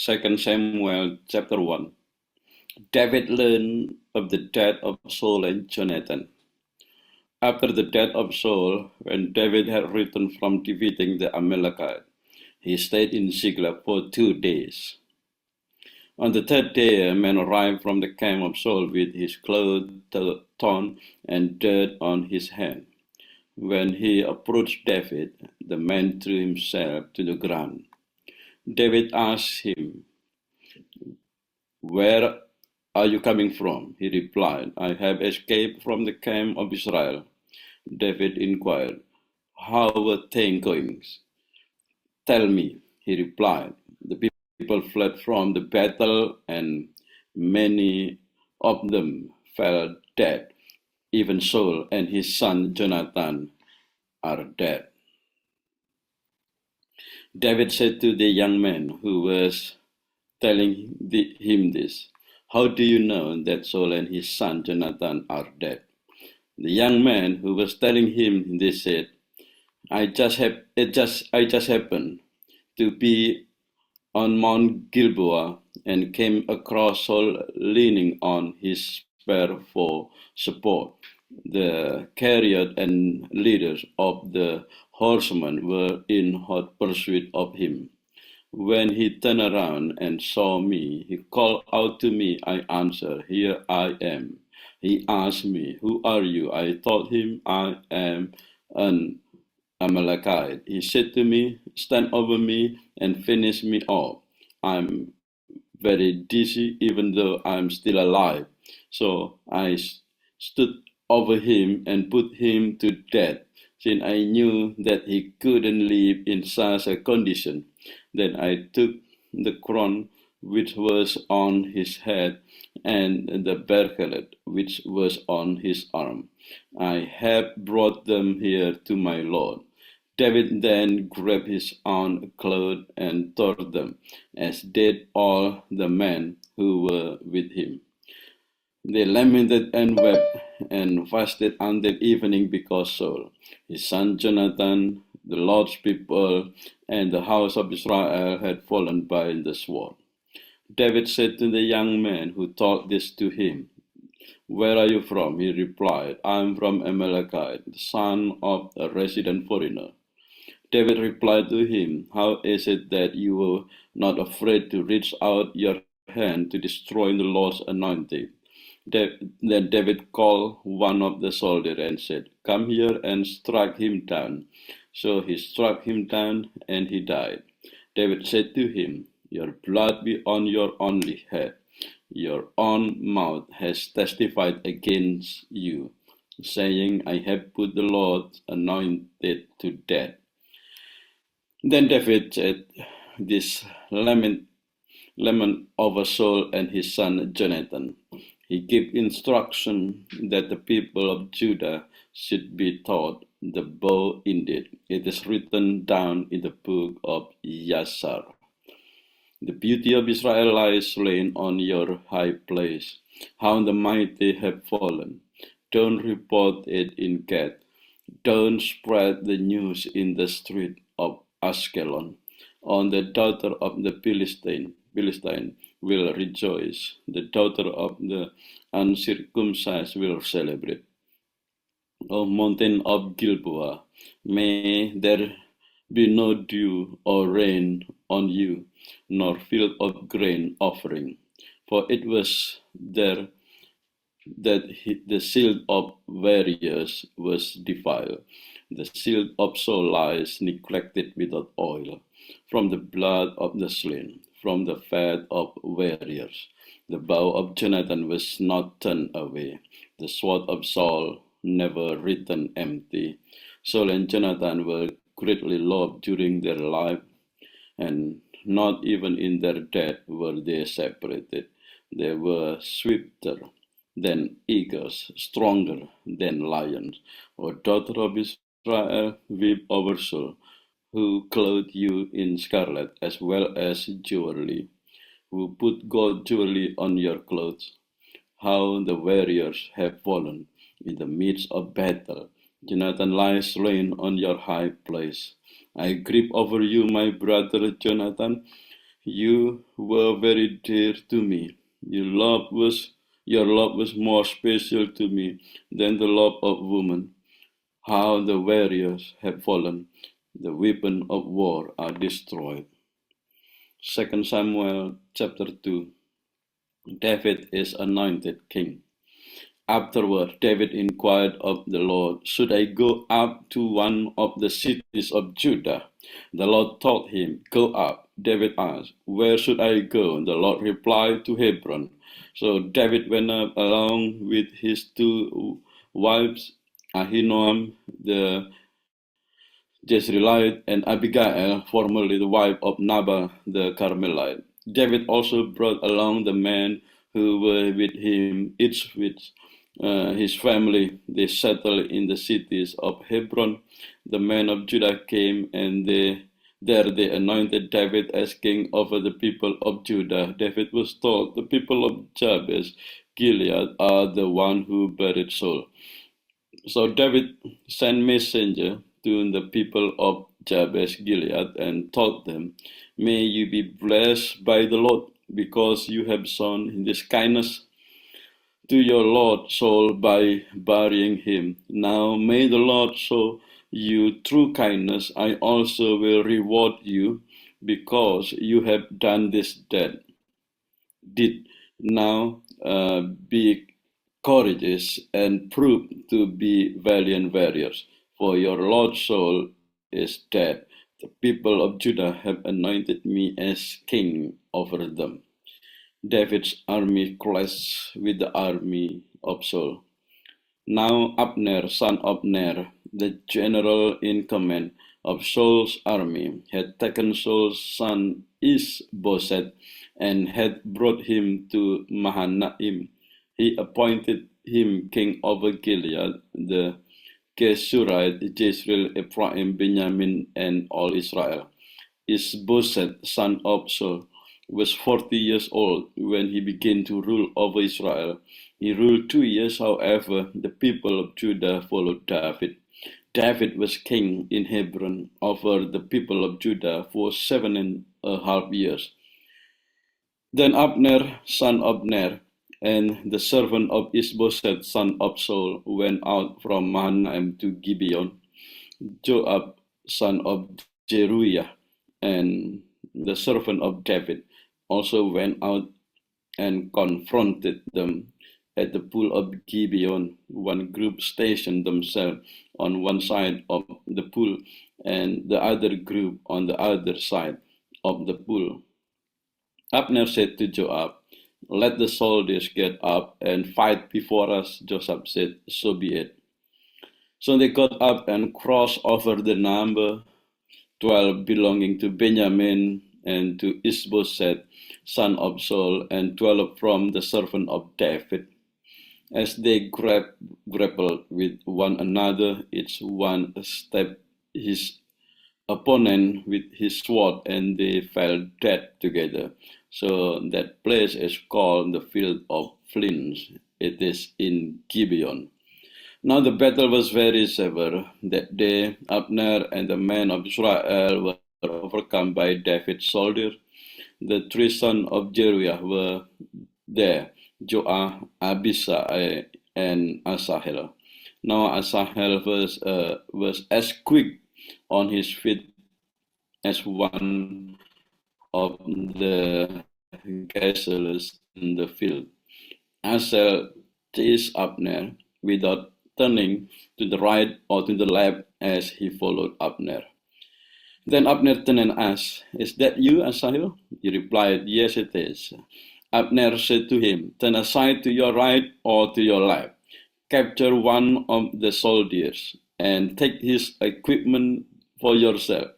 2 Samuel chapter 1. David learned of the death of Saul and Jonathan. After the death of Saul, when David had returned from defeating the Amalekite, he stayed in Ziklag for 2 days. On the third day, a man arrived from the camp of Saul with his clothes torn and dirt on his hand. When he approached David, the man threw himself to the ground. David asked him, "Where are you coming from?" He replied, "I have escaped from the camp of Israel." David inquired, "How were things going?" "Tell me," he replied. "The people fled from the battle, and many of them fell dead. Even Saul and his son Jonathan are dead." David said to the young man who was telling him this, "How do you know that Saul and his son Jonathan are dead?" The young man who was telling him this said, I just happened to be on Mount Gilboa and came across Saul leaning on his spear for support. The chariot and leaders of the horsemen were in hot pursuit of him. When he turned around and saw me, he called out to me. I answered, "Here I am." He asked me, "Who are you?" I told him, "I am an Amalekite." He said to me, "Stand over me and finish me off. I'm very dizzy even though I'm still alive." So I stood over him and put him to death, since I knew that he couldn't live in such a condition. Then I took the crown which was on his head and the bracelet which was on his arm. I have brought them here to my lord. David then grabbed his own clothes and tore them, as did all the men who were with him. They lamented and wept and fasted until evening because Saul, his son Jonathan, the Lord's people, and the house of Israel had fallen by the sword. David said to the young man who told this to him, "Where are you from?" He replied, "I am from Amalekite, the son of a resident foreigner." David replied to him, "How is it that you were not afraid to reach out your hand to destroy the Lord's anointed?" Then David called one of the soldiers and said, "Come here and strike him down." So he struck him down and he died. David said to him, "Your blood be on your only head. Your own mouth has testified against you, saying, 'I have put the Lord's anointed to death.'" Then David said this lament over Saul and his son Jonathan. He gave instruction that the people of Judah should be taught the bow indeed. It is written down in the book of Yashar. "The beauty of Israel lies slain on your high place. How the mighty have fallen. Don't report it in Gath. Don't spread the news in the street of Ashkelon. On the daughter of the Philistine will rejoice. The daughter of the uncircumcised will celebrate. O mountain of Gilboa, may there be no dew or rain on you, nor field of grain offering. For it was there that the shield of warriors was defiled. The shield of Saul lies neglected without oil. From the blood of the slain, from the fat of warriors, the bow of Jonathan was not turned away. The sword of Saul never returned empty. Saul and Jonathan were greatly loved during their life, and not even in their death were they separated. They were swifter than eagles, stronger than lions. O daughter of Israel, weep over Saul, who clothed you in scarlet as well as jewelry, who put gold jewelry on your clothes. How the warriors have fallen in the midst of battle. Jonathan lies slain on your high place. I grieve over you, my brother Jonathan. You were very dear to me. Your love was more special to me than the love of woman. How the warriors have fallen, the weapon of war are destroyed. 2 Samuel chapter 2. David is anointed king. Afterward, David inquired of the Lord, should I go up to one of the cities of Judah? The Lord told him, go up. David asked, where should I go? The Lord replied, to Hebron. So David went up along with his two wives, Ahinoam the Jezreelite and Abigail, formerly the wife of Nabal the Carmelite. David also brought along the men who were with him, each with his family. They settled in the cities of Hebron. The men of Judah came, and there they anointed David as king over the people of Judah. David was told, the people of Jabez Gilead are the one who buried Saul. So David sent messenger to the people of Jabez Gilead and told them, may you be blessed by the Lord, because you have shown this kindness to your Lord Saul by burying him. Now may the Lord show you true kindness. I also will reward you, because you have done this deed. Now be courageous and prove to be valiant warriors, for your Lord Saul is dead. The people of Judah have anointed me as king over them. David's army clashed with the army of Saul. Now Abner, son of Ner, the general in command of Saul's army, had taken Saul's son Ishbosheth and had brought him to Mahanaim. He appointed him king over Gilead, the Geshurite, Jezreel, Ephraim, Benjamin, and all Israel. Ishbosheth, son of Saul, was 40 years old when he began to rule over Israel. He ruled 2 years, however, the people of Judah followed David. David was king in Hebron over the people of Judah for 7.5 years. Then Abner, son of Ner, and the servant of Ishbosheth, son of Saul, went out from Mahanaim to Gibeon. Joab, son of Zeruiah, and the servant of David, also went out and confronted them at the pool of Gibeon. One group stationed themselves on one side of the pool, and the other group on the other side of the pool. Abner said to Joab, let the soldiers get up and fight before us. Joab said, so be it. So they got up and crossed over the number 12 belonging to Benjamin, and to Ishbosheth, son of Saul, and 12 from the servant of David. As they grappled with one another, each one stabbed his opponent with his sword, and they fell dead together. So that place is called the Field of Flints. It is in Gibeon. Now the battle was very severe. That day Abner and the men of Israel were overcome by David's soldiers. The three sons of Zeruiah were there, Joab, Abishai, and Asahel. Now Asahel was as quick on his feet as one of the gazelles in the field. Asahel chased Abner without turning to the right or to the left as he followed Abner. Then Abner turned and asked, is that you, Asahel? He replied, yes, it is. Abner said to him, turn aside to your right or to your left. Capture one of the soldiers and take his equipment for yourself.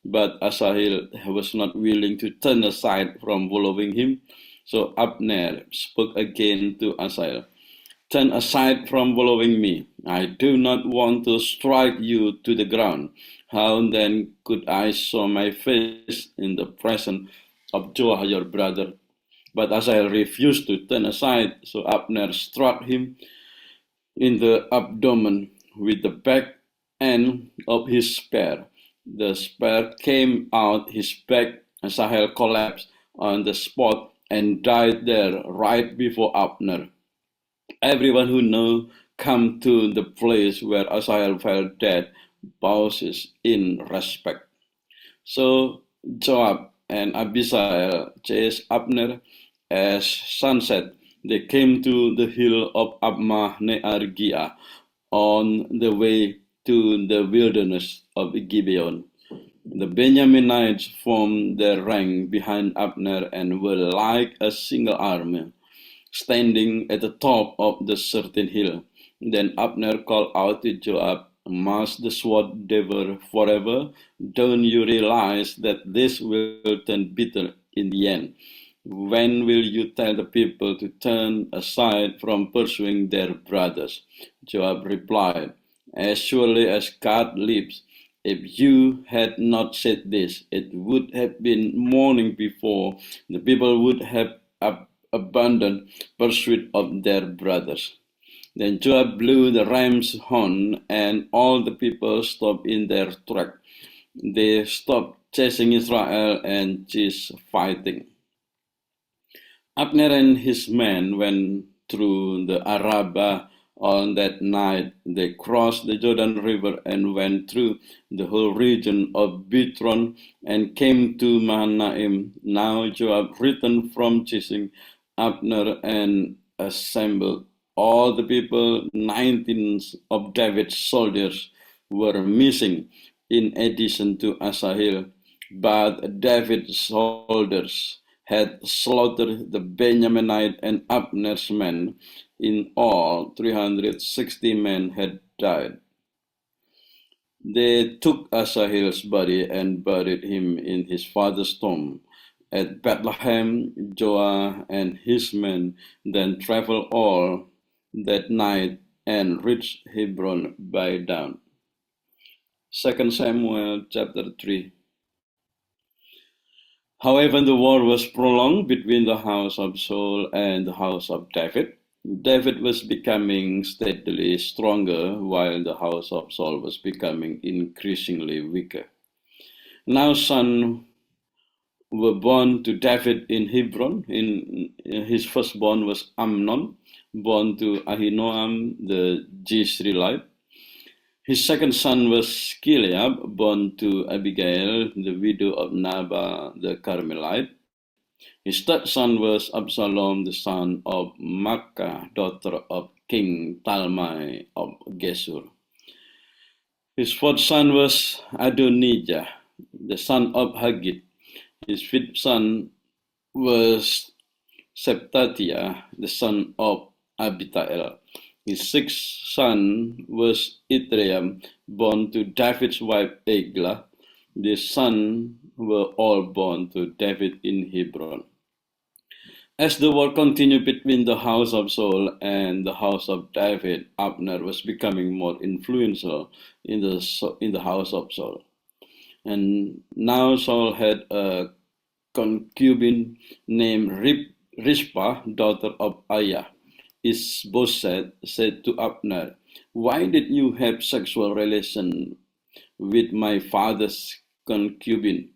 But Asahel was not willing to turn aside from following him. So Abner spoke again to Asahel, turn aside from following me. I do not want to strike you to the ground. How then could I show my face in the presence of Joab your brother? But Asahel refused to turn aside, so Abner struck him in the abdomen with the back end of his spear. The spear came out his back. Asahel collapsed on the spot and died there right before Abner. Everyone who knew come to the place where Asahel fell dead bows in respect. So Joab and Abishai chased Abner as sunset. They came to the hill of Abmah Neargia on the way to the wilderness of Gibeon. The Benjaminites formed their rank behind Abner and were like a single army, standing at the top of the certain hill. Then Abner called out to Joab, "Must the sword devour forever? Don't you realize that this will turn bitter in the end? When will you tell the people to turn aside from pursuing their brothers?" Joab replied, "As surely as God lives, if you had not said this, it would have been morning before the people would have abandoned pursuit of their brothers." Then Joab blew the ram's horn, and all the people stopped in their track. They stopped chasing Israel and ceased fighting. Abner and his men went through the Arabah on that night. They crossed the Jordan River and went through the whole region of Bithron and came to Mahanaim. Now Joab returned from chasing Abner and assembled all the people. 19 of David's soldiers were missing, in addition to Asahel, but David's soldiers had slaughtered the Benjaminite and Abner's men. In all, 360 men had died. They took Asahel's body and buried him in his father's tomb at Bethlehem. Joab and his men then traveled all that night and reached Hebron by dawn. 2 Samuel chapter 3. However, the war was prolonged between the house of Saul and the house of David. David was becoming steadily stronger while the house of Saul was becoming increasingly weaker. Now sons were born to David in Hebron. His firstborn was Amnon, born to Ahinoam the Jezreelite. His second son was Gilead, born to Abigail, the widow of Nabal the Carmelite. His third son was Absalom, the son of Maacah, daughter of King Talmai of Geshur. His fourth son was Adonijah, the son of Haggith. His fifth son was Septatiah, the son of Abitael. His sixth son was Ithream, born to David's wife Eglah. These sons were all born to David in Hebron. As the war continued between the house of Saul and the house of David, Abner was becoming more influential in the house of Saul. And now Saul had a concubine named Rizpah, daughter of Aiah. Ishbosheth said to Abner, "Why did you have sexual relation with my father's concubine?"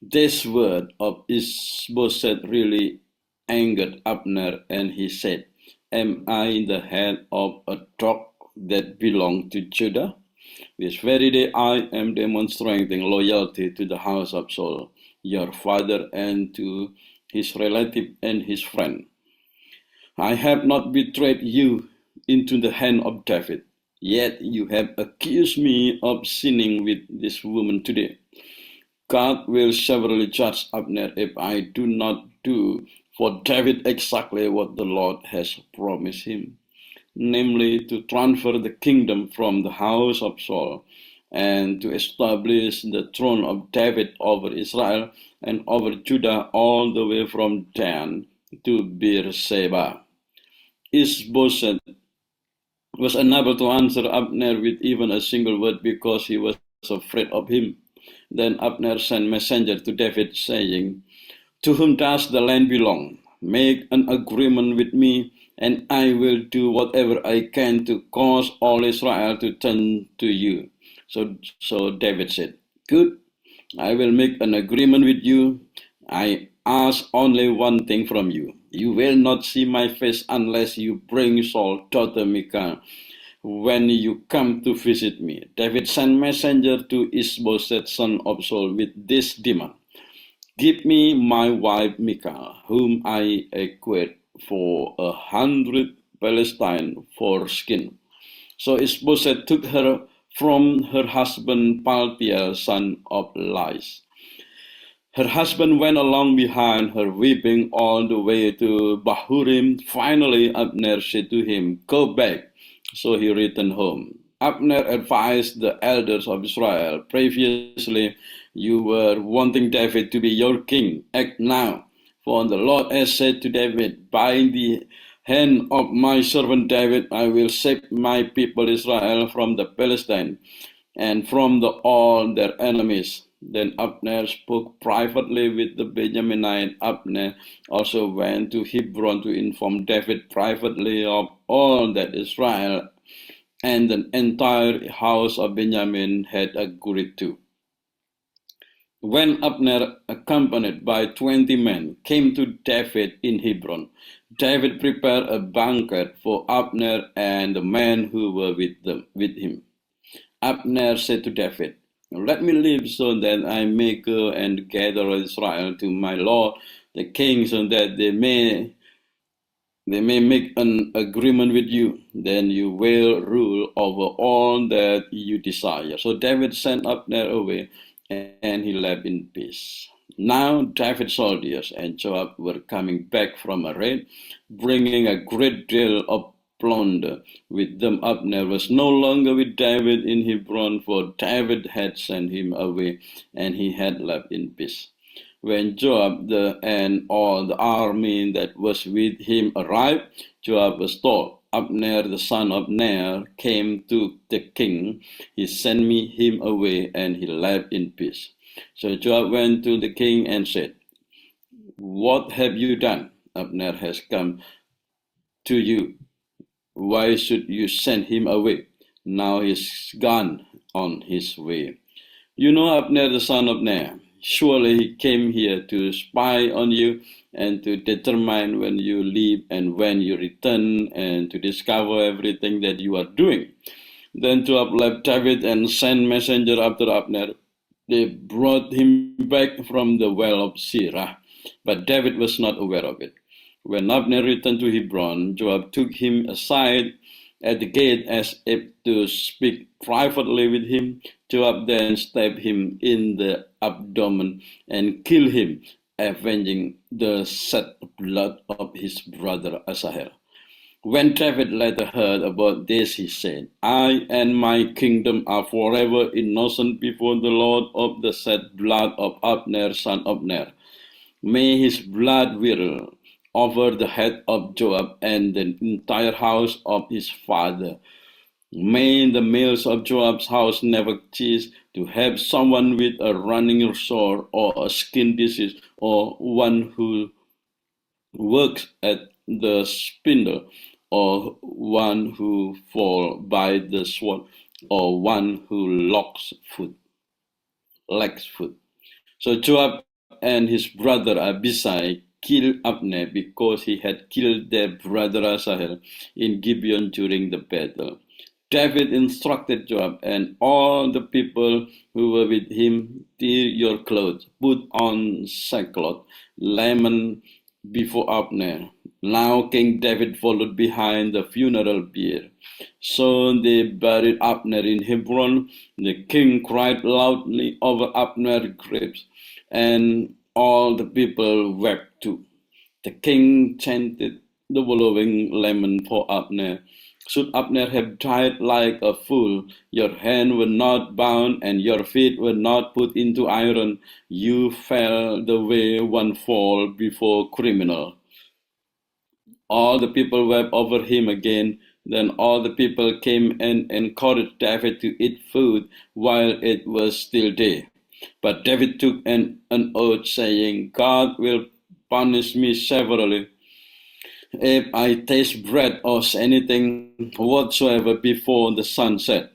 This word of Ishbosheth really angered Abner, and he said, "Am I the head of a dog that belonged to Judah? This very day I am demonstrating loyalty to the house of Saul, your father, and to his relative and his friend. I have not betrayed you into the hand of David, yet you have accused me of sinning with this woman today. God will severely judge Abner if I do not do for David exactly what the Lord has promised him, namely to transfer the kingdom from the house of Saul and to establish the throne of David over Israel and over Judah all the way from Dan to Beersheba." Ishbosheth was unable to answer Abner with even a single word because he was afraid of him. Then Abner sent messenger to David, saying, "To whom does the land belong? Make an agreement with me, and I will do whatever I can to cause all Israel to turn to you." So David said, "Good, I will make an agreement with you. I ask only one thing from you. You will not see my face unless you bring Saul, daughter Michal, when you come to visit me. David sent messenger to Ishbosheth, son of Saul, with this demand. Give me my wife Michal, whom I acquired for 100 Palestine foreskin. So Ishbosheth took her from her husband Paltiel, son of Laish. Her husband went along behind her, weeping all the way to Bahurim. Finally, Abner said to him, Go back. So he returned home. Abner advised the elders of Israel, Previously, you were wanting David to be your king. Act now. For the Lord has said to David, By the hand of my servant David, I will save my people Israel from the Philistines and from all their enemies. Then Abner spoke privately with the Benjaminite. Abner also went to Hebron to inform David privately of all that Israel and the entire house of Benjamin had agreed to. When Abner, accompanied by 20 men, came to David in Hebron, David prepared a banquet for Abner and the men who were with him. Abner said to David, Let me live so that I may go and gather Israel to my lord the king, so that they may make an agreement with you. Then you will rule over all that you desire. So David sent Abner away, and he left in peace. Now David's soldiers and Joab were coming back from a raid, bringing a great deal of plunder with them. Abner was no longer with David in Hebron, for David had sent him away, and he had left in peace. When Joab and all the army that was with him arrived, Joab was told, Abner the son of Ner came to the king. He sent him away, and he left in peace. So Joab went to the king and said, What have you done? Abner has come to you. Why should you send him away? Now he's gone on his way. You know Abner the son of Ner. Surely he came here to spy on you and to determine when you leave and when you return, and to discover everything that you are doing. Then Joab left David and sent messenger after Abner. They brought him back from the well of Sirah, but David was not aware of it. When Abner returned to Hebron, Joab took him aside at the gate as if to speak privately with him. Joab then stabbed him in the abdomen and killed him, avenging the shed blood of his brother Asahel. When David later heard about this, he said, I and my kingdom are forever innocent before the Lord of the shed blood of Abner, son of Ner. May his blood whirl over the head of Joab and the entire house of his father. May the males of Joab's house never cease to have someone with a running sore or a skin disease, or one who works at the spindle, or one who falls by the sword, or one who lacks food. So Joab and his brother Abishai killed Abner because he had killed their brother Asahel in Gibeon during the battle. David instructed Joab and all the people who were with him, Tear your clothes, put on sackcloth, lament before Abner. Now King David followed behind the funeral bier. So they buried Abner in Hebron. The king cried loudly over Abner's grave, and all the people wept too. The king chanted the following lament for Abner. Should Abner have died like a fool, your hands were not bound and your feet were not put into iron, you fell the way one falls before criminal. All the people wept over him again. Then all the people came and encouraged David to eat food while it was still day. But David took an oath, saying, God will punish me severely if I taste bread or anything whatsoever before the sun set.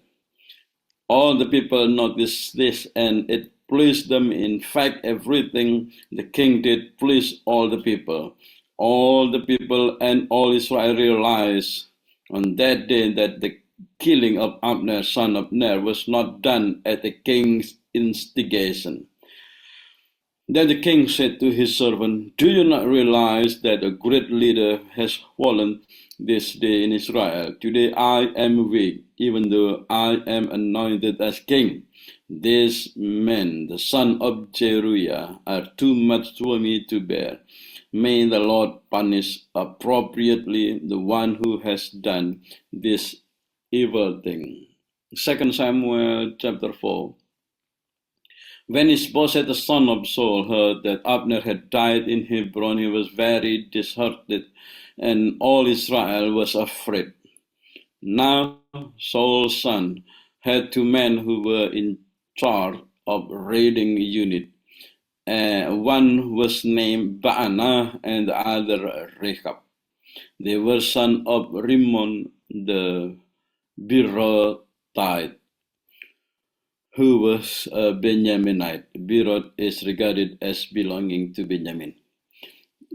All the people noticed this, and it pleased them. In fact, everything the king did pleased all the people. All the people and all Israel realized on that day that the killing of Abner, son of Ner, was not done at the king's instigation. Then the king said to his servant, "Do you not realize that a great leader has fallen this day in Israel? Today I am weak, even though I am anointed as king. These men, the son of Zeruiah, are too much for me to bear. May the Lord punish appropriately the one who has done this evil thing." 2 Samuel chapter 4. When Ishbosheth, the son of Saul, heard that Abner had died in Hebron, he was very disheartened, and all Israel was afraid. Now Saul's son had two men who were in charge of raiding unit. One was named Baanah and the other Rechab. They were sons of Rimmon the Beerothite, who was a Benjaminite. Beeroth is regarded as belonging to Benjamin.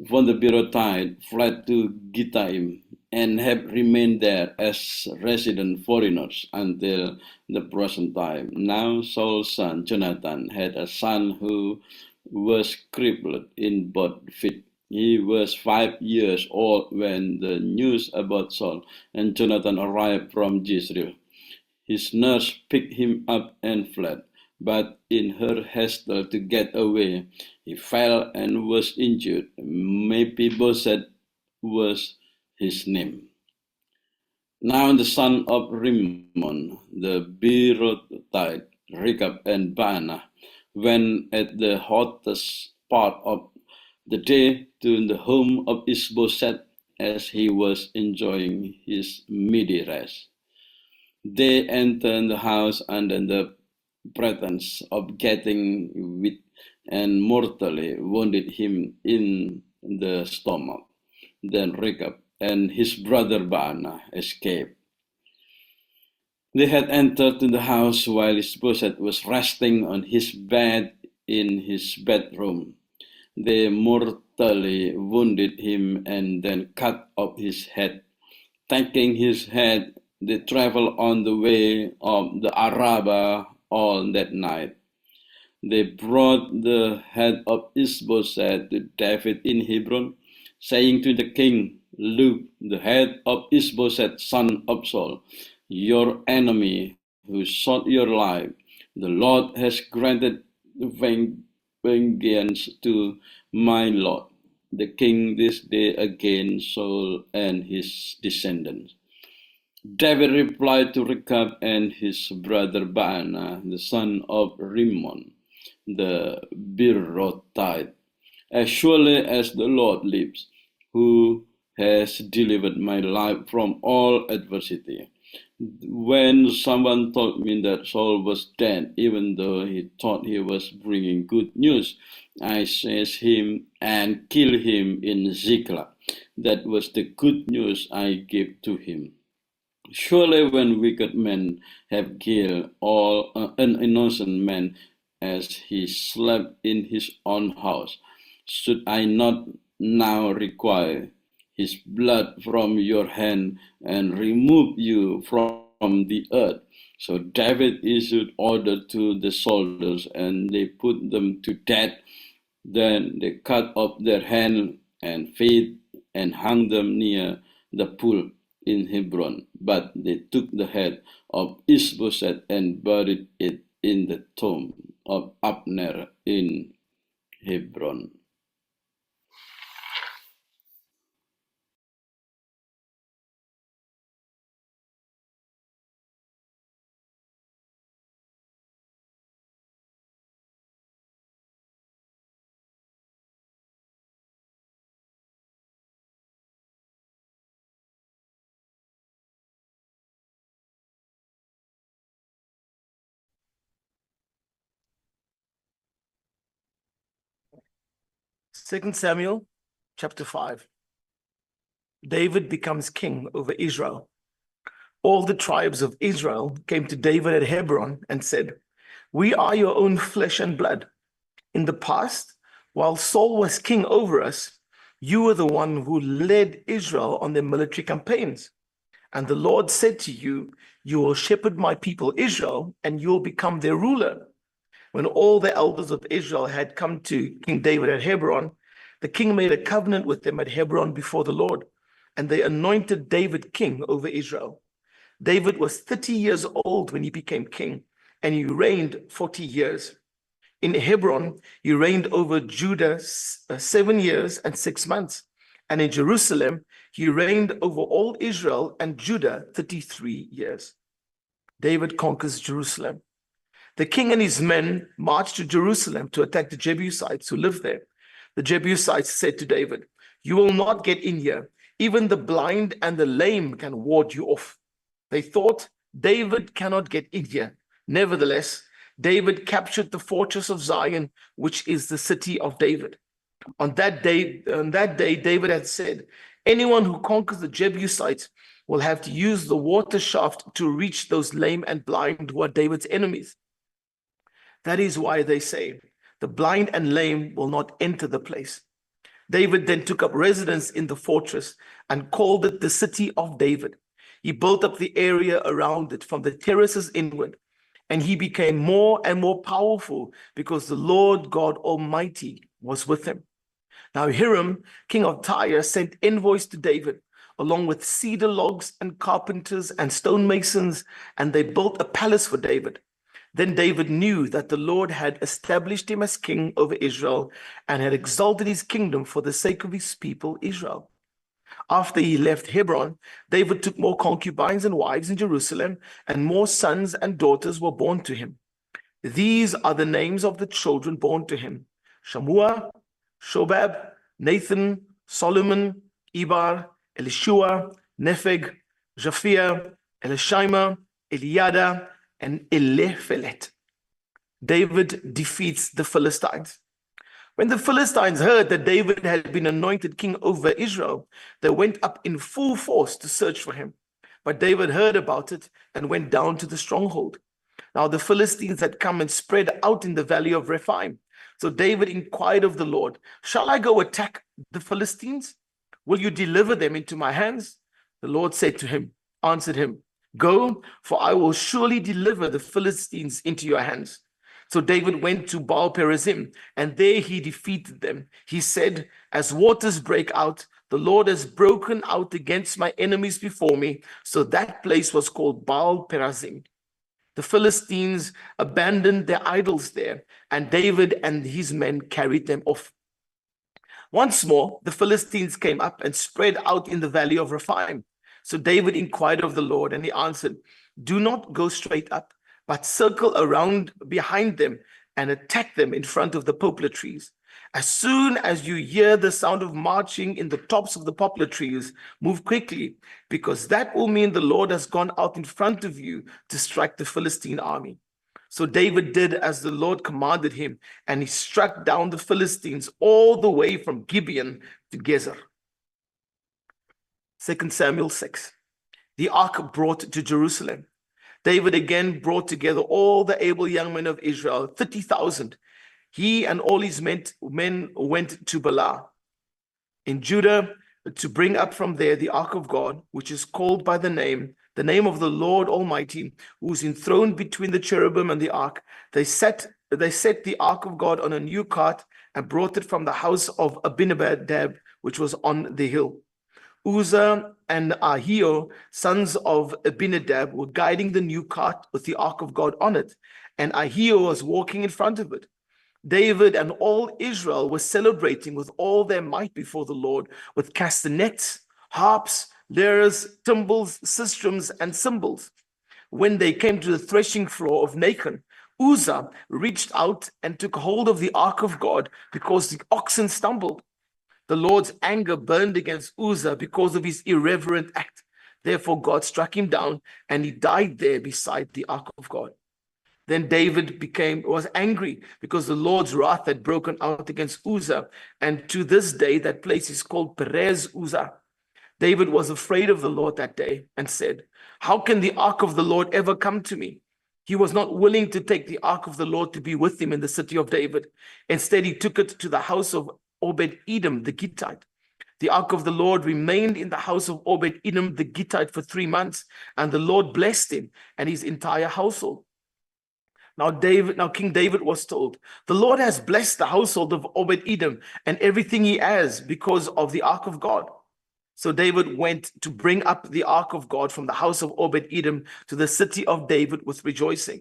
For the Beerothite fled to Gittaim and have remained there as resident foreigners until the present time. Now Saul's son Jonathan had a son who was crippled in both feet. He was 5 years old when the news about Saul and Jonathan arrived from Jezreel. His nurse picked him up and fled, but in her haste to get away, he fell and was injured. Mephibosheth was his name. Now the son of Rimmon, the Beerothite, Rechab and Baanah, went at the hottest part of the day to the home of Ishbosheth as he was enjoying his midday rest. They entered the house under the pretense of getting wit and mortally wounded him in the stomach. Then Rechab and his brother Baanah escaped. They had entered the house while Ishbosheth was resting on his bed in his bedroom. They mortally wounded him and then cut off his head. Taking his head, they traveled on the way of the Arabah all that night. They brought the head of Ishbosheth to David in Hebron, saying to the king, "Look, the head of Ishbosheth, son of Saul, your enemy who sought your life. The Lord has granted vengeance to my Lord, the king, this day against Saul and his descendants." David replied to Rechab and his brother Baanah, the son of Rimmon, the Beerothite, "As surely as the Lord lives, who has delivered my life from all adversity. When someone told me that Saul was dead, even though he thought he was bringing good news, I seized him and killed him in Ziklag. That was the good news I gave to him. Surely when wicked men have killed all an innocent man as he slept in his own house, should I not now require his blood from your hand and remove you from the earth?" So David issued order to the soldiers, and they put them to death. Then they cut off their hands and feet and hung them near the pool in Hebron. But they took the head of Ishbosheth and buried it in the tomb of Abner in Hebron. Second Samuel chapter 5. David becomes king over Israel. All the tribes of Israel came to David at Hebron and said, We are your own flesh and blood. In the past, while Saul was king over us, you were the one who led Israel on their military campaigns. And the Lord said to you, you will shepherd my people Israel, and you will become their ruler. When all the elders of Israel had come to King David at Hebron, the king made a covenant with them at Hebron before the Lord, and they anointed David king over Israel. David was 30 years old when he became king, and he reigned 40 years. In Hebron, he reigned over Judah 7 years and 6 months. And in Jerusalem, he reigned over all Israel and Judah 33 years. David conquers Jerusalem. The king and his men marched to Jerusalem to attack the Jebusites who lived there. The Jebusites said to David, you will not get in here. Even the blind and the lame can ward you off. They thought, David cannot get in here. Nevertheless, David captured the fortress of Zion, which is the city of David. On that day, David had said, anyone who conquers the Jebusites will have to use the water shaft to reach those lame and blind who are David's enemies. That is why they say, the blind and lame will not enter the place. David then took up residence in the fortress and called it the city of David. He built up the area around it from the terraces inward, and he became more and more powerful because the Lord God Almighty was with him. Now Hiram, king of Tyre, sent envoys to David, along with cedar logs and carpenters and stonemasons, and they built a palace for David. Then David knew that the Lord had established him as king over Israel and had exalted his kingdom for the sake of his people Israel. After he left Hebron, David took more concubines and wives in Jerusalem, and more sons and daughters were born to him. These are the names of the children born to him: Shammua, Shobab, Nathan, Solomon, Ebar, Elishua, Nepheg, Japhia, Elishima, Eliada, and Eliphelet. David defeats the Philistines. When the Philistines heard that David had been anointed king over Israel, they went up in full force to search for him. But David heard about it and went down to the stronghold. Now the Philistines had come and spread out in the valley of Rephaim. So David inquired of the Lord, shall I go attack the Philistines? Will you deliver them into my hands? The Lord answered him, go, for I will surely deliver the Philistines into your hands. So David went to Baal Perazim, and there he defeated them. He said, as waters break out, the Lord has broken out against my enemies before me. So that place was called Baal Perazim. The Philistines abandoned their idols there, and David and his men carried them off. Once more, the Philistines came up and spread out in the valley of Rephaim. So David inquired of the Lord, and he answered, do not go straight up, but circle around behind them and attack them in front of the poplar trees. As soon as you hear the sound of marching in the tops of the poplar trees, move quickly, because that will mean the Lord has gone out in front of you to strike the Philistine army. So David did as the Lord commanded him, and he struck down the Philistines all the way from Gibeon to Gezer. 2 Samuel 6. The ark brought to Jerusalem. David again brought together all the able young men of Israel, 30,000. He and all his men went to Bala in Judah to bring up from there the ark of God, which is called by the name of the Lord Almighty, who is enthroned between the cherubim and the ark. They set the ark of God on a new cart and brought it from the house of Abinadab, which was on the hill. Uzzah and Ahio, sons of Abinadab, were guiding the new cart with the ark of God on it, and Ahio was walking in front of it. David and all Israel were celebrating with all their might before the Lord, with castanets, harps, lyres, timbrels, sistrums, and cymbals. When they came to the threshing floor of Nacon, Uzzah reached out and took hold of the ark of God because the oxen stumbled. The Lord's anger burned against Uzzah because of his irreverent act. Therefore, God struck him down, and he died there beside the ark of God. Then David was angry because the Lord's wrath had broken out against Uzzah, and to this day that place is called Perez Uzzah. David was afraid of the Lord that day and said, how can the ark of the Lord ever come to me? He was not willing to take the ark of the Lord to be with him in the city of David. Instead, he took it to the house of Obed-Edom the Gittite. The ark of the Lord remained in the house of Obed-Edom the Gittite for 3 months, and the Lord blessed him and his entire household. Now King David was told, the Lord has blessed the household of Obed-Edom and everything he has because of the ark of God. So David went to bring up the ark of God from the house of Obed-Edom to the city of David with rejoicing.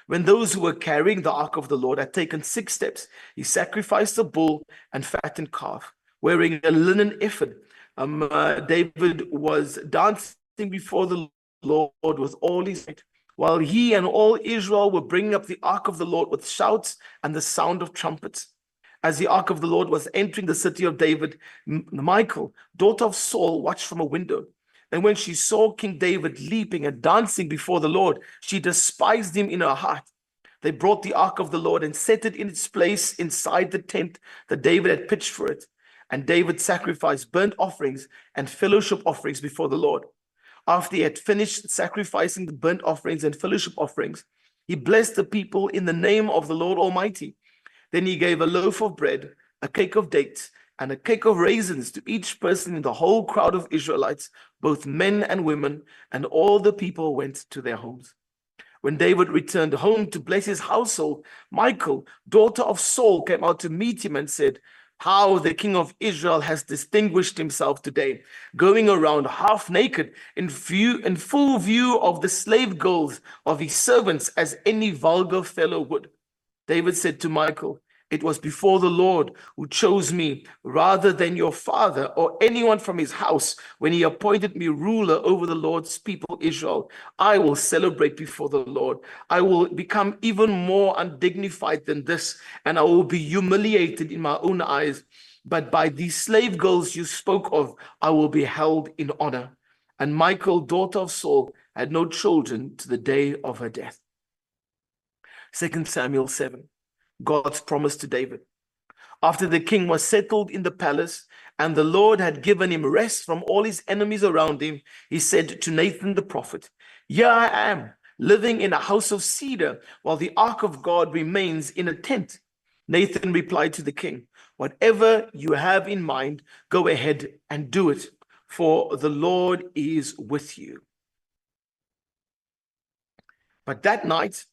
When those who were carrying the ark of the Lord had taken 6 steps, he sacrificed a bull and fattened calf, wearing a linen ephod. David was dancing before the Lord with all his might, while he and all Israel were bringing up the ark of the Lord with shouts and the sound of trumpets. As the ark of the Lord was entering the city of David, Michal, daughter of Saul, watched from a window. And when she saw King David leaping and dancing before the Lord, she despised him in her heart. They brought the ark of the Lord and set it in its place inside the tent that David had pitched for it. And David sacrificed burnt offerings and fellowship offerings before the Lord. After he had finished sacrificing the burnt offerings and fellowship offerings, he blessed the people in the name of the Lord Almighty. Then he gave a loaf of bread, a cake of dates, and a cake of raisins to each person in the whole crowd of Israelites, both men and women, and all the people went to their homes. When David returned home to bless his household, Michal, daughter of Saul, came out to meet him and said, how the king of Israel has distinguished himself today, going around half naked in full view of the slave girls of his servants, as any vulgar fellow would. David said to Michal, it was before the Lord who chose me rather than your father or anyone from his house when he appointed me ruler over the Lord's people Israel. I will celebrate before the Lord. I will become even more undignified than this, and I will be humiliated in my own eyes. But by these slave girls you spoke of, I will be held in honor. And Michal, daughter of Saul, had no children to the day of her death. 2 Samuel 7, God's promise to David. After the king was settled in the palace and the Lord had given him rest from all his enemies around him, he said to Nathan the prophet, here I am, living in a house of cedar, while the ark of God remains in a tent. Nathan replied to the king, whatever you have in mind, go ahead and do it, for the Lord is with you. But that night,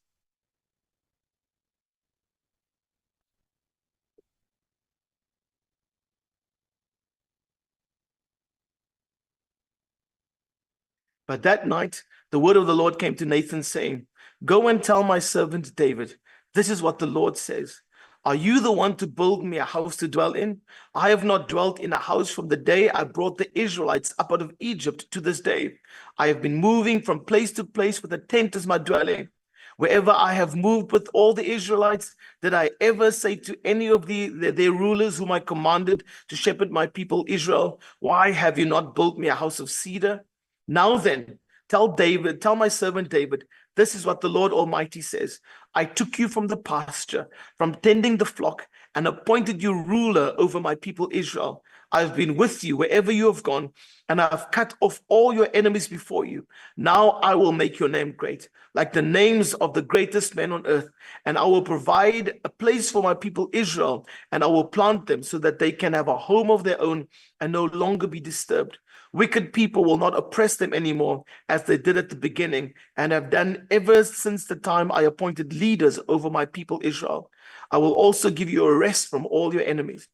the word of the Lord came to Nathan, saying, go and tell my servant David, this is what the Lord says. Are you the one to build me a house to dwell in? I have not dwelt in a house from the day I brought the Israelites up out of Egypt to this day. I have been moving from place to place with a tent as my dwelling. Wherever I have moved with all the Israelites, did I ever say to any of their rulers whom I commanded to shepherd my people Israel, why have you not built me a house of cedar? Now then, tell my servant David, this is what the Lord Almighty says. I took you from the pasture, from tending the flock, and appointed you ruler over my people Israel. I've been with you wherever you have gone, and I've cut off all your enemies before you. Now I will make your name great, like the names of the greatest men on earth, and I will provide a place for my people Israel, and I will plant them so that they can have a home of their own and no longer be disturbed. Wicked people will not oppress them anymore as they did at the beginning and have done ever since the time I appointed leaders over my people Israel. I will also give you a rest from all your enemies.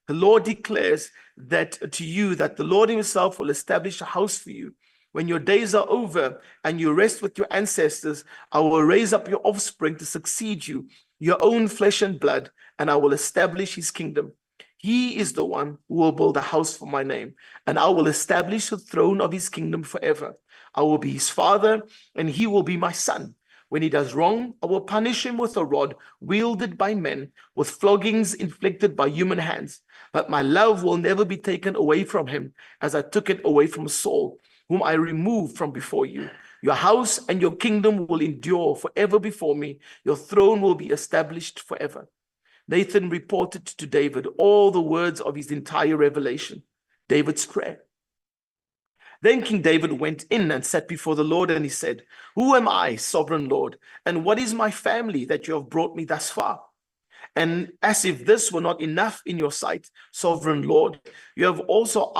The Lord declares that to you that the Lord himself will establish a house for you. When your days are over and you rest with your ancestors, I will raise up your offspring to succeed you, your own flesh and blood, and I will establish his kingdom. He is the one who will build a house for my name, and I will establish the throne of his kingdom forever. I will be his father, and he will be my son. When he does wrong, I will punish him with a rod wielded by men, with floggings inflicted by human hands. But my love will never be taken away from him, as I took it away from Saul, whom I removed from before you. Your house and your kingdom will endure forever before me. Your throne will be established forever. Nathan reported to David all the words of his entire revelation, David's prayer. Then King David went in and sat before the Lord, and he said, "Who am I, sovereign Lord? And what is my family that you have brought me thus far? And as if this were not enough in your sight, sovereign Lord, you have also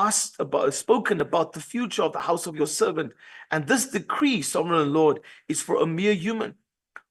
spoken about the future of the house of your servant. And this decree, sovereign Lord, is for a mere human.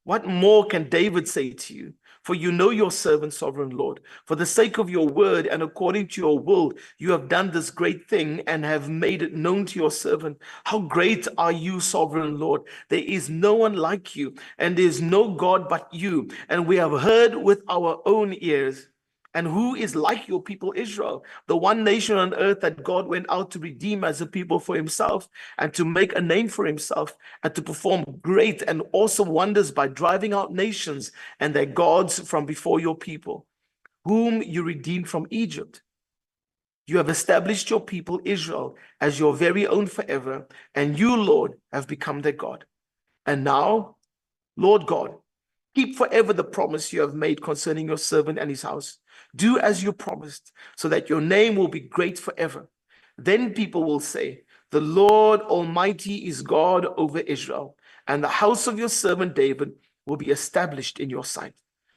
What more can David say to you? For you know your servant, sovereign Lord. For the sake of your word and according to your will, you have done this great thing and have made it known to your servant. How great are you, sovereign Lord? There is no one like you, and there is no God but you. And we have heard with our own ears. And who is like your people Israel, the one nation on earth that God went out to redeem as a people for himself and to make a name for himself and to perform great and awesome wonders by driving out nations and their gods from before your people, whom you redeemed from Egypt. You have established your people Israel as your very own forever, and you, Lord, have become their God. And now, Lord God, keep forever the promise you have made concerning your servant and his house. Do as you promised, so that your name will be great forever. Then people will say, "The Lord Almighty is God over Israel, and the house of your servant David will be established in your sight."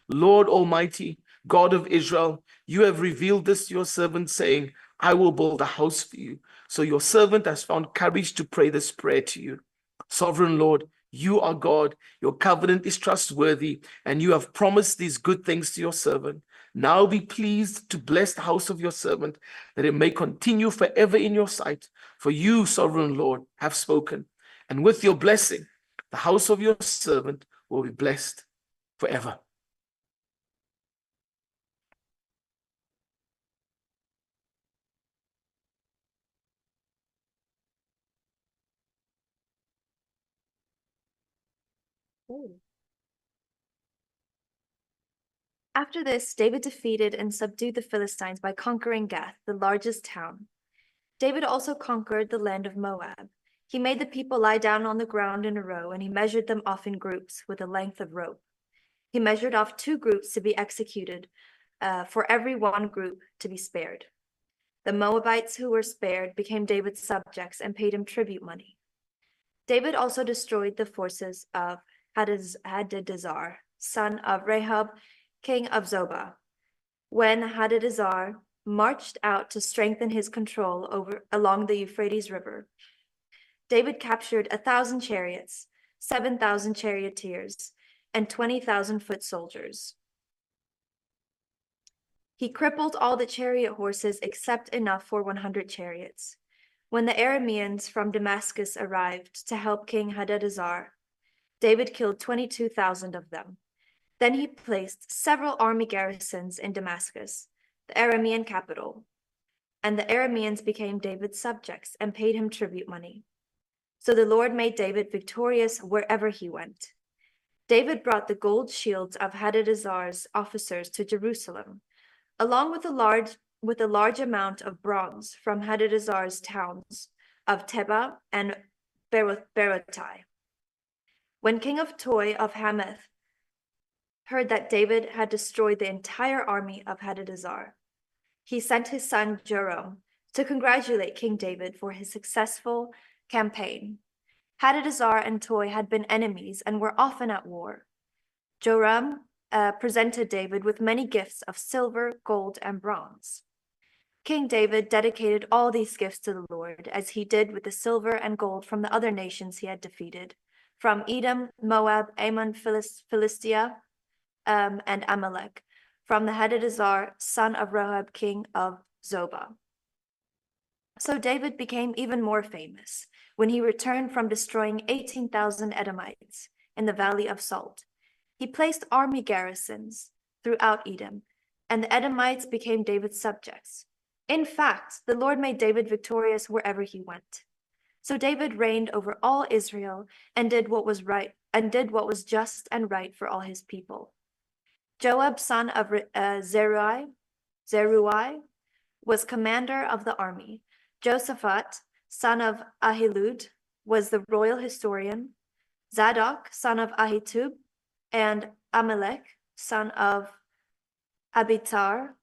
Lord Almighty, God of Israel, you have revealed this to your servant, saying, "I will build a house for you." So your servant has found courage to pray this prayer to you. Sovereign Lord, you are God, your covenant is trustworthy, and you have promised these good things to your servant. Now be pleased to bless the house of your servant, that it may continue forever in your sight. For you, sovereign Lord, have spoken, and with your blessing, the house of your servant will be blessed forever. Ooh. After this, David defeated and subdued the Philistines by conquering Gath, the largest town. David also conquered the land of Moab. He made the people lie down on the ground in a row, and he measured them off in groups with a length of rope. He measured off 2 groups to be executed, for every one group to be spared. The Moabites who were spared became David's subjects and paid him tribute money. David also destroyed the forces of Hadadezer, son of Rehob, king of Zobah. When Hadadezer marched out to strengthen his control along the Euphrates River, David captured 1,000 chariots, 7,000 charioteers, and 20,000 foot soldiers. He crippled all the chariot horses except enough for 100 chariots. When the Arameans from Damascus arrived to help King Hadadezer, David killed 22,000 of them. Then he placed several army garrisons in Damascus, the Aramean capital, and the Arameans became David's subjects and paid him tribute money. So the Lord made David victorious wherever he went. David brought the gold shields of Hadadezer's officers to Jerusalem, along with a large amount of bronze from Hadadezer's towns of Teba and Berotai. When king of Toi of Hamath heard that David had destroyed the entire army of Hadadezer, he sent his son Joram to congratulate King David for his successful campaign. Hadadezer and Toi had been enemies and were often at war. Joram presented David with many gifts of silver, gold, and bronze. King David dedicated all these gifts to the Lord, as he did with the silver and gold from the other nations he had defeated, from Edom, Moab, Ammon, Philistia, and Amalek, from the Hadadezer, son of Rehob, king of Zobah. So David became even more famous when he returned from destroying 18,000 Edomites in the Valley of Salt. He placed army garrisons throughout Edom, and the Edomites became David's subjects. In fact, the Lord made David victorious wherever he went. So David reigned over all Israel and did what was right and did what was just and right for all his people. Joab, son of Zeruiah, was commander of the army. Josaphat, son of Ahilud, was the royal historian. Zadok, son of Ahitub, and Amalek, son of Abiatar,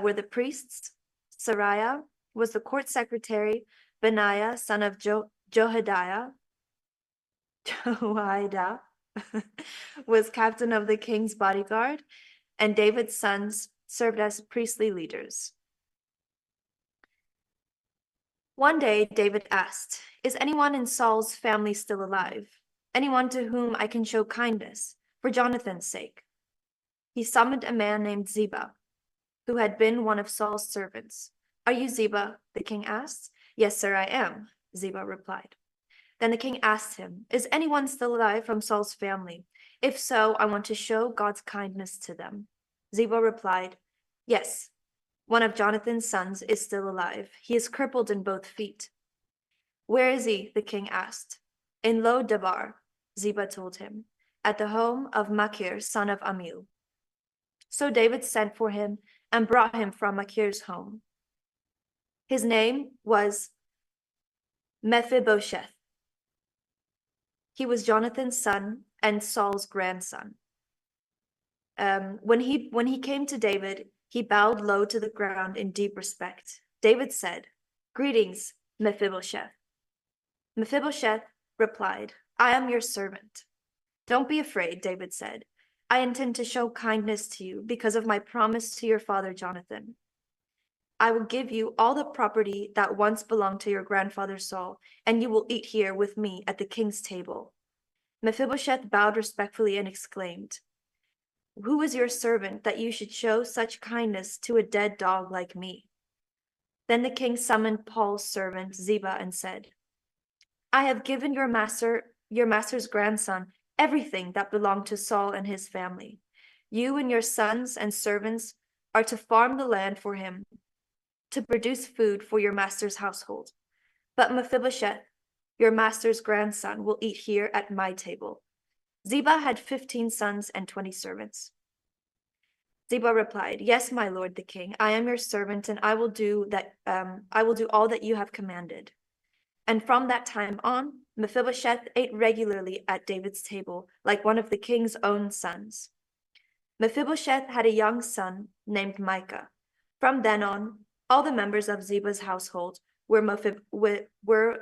were the priests. Sariah, was the court secretary Benaiah, son of Jehoiada, was captain of the king's bodyguard, and David's sons served as priestly leaders. One day, David asked, "Is anyone in Saul's family still alive? Anyone to whom I can show kindness, for Jonathan's sake?" He summoned a man named Ziba, who had been one of Saul's servants. "Are you Ziba?" the king asked. "Yes, sir, I am," Ziba replied. Then the king asked him, "Is anyone still alive from Saul's family? If so, I want to show God's kindness to them." Ziba replied, "Yes, one of Jonathan's sons is still alive. He is crippled in both feet." "Where is he?" the king asked. "In Lo Debar," Ziba told him, "at the home of Machir, son of Ammiel." So David sent for him and brought him from Machir's home. His name was Mephibosheth. He was Jonathan's son and Saul's grandson. When he came to David, he bowed low to the ground in deep respect. David said, "Greetings, Mephibosheth." Mephibosheth replied, "I am your servant." "Don't be afraid," David said. "I intend to show kindness to you because of my promise to your father Jonathan. I will give you all the property that once belonged to your grandfather Saul, and you will eat here with me at the king's table." Mephibosheth bowed respectfully and exclaimed, "Who is your servant that you should show such kindness to a dead dog like me?" Then the king summoned Paul's servant Ziba and said, "I have given your master's grandson everything that belonged to Saul and his family. You and your sons and servants are to farm the land for him, to produce food for your master's household. But Mephibosheth, your master's grandson, will eat here at my table." Ziba had 15 sons and 20 servants. Ziba replied, "Yes, my lord the king, I am your servant, and I will do all that you have commanded." And from that time on, Mephibosheth ate regularly at David's table, like one of the king's own sons. Mephibosheth had a young son named Micah. From then on, all the members of Ziba's household were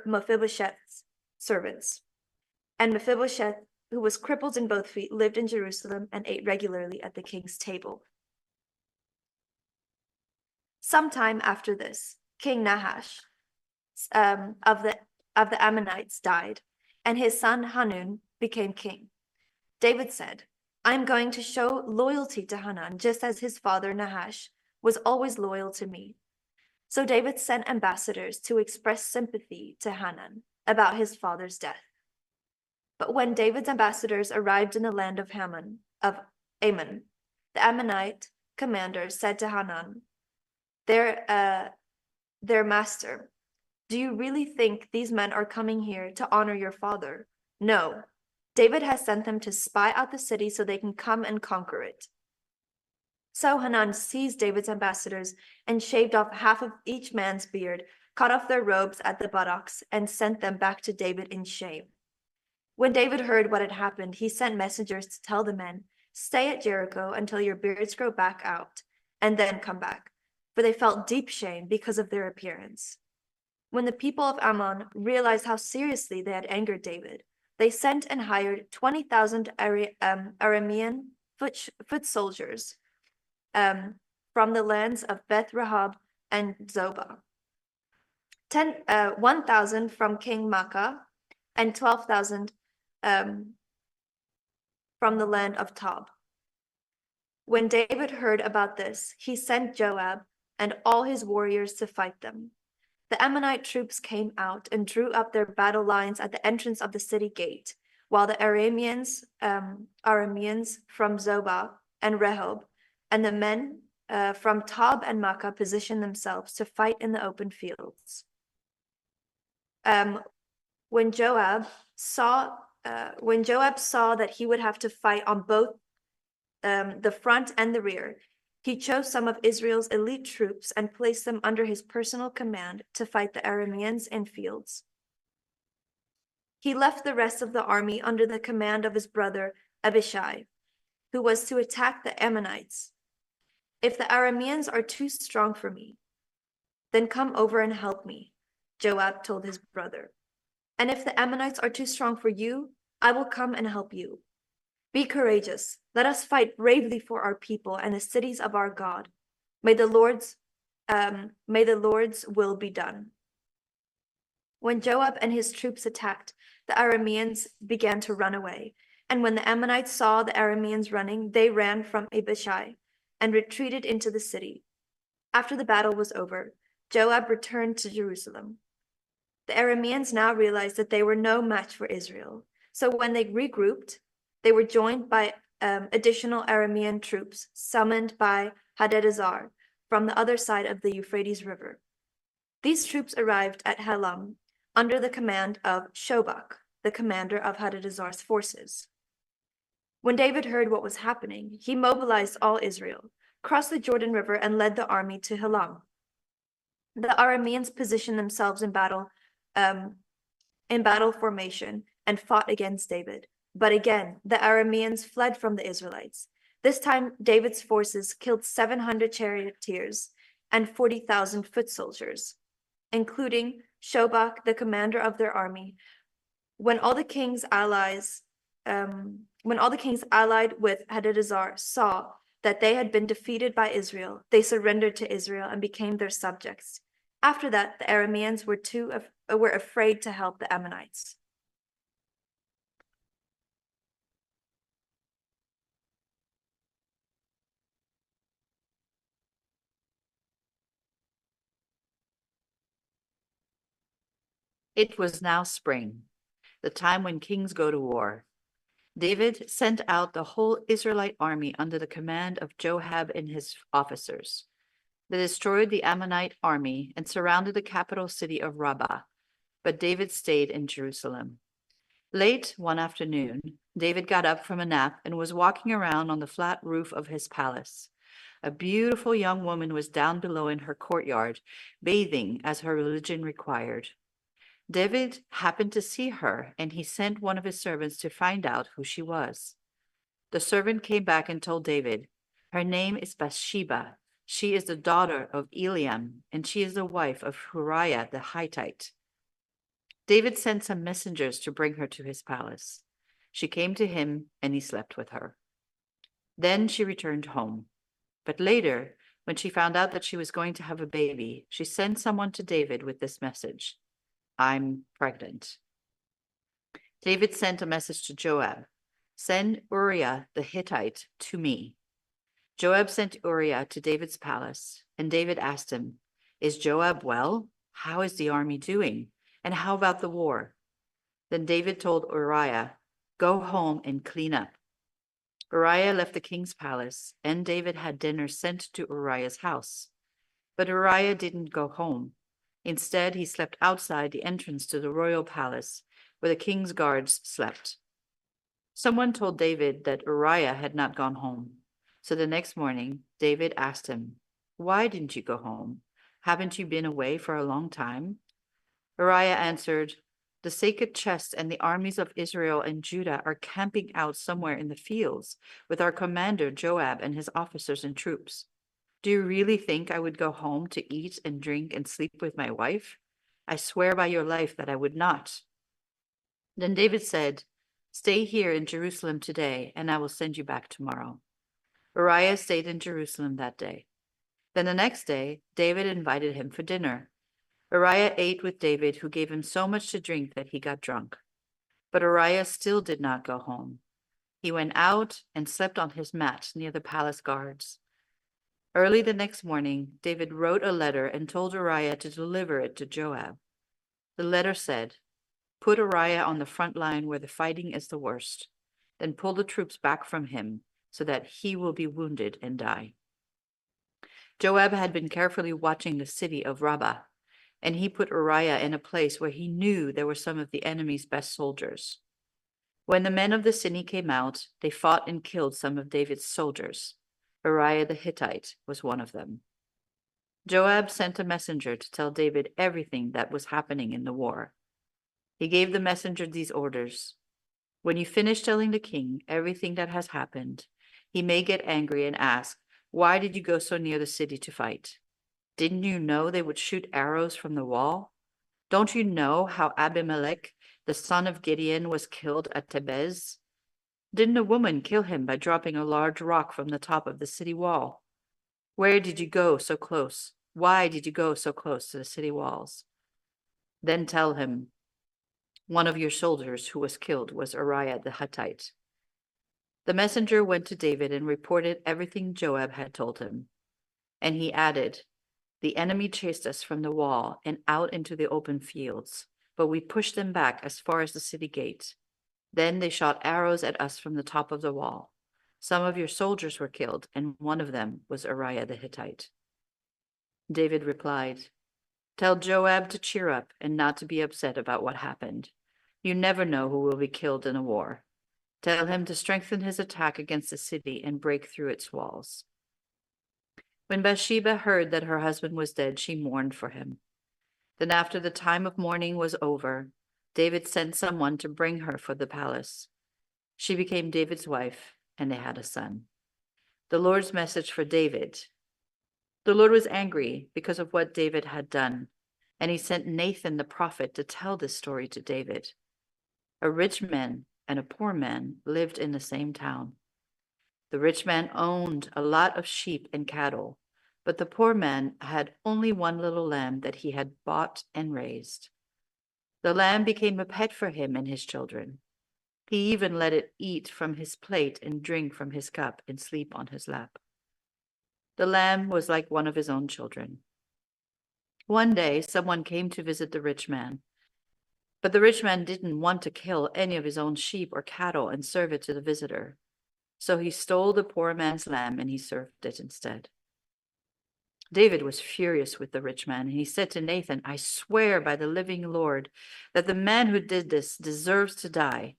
Mephibosheth's servants. And Mephibosheth, who was crippled in both feet, lived in Jerusalem and ate regularly at the king's table. Sometime after this, King Nahash of the Ammonites died, and his son Hanun became king. David said, "I am going to show loyalty to Hanun, just as his father Nahash was always loyal to me." So David sent ambassadors to express sympathy to Hanun about his father's death. But when David's ambassadors arrived in the land of Ammon, the Ammonite commander said to Hanun, their master, "Do you really think these men are coming here to honor your father? No. David has sent them to spy out the city so they can come and conquer it." So Hanun seized David's ambassadors and shaved off half of each man's beard, cut off their robes at the buttocks, and sent them back to David in shame. When David heard what had happened, he sent messengers to tell the men, "Stay at Jericho until your beards grow back out, and then come back," for they felt deep shame because of their appearance. When the people of Ammon realized how seriously they had angered David, they sent and hired 20,000 Aramean foot soldiers from the lands of Beth Rahab and Zobah, 1,000 from King Maacah, and 12,000 from the land of Tob. When David heard about this, he sent Joab and all his warriors to fight them. The Ammonite troops came out and drew up their battle lines at the entrance of the city gate, while the Arameans from Zobah and Rehob, and the men from Tob and Maacah positioned themselves to fight in the open fields. When Joab saw that he would have to fight on both the front and the rear, he chose some of Israel's elite troops and placed them under his personal command to fight the Arameans in fields. He left the rest of the army under the command of his brother Abishai, who was to attack the Ammonites. "If the Arameans are too strong for me, Then come over and help me, Joab told his brother. And if the Ammonites are too strong for you, I will come and help you. Be courageous. Let us fight bravely for our people and the cities of our God. May the Lord's will be done. When Joab and his troops attacked, the Arameans began to run away. And when the Ammonites saw the Arameans running, they ran from Abishai and retreated into the city. After the battle was over, Joab returned to Jerusalem. The Arameans now realized that they were no match for Israel. So when they regrouped, they were joined by additional Aramean troops summoned by Hadadezer from the other side of the Euphrates River. These troops arrived at Helam under the command of Shobach, the commander of Hadadezer's forces. When David heard what was happening, he mobilized all Israel, crossed the Jordan River, and led the army to Helam. The Arameans positioned themselves in battle formation and fought against David. But again, the Arameans fled from the Israelites. This time, David's forces killed 700 charioteers and 40,000 foot soldiers, including Shobach, the commander of their army. When all the king's allied with Hadadezer saw that they had been defeated by Israel, they surrendered to Israel and became their subjects. After that, the Arameans were afraid to help the Ammonites. It was now spring, the time when kings go to war. David sent out the whole Israelite army under the command of Joab and his officers. They destroyed the Ammonite army and surrounded the capital city of Rabbah, but David stayed in Jerusalem. Late one afternoon, David got up from a nap and was walking around on the flat roof of his palace. A beautiful young woman was down below in her courtyard, bathing as her religion required. David happened to see her, and he sent one of his servants to find out who she was. The servant came back and told David, "Her name is Bathsheba. She is the daughter of Eliam, and she is the wife of Uriah the Hittite." David sent some messengers to bring her to his palace. She came to him, and he slept with her. Then she returned home. But later, when she found out that she was going to have a baby, she sent someone to David with this message: "I'm pregnant." David sent a message to Joab: "Send Uriah the Hittite to me." Joab sent Uriah to David's palace, and David asked him, "Is Joab well? How is the army doing? And how about the war?" Then David told Uriah, "Go home and clean up." Uriah left the king's palace, and David had dinner sent to Uriah's house. But Uriah didn't go home. Instead, he slept outside the entrance to the royal palace, where the king's guards slept. Someone told David that Uriah had not gone home. So the next morning, David asked him, "Why didn't you go home? Haven't you been away for a long time?" Uriah answered, "The sacred chest and the armies of Israel and Judah are camping out somewhere in the fields with our commander Joab and his officers and troops. Do you really think I would go home to eat and drink and sleep with my wife? I swear by your life that I would not." Then David said, "Stay here in Jerusalem today, and I will send you back tomorrow." Uriah stayed in Jerusalem that day. Then the next day, David invited him for dinner. Uriah ate with David, who gave him so much to drink that he got drunk. But Uriah still did not go home. He went out and slept on his mat near the palace guards. Early the next morning, David wrote a letter and told Uriah to deliver it to Joab. The letter said, "Put Uriah on the front line where the fighting is the worst, then pull the troops back from him so that he will be wounded and die." Joab had been carefully watching the city of Rabbah, and he put Uriah in a place where he knew there were some of the enemy's best soldiers. When the men of the city came out, they fought and killed some of David's soldiers. Uriah the Hittite was one of them. Joab sent a messenger to tell David everything that was happening in the war. He gave the messenger these orders: "When you finish telling the king everything that has happened, he may get angry and ask, 'Why did you go so near the city to fight?' Didn't you know they would shoot arrows from the wall? Don't you know how Abimelech, the son of Gideon, was killed at Tebez? Didn't a woman kill him by dropping a large rock from the top of the city wall? Where did you go so close? Why did you go so close to the city walls? Then tell him, one of your soldiers who was killed was Uriah the Hittite. The messenger went to David and reported everything Joab had told him. And he added, the enemy chased us from the wall and out into the open fields, but we pushed them back as far as the city gate. Then they shot arrows at us from the top of the wall. Some of your soldiers were killed, and one of them was Uriah the Hittite. David replied, tell Joab to cheer up and not to be upset about what happened. You never know who will be killed in a war. Tell him to strengthen his attack against the city and break through its walls. When Bathsheba heard that her husband was dead, she mourned for him. Then after the time of mourning was over, David sent someone to bring her for the palace. She became David's wife, and they had a son. The Lord's message for David. The Lord was angry because of what David had done, and he sent Nathan the prophet to tell this story to David. A rich man and a poor man lived in the same town. The rich man owned a lot of sheep and cattle, but the poor man had only one little lamb that he had bought and raised. The lamb became a pet for him and his children. He even let it eat from his plate and drink from his cup and sleep on his lap. The lamb was like one of his own children. One day, someone came to visit the rich man, but the rich man didn't want to kill any of his own sheep or cattle and serve it to the visitor. So he stole the poor man's lamb and he served it instead. David was furious with the rich man, and he said to Nathan, I swear by the living Lord that the man who did this deserves to die.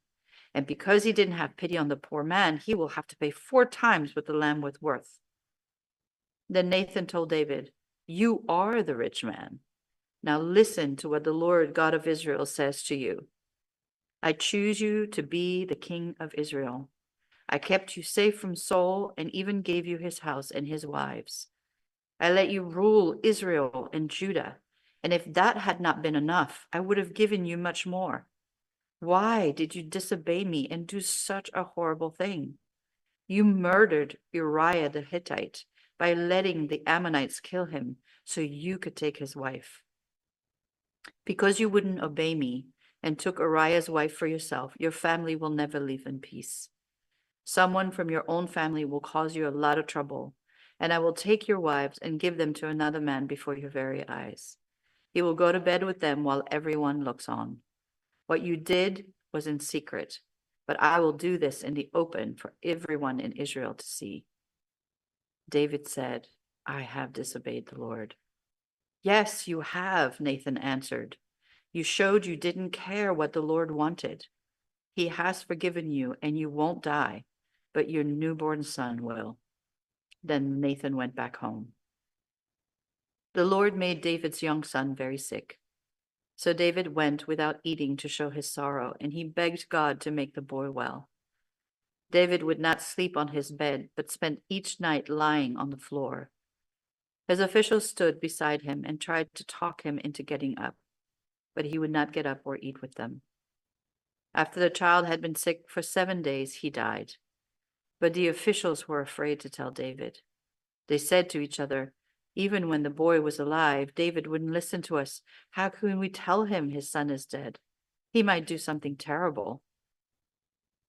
And because he didn't have pity on the poor man, he will have to pay 4 times what the lamb was worth. Then Nathan told David, you are the rich man. Now listen to what the Lord God of Israel says to you. I choose you to be the king of Israel. I kept you safe from Saul and even gave you his house and his wives. I let you rule Israel and Judah, and if that had not been enough, I would have given you much more. Why did you disobey me and do such a horrible thing? You murdered Uriah the Hittite by letting the Ammonites kill him so you could take his wife. Because you wouldn't obey me and took Uriah's wife for yourself, your family will never live in peace. Someone from your own family will cause you a lot of trouble, and I will take your wives and give them to another man before your very eyes. He will go to bed with them while everyone looks on. What you did was in secret, but I will do this in the open for everyone in Israel to see. David said, I have disobeyed the Lord. Yes, you have, Nathan answered. You showed you didn't care what the Lord wanted. He has forgiven you, and you won't die, but your newborn son will. Then Nathan went back home. The Lord made David's young son very sick. So David went without eating to show his sorrow, and he begged God to make the boy well. David would not sleep on his bed, but spent each night lying on the floor. His officials stood beside him and tried to talk him into getting up, but he would not get up or eat with them. After the child had been sick for 7 days, he died. But the officials were afraid to tell David. They said to each other, even when the boy was alive, David wouldn't listen to us. How can we tell him his son is dead? He might do something terrible.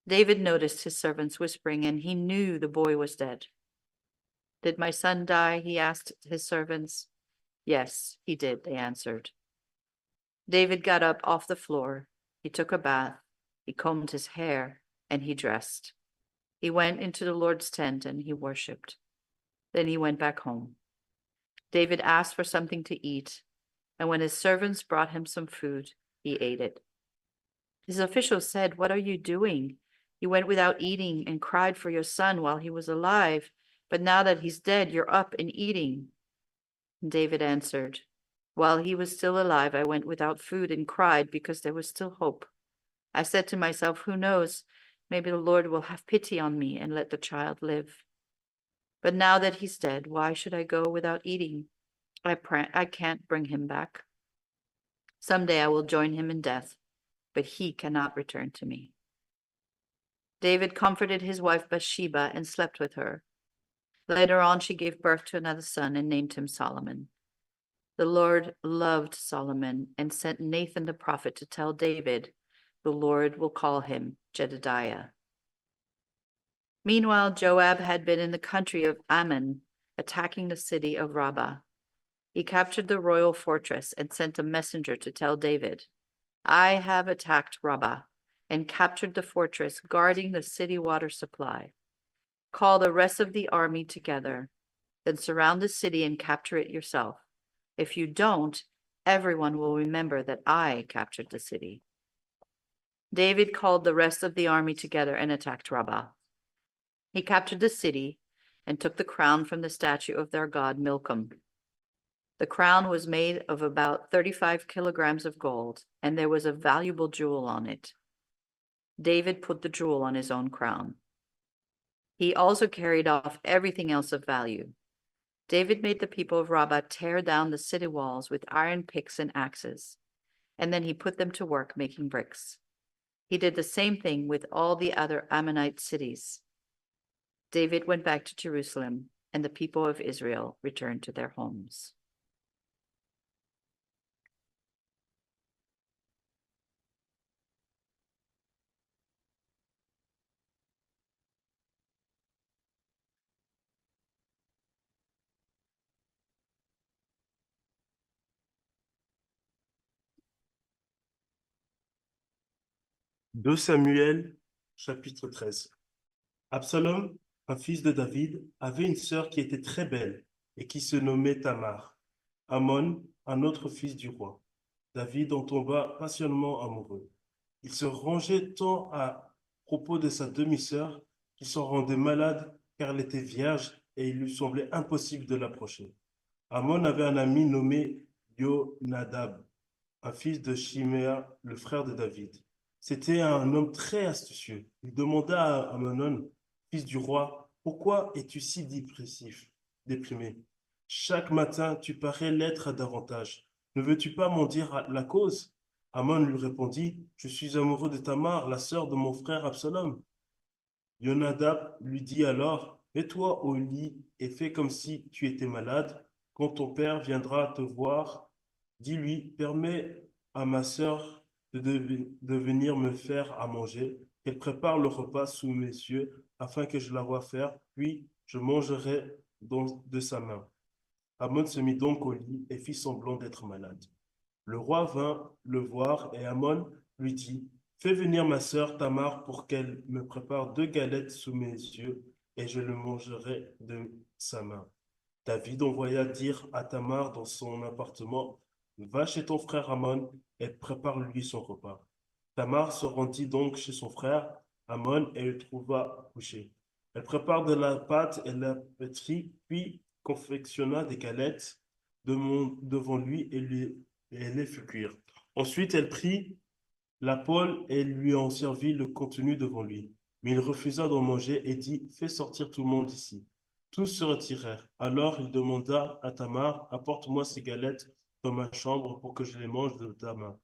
David noticed his servants whispering, and he knew the boy was dead. Did my son die? He asked his servants. Yes, he did, they answered. David got up off the floor. He took a bath. He combed his hair, and he dressed. He went into the Lord's tent, and he worshipped. Then he went back home. David asked for something to eat, and when his servants brought him some food, he ate it. His officials said, what are you doing? You went without eating and cried for your son while he was alive, but now that he's dead, you're up and eating. And David answered, while he was still alive, I went without food and cried because there was still hope. I said to myself, who knows, maybe the Lord will have pity on me and let the child live. But now that he's dead, why should I go without eating? I can't bring him back. Someday I will join him in death, but he cannot return to me." David comforted his wife Bathsheba and slept with her. Later on, she gave birth to another son and named him Solomon. The Lord loved Solomon and sent Nathan the prophet to tell David, "The Lord will call him Jedediah." Meanwhile, Joab had been in the country of Ammon, attacking the city of Rabbah. He captured the royal fortress and sent a messenger to tell David, "I have attacked Rabbah and captured the fortress guarding the city water supply. Call the rest of the army together, then surround the city and capture it yourself. If you don't, everyone will remember that I captured the city." David called the rest of the army together and attacked Rabbah. He captured the city and took the crown from the statue of their god Milcom. The crown was made of about 35 kilograms of gold, and there was a valuable jewel on it. David put the jewel on his own crown. He also carried off everything else of value. David made the people of Rabbah tear down the city walls with iron picks and axes, and then he put them to work making bricks. He did the same thing with all the other Ammonite cities. David went back to Jerusalem, and the people of Israel returned to their homes. Deux Samuel, chapitre 13. Absalom, un fils de David, avait une sœur qui était très belle et qui se nommait Tamar. Amnon, un autre fils du roi. David en tomba passionnément amoureux. Il se rangeait tant à propos de sa demi-sœur qu'il s'en rendait malade car elle était vierge et il lui semblait impossible de l'approcher. Amnon avait un ami nommé Yonadab, un fils de Shiméa, le frère de David. C'était un homme très astucieux. Il demanda à Amnon, fils du roi, pourquoi es-tu si dépressif, déprimé? Chaque matin, tu parais l'être davantage. Ne veux-tu pas m'en dire la cause? Amnon lui répondit, je suis amoureux de Tamar, la sœur de mon frère Absalom. Yonadab lui dit alors, mets-toi au lit et fais comme si tu étais malade. Quand ton père viendra te voir, dis-lui, permets à ma sœur de venir me faire à manger, qu'elle prépare le repas sous mes yeux, afin que je la voie faire, puis je mangerai de sa main. Amnon se mit donc au lit et fit semblant d'être malade. Le roi vint le voir et Amnon lui dit, fais venir ma sœur Tamar pour qu'elle me prépare 2 galettes sous mes yeux et je le mangerai de sa main. David envoya dire à Tamar dans son appartement, va chez ton frère Amnon et prépare-lui son repas. Tamar se rendit donc chez son frère Amnon et le trouva couché. Elle prépare de la pâte et la pétrit, puis confectionna des galettes devant lui et les fit cuire. Ensuite, elle prit la poêle et lui en servit le contenu devant lui. Mais il refusa d'en manger et dit, fais sortir tout le monde ici. Tous se retirèrent. Alors il demanda à Tamar, apporte-moi ces galettes dans ma chambre pour que je les mange de ta main.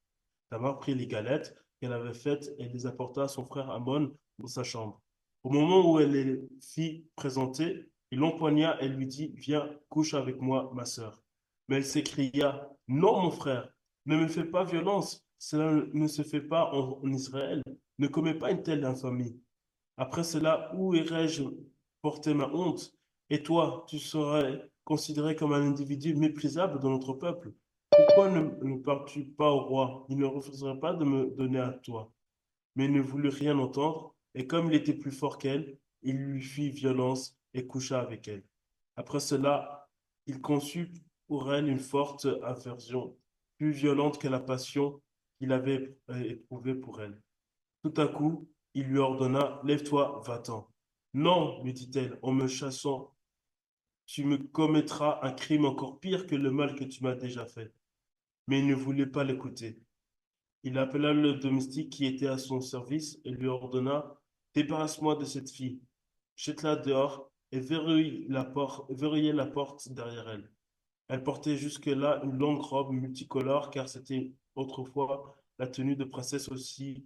Tamar prit les galettes qu'elle avait faites et les apporta à son frère Amnon dans sa chambre. Au moment où elle les fit présenter, il l'empoigna et lui dit, viens, couche avec moi, ma sœur. Mais elle s'écria, non, mon frère, ne me fais pas violence, cela ne se fait pas en Israël, ne commets pas une telle infamie. Après cela, où irais-je porter ma honte? Et toi, tu serais considéré comme un individu méprisable dans notre peuple. Pourquoi ne parles-tu pas au roi? Il ne refuserait pas de me donner à toi. Mais il ne voulut rien entendre, et comme il était plus fort qu'elle, il lui fit violence et coucha avec elle. Après cela, il conçut pour elle une forte aversion, plus violente que la passion qu'il avait éprouvée pour elle. Tout à coup, il lui ordonna, lève-toi, va-t'en. Non, lui dit-elle, en me chassant, tu me commettras un crime encore pire que le mal que tu m'as déjà fait. Mais il ne voulait pas l'écouter. Il appela le domestique qui était à son service et lui ordonna, débarrasse-moi de cette fille, jette-la dehors et verrouillez la porte derrière elle. Elle portait jusque-là une longue robe multicolore car c'était autrefois la tenue de princesse aussi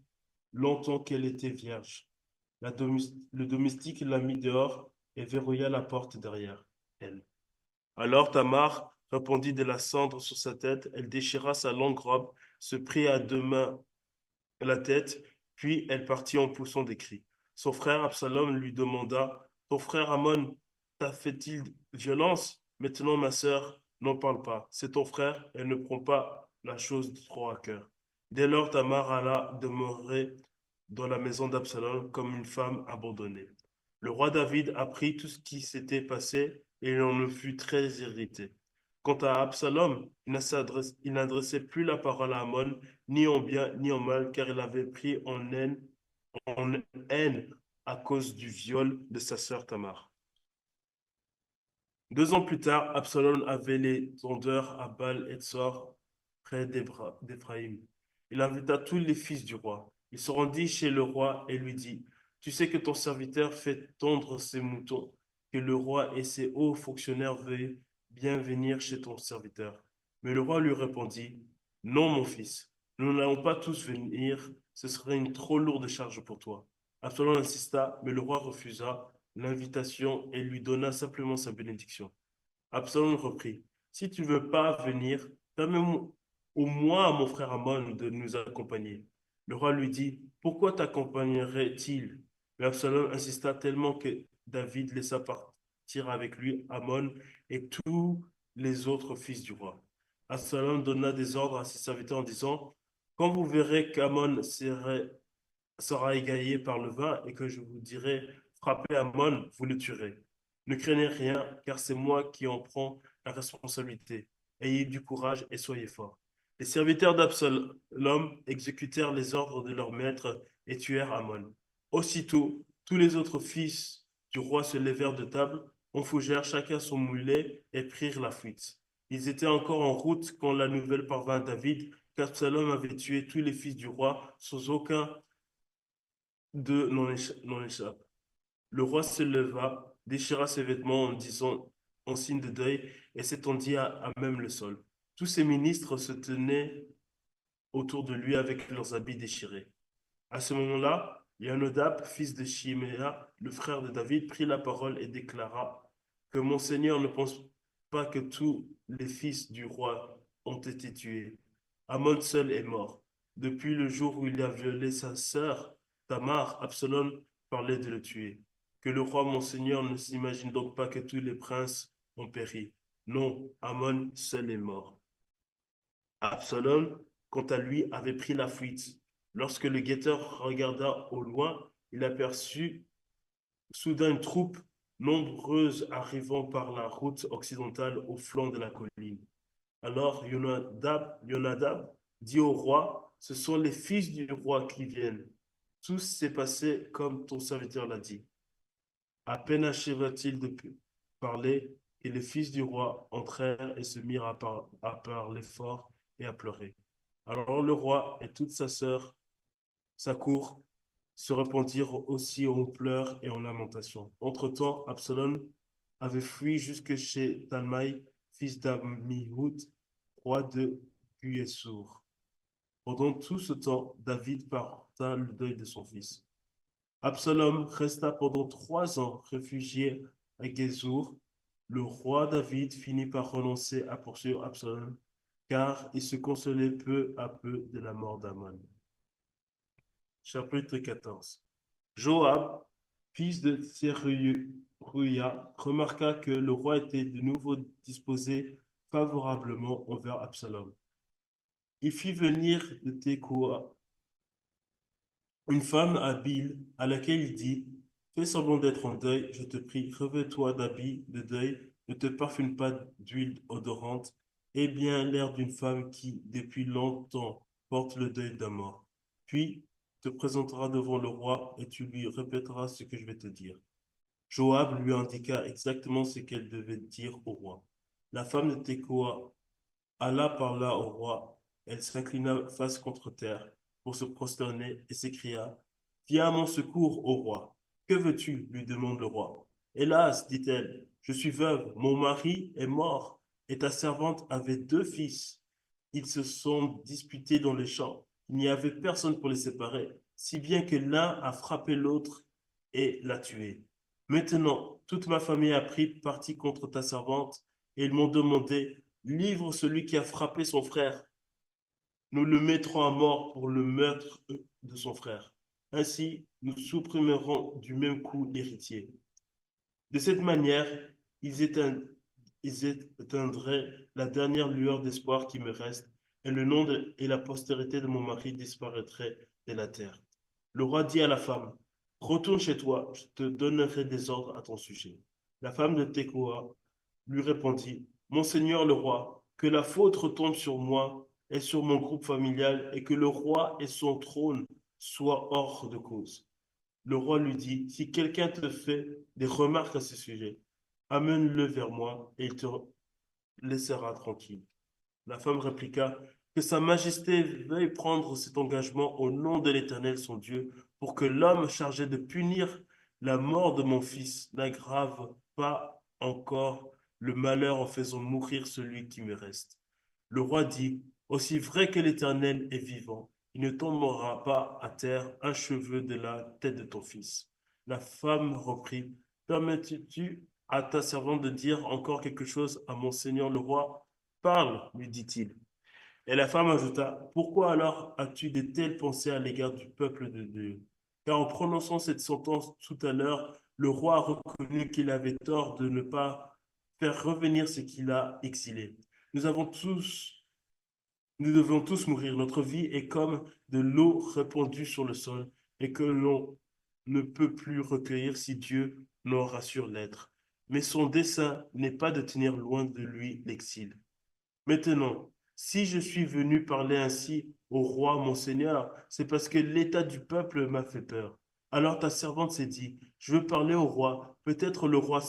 longtemps qu'elle était vierge. Le domestique la mit dehors et verrouilla la porte derrière elle. Alors Tamar répandit de la cendre sur sa tête, elle déchira sa longue robe, se prit à deux mains la tête, puis elle partit en poussant des cris. Son frère Absalom lui demanda, ton frère Amon t'a fait-il violence? Maintenant, ma sœur, n'en parle pas. C'est ton frère, elle ne prend pas la chose trop à cœur. Dès lors, Tamar alla demeurer dans la maison d'Absalom comme une femme abandonnée. Le roi David apprit tout ce qui s'était passé et il en fut très irrité. Quant à Absalom, il n'adressait plus la parole à Amon, ni en bien ni en mal, car il avait pris en haine à cause du viol de sa sœur Tamar. 2 ans plus tard, Absalom avait les tondeurs à Baal-Etsor, près d'Éphraïm. Il invita tous les fils du roi. Il se rendit chez le roi et lui dit, tu sais que ton serviteur fait tondre ses moutons, que le roi et ses hauts fonctionnaires veuillent bien venir chez ton serviteur. Mais le roi lui répondit, non, mon fils, nous n'allons pas tous venir, ce serait une trop lourde charge pour toi. Absalom insista, mais le roi refusa l'invitation et lui donna simplement sa bénédiction. Absalom reprit, si tu ne veux pas venir, permets au moins à mon frère Amon de nous accompagner. Le roi lui dit, pourquoi t'accompagnerait-il? Mais Absalom insista tellement que David laissa partir avec lui Amon et tous les autres fils du roi. Absalom donna des ordres à ses serviteurs en disant, quand vous verrez qu'Amon sera égaillé par le vin et que je vous dirai, frappez Amon, vous le tuerez. Ne craignez rien, car c'est moi qui en prends la responsabilité. Ayez du courage et soyez forts. Les serviteurs d'Absalom exécutèrent les ordres de leur maître et tuèrent Amon. Aussitôt, tous les autres fils du roi se levèrent de table, enfourgèrent chacun son mulet et prirent la fuite. Ils étaient encore en route quand la nouvelle parvint à David qu'Absalom avait tué tous les fils du roi sans aucun de n'en échappe. Le roi se leva, déchira ses vêtements en disant en signe de deuil et s'étendit à même le sol. Tous ses ministres se tenaient autour de lui avec leurs habits déchirés. À ce moment-là, Yonadab, fils de Shiméa, le frère de David, prit la parole et déclara que mon Seigneur ne pense pas que tous les fils du roi ont été tués. Amon seul est mort. Depuis le jour où il a violé sa sœur, Tamar, Absalom parlait de le tuer. Que le roi, mon Seigneur, ne s'imagine donc pas que tous les princes ont péri. Non, Amon seul est mort. Absalom, quant à lui, avait pris la fuite. Lorsque le guetteur regarda au loin, il aperçut soudain une troupe nombreuse arrivant par la route occidentale au flanc de la colline. Alors Yonadab dit au roi, ce sont les fils du roi qui viennent. Tout s'est passé comme ton serviteur l'a dit. À peine acheva-t-il de parler, et les fils du roi entrèrent et se mirent à parler fort et à pleurer. Alors le roi et toute sa sœur, sa cour, se répandirent aussi en pleurs et en lamentations. Entre-temps, Absalom avait fui jusque chez Talmaï, fils d'Ammihud, roi de Guésour. Pendant tout ce temps, David porta le deuil de son fils. Absalom resta pendant 3 ans réfugié à Guézour. Le roi David finit par renoncer à poursuivre Absalom, car il se consolait peu à peu de la mort d'Amon. Chapitre 14. Joab, fils de Tseruya, remarqua que le roi était de nouveau disposé favorablement envers Absalom. Il fit venir de Tekoa une femme habile à laquelle il dit, fais semblant d'être en deuil, je te prie, revêt-toi d'habits de deuil, ne te parfume pas d'huile odorante, aie bien l'air d'une femme qui, depuis longtemps, porte le deuil d'un mort. Puis te présentera devant le roi et tu lui répéteras ce que je vais te dire. Joab lui indiqua exactement ce qu'elle devait dire au roi. La femme de Tekoa Allah parla au roi. Elle s'inclina face contre terre pour se prosterner et s'écria, viens à mon secours, ô roi. Que veux-tu? Lui demande le roi. Hélas, dit-elle, je suis veuve, mon mari est mort. et ta servante avait 2 fils. Ils se sont disputés dans les champs. Il n'y avait personne pour les séparer, si bien que l'un a frappé l'autre et l'a tué. Maintenant, toute ma famille a pris parti contre ta servante et ils m'ont demandé, livre celui qui a frappé son frère. Nous le mettrons à mort pour le meurtre de son frère. Ainsi, nous supprimerons du même coup l'héritier. De cette manière, ils éteindraient la dernière lueur d'espoir qui me reste, et le nom et la postérité de mon mari disparaîtraient de la terre. Le roi dit à la femme, retourne chez toi, je te donnerai des ordres à ton sujet. La femme de Tekoa lui répondit, mon seigneur le roi, que la faute retombe sur moi et sur mon groupe familial, et que le roi et son trône soient hors de cause. Le roi lui dit, si quelqu'un te fait des remarques à ce sujet, amène-le vers moi et il te laissera tranquille. La femme répliqua, que Sa Majesté veuille prendre cet engagement au nom de l'Éternel son Dieu, pour que l'homme chargé de punir la mort de mon fils n'aggrave pas encore le malheur en faisant mourir celui qui me reste. Le roi dit, aussi vrai que l'Éternel est vivant, il ne tombera pas à terre un cheveu de la tête de ton fils. La femme reprit, permets-tu à ta servante de dire encore quelque chose à mon seigneur le roi? Parle, lui dit-il. Et la femme ajouta, pourquoi alors as-tu de telles pensées à l'égard du peuple de Dieu? Car en prononçant cette sentence tout à l'heure, le roi a reconnu qu'il avait tort de ne pas faire revenir ce qu'il a exilé. Nous avons tous nous devons tous mourir. Notre vie est comme de l'eau répandue sur le sol et que l'on ne peut plus recueillir si Dieu n'en rassure l'être. Mais son dessein n'est pas de tenir loin de lui l'exil. Maintenant, si je suis venu parler ainsi au roi, mon Seigneur, c'est parce que l'état du peuple m'a fait peur. Alors ta servante s'est dit, je veux parler au roi. Peut-être le roi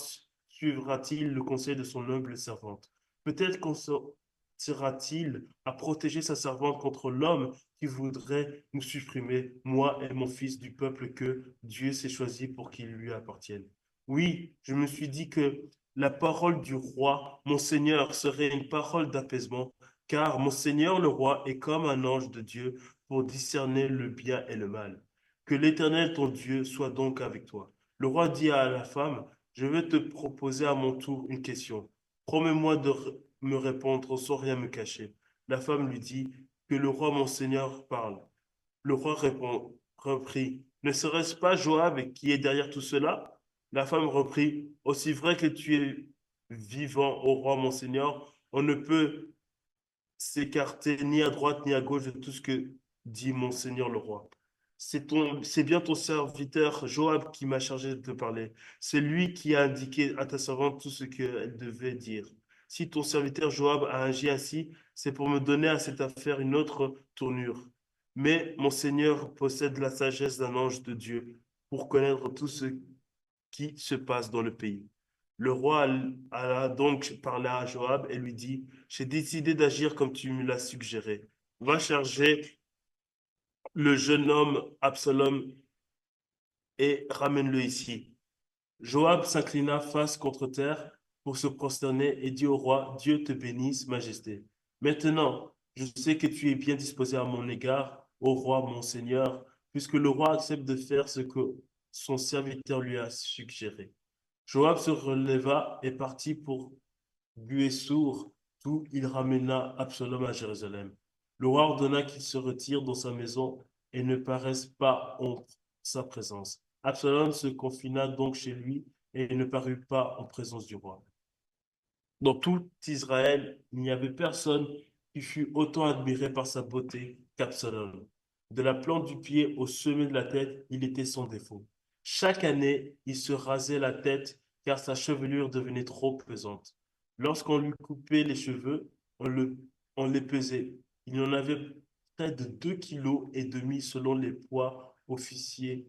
suivra-t-il le conseil de son humble servante. Peut-être consentira-t-il à protéger sa servante contre l'homme qui voudrait nous supprimer, moi et mon fils du peuple que Dieu s'est choisi pour qu'il lui appartienne. Oui, je me suis dit que la parole du roi, mon Seigneur, serait une parole d'apaisement, car mon Seigneur le roi est comme un ange de Dieu pour discerner le bien et le mal. Que l'Éternel ton Dieu soit donc avec toi. Le roi dit à la femme, je vais te proposer à mon tour une question. Promets-moi de me répondre sans rien me cacher. La femme lui dit, que le roi mon Seigneur parle. Le roi reprit, ne serait-ce pas Joab qui est derrière tout cela? La femme reprit, aussi vrai que tu es vivant, ô roi, mon Seigneur, on ne peut s'écarter ni à droite ni à gauche de tout ce que dit mon Seigneur le roi. C'est bien ton serviteur Joab qui m'a chargé de te parler. C'est lui qui a indiqué à ta servante tout ce qu'elle devait dire. Si ton serviteur Joab a agi ainsi, c'est pour me donner à cette affaire une autre tournure. Mais mon Seigneur possède la sagesse d'un ange de Dieu pour connaître tout ce qui se passe dans le pays. Le roi a donc parlé à Joab et lui dit, j'ai décidé d'agir comme tu me l'as suggéré. Va charger le jeune homme Absalom et ramène-le ici. Joab s'inclina face contre terre pour se prosterner et dit au roi, Dieu te bénisse, Majesté. Maintenant, je sais que tu es bien disposé à mon égard, ô roi, mon Seigneur, puisque le roi accepte de faire ce que son serviteur lui a suggéré. Joab se releva et partit pour Guessour, d'où il ramena Absalom à Jérusalem. Le roi ordonna qu'il se retire dans sa maison et ne paraisse pas en sa présence. Absalom se confina donc chez lui et ne parut pas en présence du roi. Dans tout Israël, il n'y avait personne qui fût autant admiré par sa beauté qu'Absalom. De la plante du pied au sommet de la tête, il était sans défaut. Chaque année, il se rasait la tête car sa chevelure devenait trop pesante. Lorsqu'on lui coupait les cheveux, on les pesait. Il y en avait près de 2,5 kg selon les poids officiels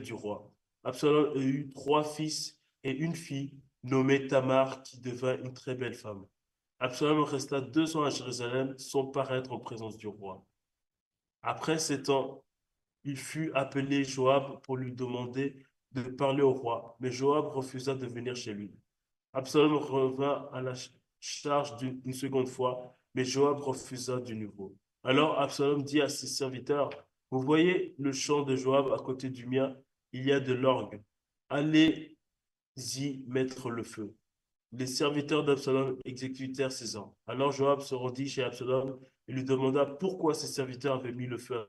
du roi. Absalom eut 3 fils et une fille nommée Tamar qui devint une très belle femme. Absalom resta 2 ans à Jérusalem sans paraître en présence du roi. Après 7 ans, il fut appelé Joab pour lui demander de parler au roi, mais Joab refusa de venir chez lui. Absalom revint à la charge une seconde fois, mais Joab refusa de nouveau. Alors Absalom dit à ses serviteurs, vous voyez le champ de Joab à côté du mien, il y a de l'orgue. Allez-y mettre le feu. Les serviteurs d'Absalom exécutèrent ses ordres. Alors Joab se rendit chez Absalom et lui demanda pourquoi ses serviteurs avaient mis le feu.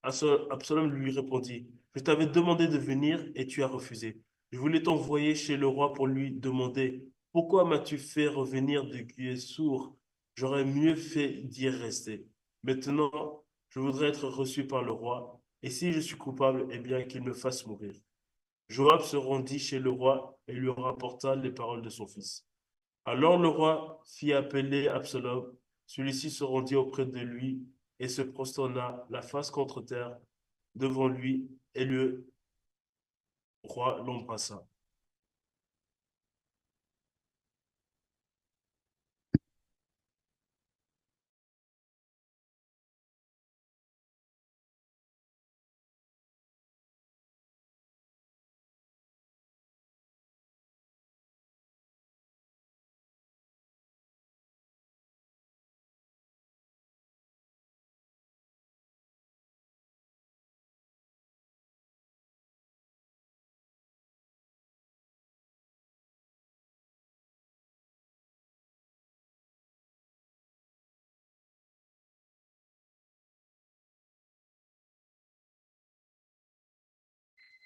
Absalom lui répondit, je t'avais demandé de venir et tu as refusé. Je voulais t'envoyer chez le roi pour lui demander, pourquoi m'as-tu fait revenir de qui est sourd? J'aurais mieux fait d'y rester. Maintenant, je voudrais être reçu par le roi, et si je suis coupable, eh bien qu'il me fasse mourir. Joab se rendit chez le roi et lui rapporta les paroles de son fils. Alors le roi fit appeler Absalom. Celui-ci se rendit auprès de lui et se prosterna la face contre terre devant lui, et le roi l'embrassa.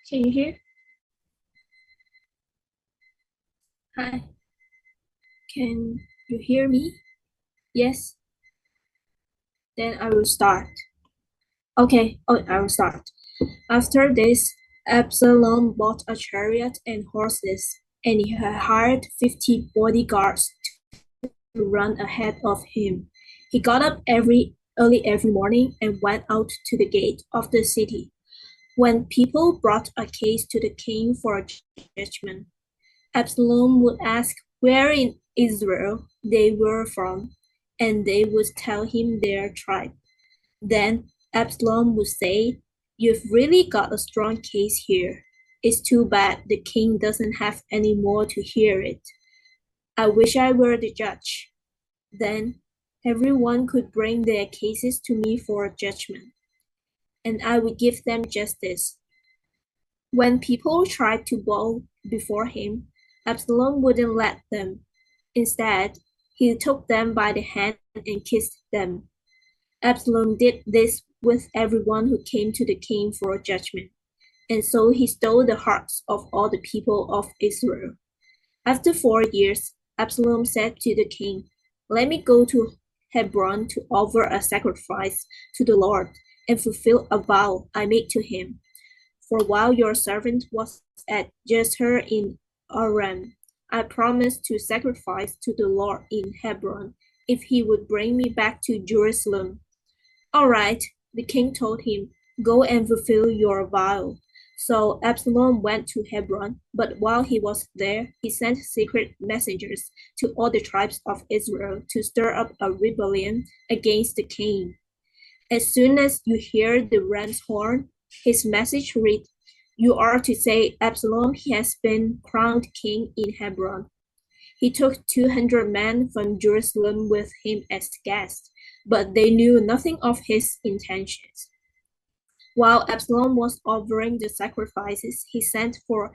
Can you hear? Hi. Can you hear me? Yes. Then I will start. Okay. Oh, I will start. After this, Absalom bought a chariot and horses, and he hired 50 bodyguards to run ahead of him. He got up early every morning and went out to the gate of the city. When people brought a case to the king for judgment, Absalom would ask where in Israel they were from, and they would tell him their tribe. Then Absalom would say, you've really got a strong case here. It's too bad the king doesn't have any more to hear it. I wish I were the judge. Then everyone could bring their cases to me for judgment, and I would give them justice. When people tried to bow before him, Absalom wouldn't let them. Instead, he took them by the hand and kissed them. Absalom did this with everyone who came to the king for judgment, and so he stole the hearts of all the people of Israel. After 4 years, Absalom said to the king, let me go to Hebron to offer a sacrifice to the Lord and fulfill a vow I made to him. For while your servant was at Jezreel in Aram, I promised to sacrifice to the Lord in Hebron if he would bring me back to Jerusalem. All right, the king told him, go and fulfill your vow. So Absalom went to Hebron, but while he was there, he sent secret messengers to all the tribes of Israel to stir up a rebellion against the king. As soon as you hear the ram's horn, his message read, you are to say Absalom has been crowned king in Hebron. He took 200 men from Jerusalem with him as guests, but they knew nothing of his intentions. While Absalom was offering the sacrifices, he sent for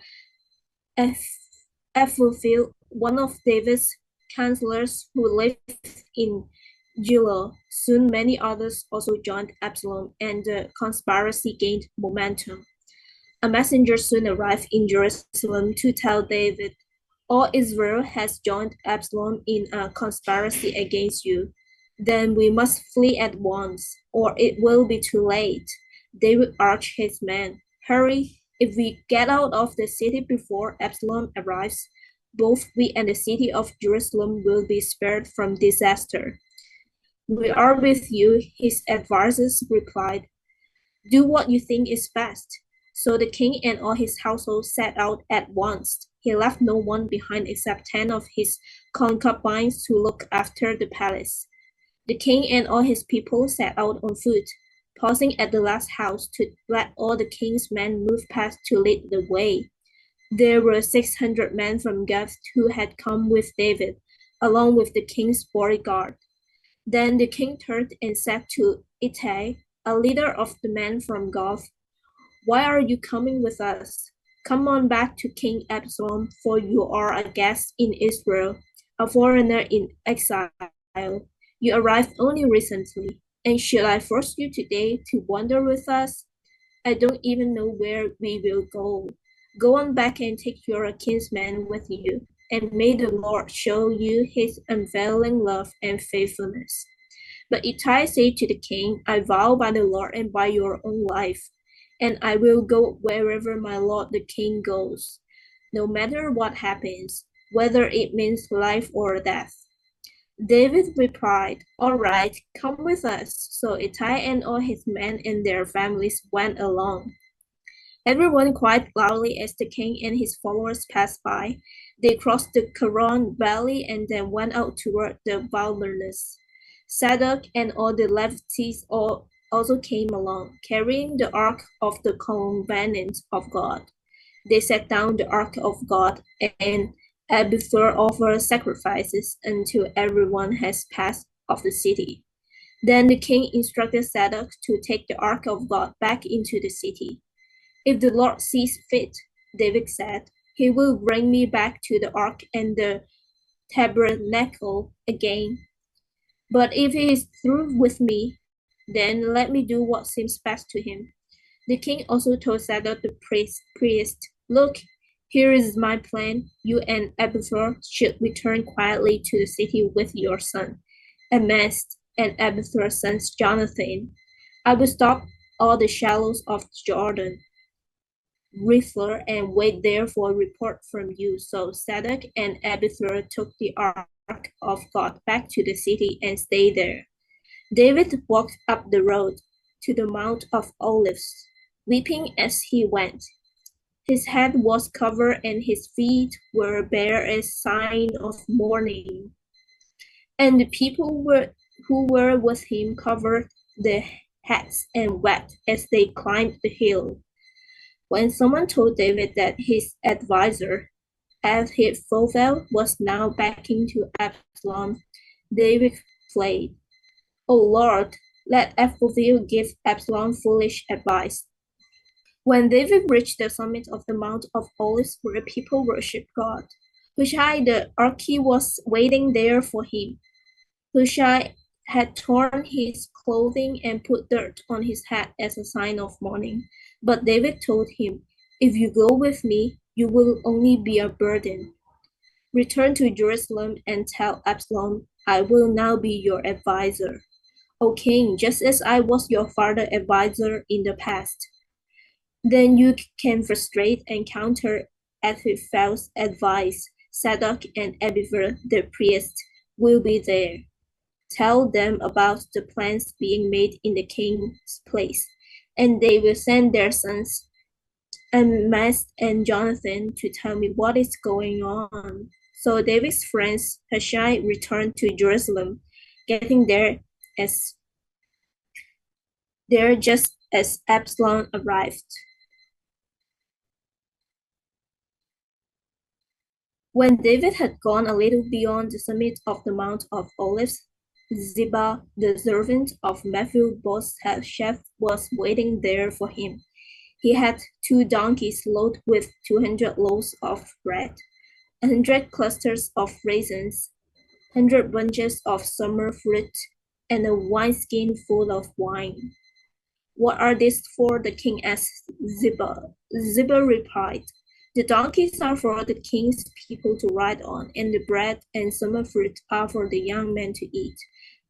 Ahithophel, one of David's counselors who lived in Gilo. Soon many others also joined Absalom, and the conspiracy gained momentum. A messenger soon arrived in Jerusalem to tell David, all Israel has joined Absalom in a conspiracy against you. Then we must flee at once, or it will be too late. David urged his men, hurry, if we get out of the city before Absalom arrives, both we and the city of Jerusalem will be spared from disaster. We are with you, his advisors replied. Do what you think is best. So the king and all his household set out at once. He left no one behind except 10 of his concubines to look after the palace. The king and all his people set out on foot, pausing at the last house to let all the king's men move past to lead the way. There were 600 men from Gath who had come with David, along with the king's bodyguard. Then the king turned and said to Ittai, a leader of the men from Gath, "Why are you coming with us? Come on back to King Absalom, for you are a guest in Israel, a foreigner in exile. You arrived only recently, and should I force you today to wander with us? I don't even know where we will go. Go on back and take your kinsman with you, and may the Lord show you his unfailing love and faithfulness." But Ittai said to the king, "I vow by the Lord and by your own life, and I will go wherever my lord the king goes, no matter what happens, whether it means life or death." David replied, "All right, come with us." So Ittai and all his men and their families went along. Everyone cried loudly as the king and his followers passed by. They crossed the Kidron Valley and then went out toward the wilderness. Zadok and all the Levites also came along, carrying the Ark of the Covenant of God. They set down the Ark of God, and Abiathar offered sacrifices until everyone has passed of the city. Then the king instructed Zadok to take the Ark of God back into the city. "If the Lord sees fit," David said, "he will bring me back to the ark and the tabernacle again. But if he is through with me, then let me do what seems best to him." The king also told Zadok the priest, "Look, here is my plan. You and Abiathar should return quietly to the city with your son, Amasa, and Abiathar's son Jonathan. I will stop all the shallows of Jordan River and wait there for a report from you." So Zadok and Abiathar took the ark of God back to the city and stayed there. David walked up the road to the Mount of Olives, weeping as he went. His head was covered and his feet were bare as sign of mourning. And the people who were with him covered their heads and wept as they climbed the hill. When someone told David that his advisor, Ahithophel, was now backing to Absalom, David prayed, "O Lord, let Ahithophel give Absalom foolish advice." When David reached the summit of the Mount of Olives where people worshiped God, Hushai the Archi was waiting there for him. Hushai had torn his clothing and put dirt on his head as a sign of mourning. But David told him, "If you go with me, you will only be a burden. Return to Jerusalem and tell Absalom, I will now be your advisor, O king, just as I was your father's advisor in the past. Then you can frustrate and counter Ahithophel's advice. Zadok and Abiathar the priest will be there. Tell them about the plans being made in the king's place, and they will send their sons Amasa and Jonathan to tell me what is going on." So David's friends Hushai returned to Jerusalem, getting there just as Absalom arrived. When David had gone a little beyond the summit of the Mount of Olives, Ziba, the servant of Mephibosheth, was waiting there for him. He had 2 donkeys loaded with 200 loaves of bread, 100 clusters of raisins, 100 bunches of summer fruit, and a wineskin full of wine. "What are these for?" the king asked Ziba. Ziba replied, "The donkeys are for the king's people to ride on, and the bread and summer fruit are for the young men to eat.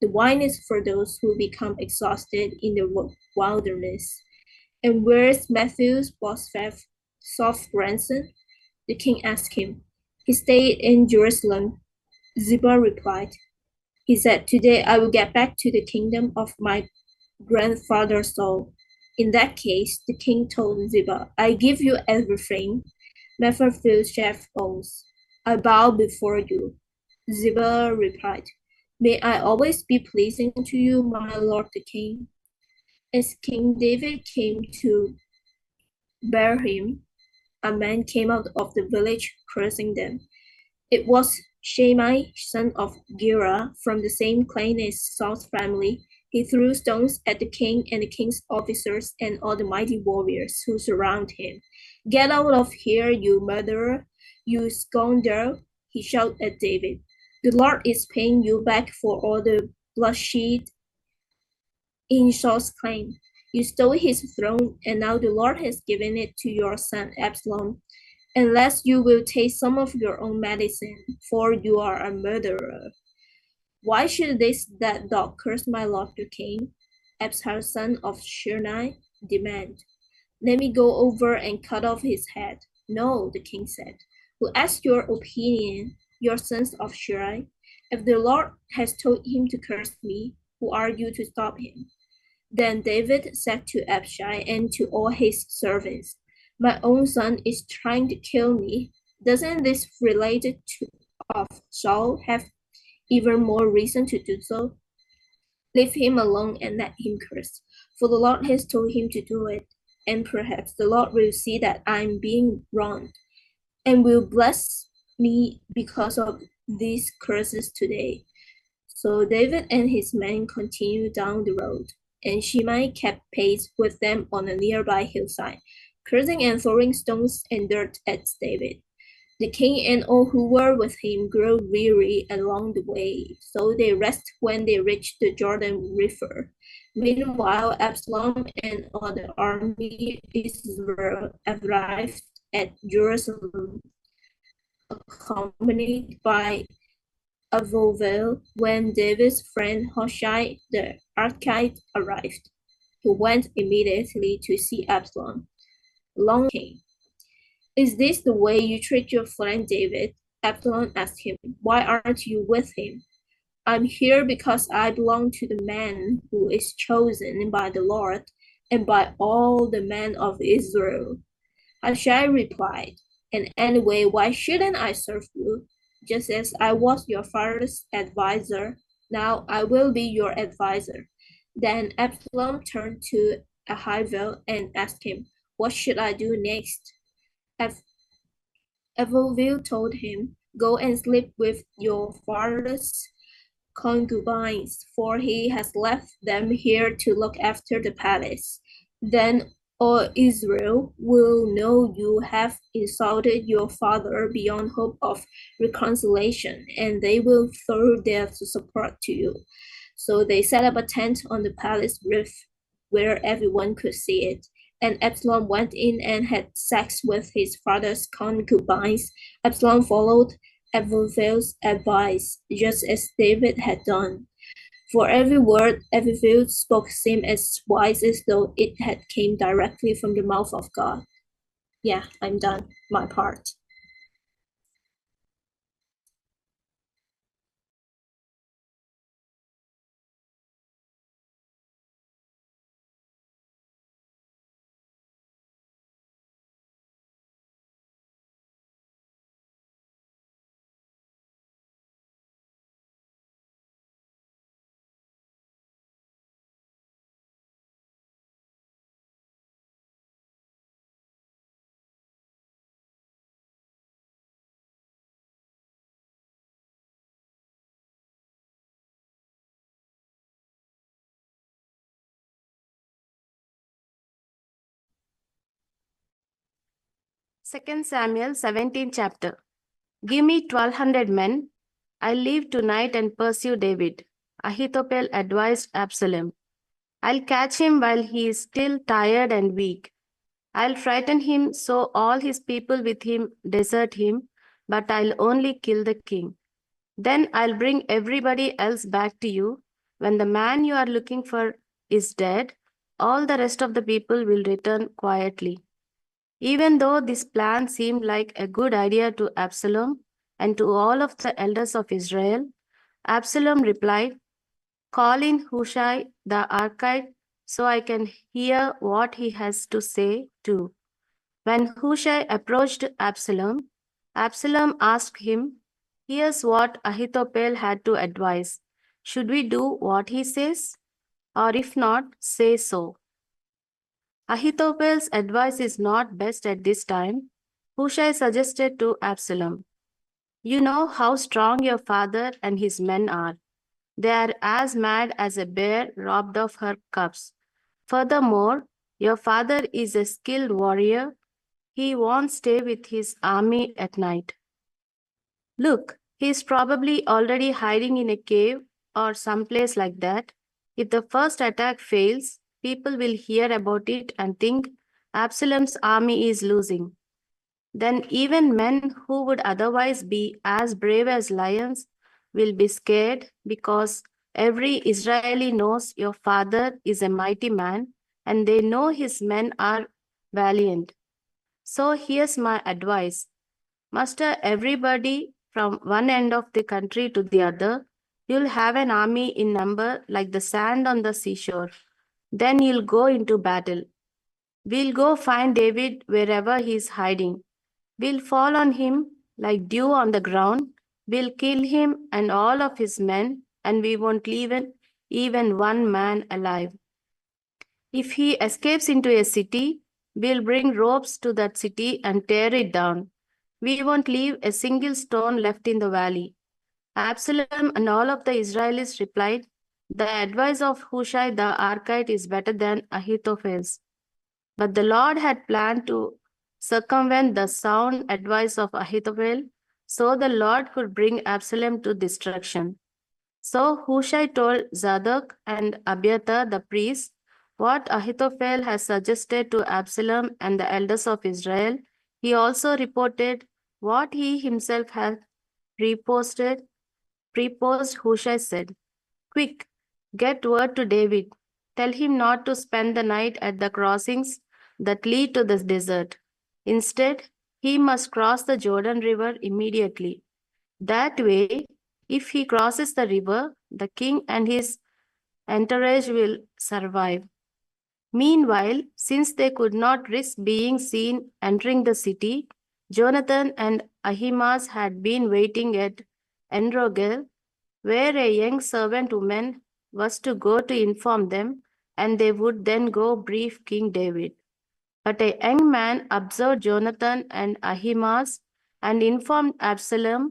The wine is for those who become exhausted in the wilderness." "And where's Mephibosheth's soft grandson?" the king asked him. "He stayed in Jerusalem," Ziba replied. "He said, 'Today I will get back to the kingdom of my grandfather Saul.'" "In that case," the king told Ziba, "I give you everything Mephibosheth owns. I bow before you." Ziba replied, "May I always be pleasing to you, my lord the king." As King David came to bear him, a man came out of the village cursing them. It was Shimei, son of Gera, from the same clan as Saul's family. He threw stones at the king and the king's officers and all the mighty warriors who surround him. Get out of here, you murderer, you scoundrel, he shouted at David. The Lord is paying you back for all the bloodshed in Saul's clan. You stole his throne, and now the Lord has given it to your son Absalom. Unless you will take some of your own medicine, for you are a murderer. Why should this dead dog curse my lord the king? Absalom, son of Shimei, demanded. Let me go over and cut off his head. No, the king said. Who asked your opinion, your sons of Shimei? If the Lord has told him to curse me, who are you to stop him? Then David said to Abishai and to all his servants, my own son is trying to kill me. Doesn't this related to of Saul have even more reason to do so? Leave him alone and let him curse, for the Lord has told him to do it, and perhaps the Lord will see that I am being wronged, and will bless me because of these curses today. So David and his men continued down the road, and Shimei kept pace with them on a nearby hillside, cursing and throwing stones and dirt at David. The king and all who were with him grew weary along the way, so they rested when they reached the Jordan River. Meanwhile, Absalom and all the army of Israel arrived at Jerusalem, accompanied by Avoville. When David's friend Hushai the Archite arrived, he went immediately to see Absalom. Long came. Is this the way you treat your friend David? Absalom asked him. Why aren't you with him? I'm here because I belong to the man who is chosen by the Lord and by all the men of Israel. Hushai replied, and anyway, why shouldn't I serve you? Just as I was your father's advisor, now I will be your advisor. Then Absalom turned to Ahithophel and asked him, what should I do next? Avoville told him, go and sleep with your father's concubines, for he has left them here to look after the palace. Then all Israel will know you have insulted your father beyond hope of reconciliation, and they will throw their support to you. So they set up a tent on the palace roof where everyone could see it. And Absalom went in and had sex with his father's concubines. Absalom followed Ahithophel's advice, just as David had done. For every word Ahithophel spoke seemed as wise as though it had came directly from the mouth of God. Yeah, I'm done. My part. Second Samuel 17th chapter. Give me 1200 men. I'll leave tonight and pursue David. Ahithophel advised Absalom. I'll catch him while he is still tired and weak. I'll frighten him so all his people with him desert him, but I'll only kill the king. Then I'll bring everybody else back to you. When the man you are looking for is dead, all the rest of the people will return quietly. Even though this plan seemed like a good idea to Absalom and to all of the elders of Israel, Absalom replied, call in Hushai the Archite so I can hear what he has to say too. When Hushai approached Absalom, Absalom asked him, here's what Ahithophel had to advise. Should we do what he says? Or if not, say so. Ahithophel's advice is not best at this time. Hushai suggested to Absalom, "You know how strong your father and his men are. They are as mad as a bear robbed of her cubs. Furthermore, your father is a skilled warrior. He won't stay with his army at night. Look, he's probably already hiding in a cave or someplace like that. If the first attack fails, people will hear about it and think Absalom's army is losing. Then even men who would otherwise be as brave as lions will be scared because every Israeli knows your father is a mighty man and they know his men are valiant. So here's my advice. Muster everybody from one end of the country to the other. You'll have an army in number like the sand on the seashore. Then you'll go into battle. We'll go find David wherever he's hiding. We'll fall on him like dew on the ground. We'll kill him and all of his men, and we won't leave even one man alive. If he escapes into a city, we'll bring ropes to that city and tear it down. We won't leave a single stone left in the valley." Absalom and all of the Israelites replied, "The advice of Hushai the Archite is better than Ahithophel's." But the Lord had planned to circumvent the sound advice of Ahithophel, so the Lord could bring Absalom to destruction. So Hushai told Zadok and Abiathar the priests what Ahithophel had suggested to Absalom and the elders of Israel. He also reported what he himself had preposed. Hushai said, "Quick, get word to David. Tell him not to spend the night at the crossings that lead to the desert. Instead, he must cross the Jordan River immediately. That way, if he crosses the river, the king and his entourage will survive." Meanwhile, since they could not risk being seen entering the city, Jonathan and Ahimaaz had been waiting at Enrogel, where a young servant woman was to go to inform them, and they would then go brief King David. But a young man observed Jonathan and Ahimaaz and informed Absalom,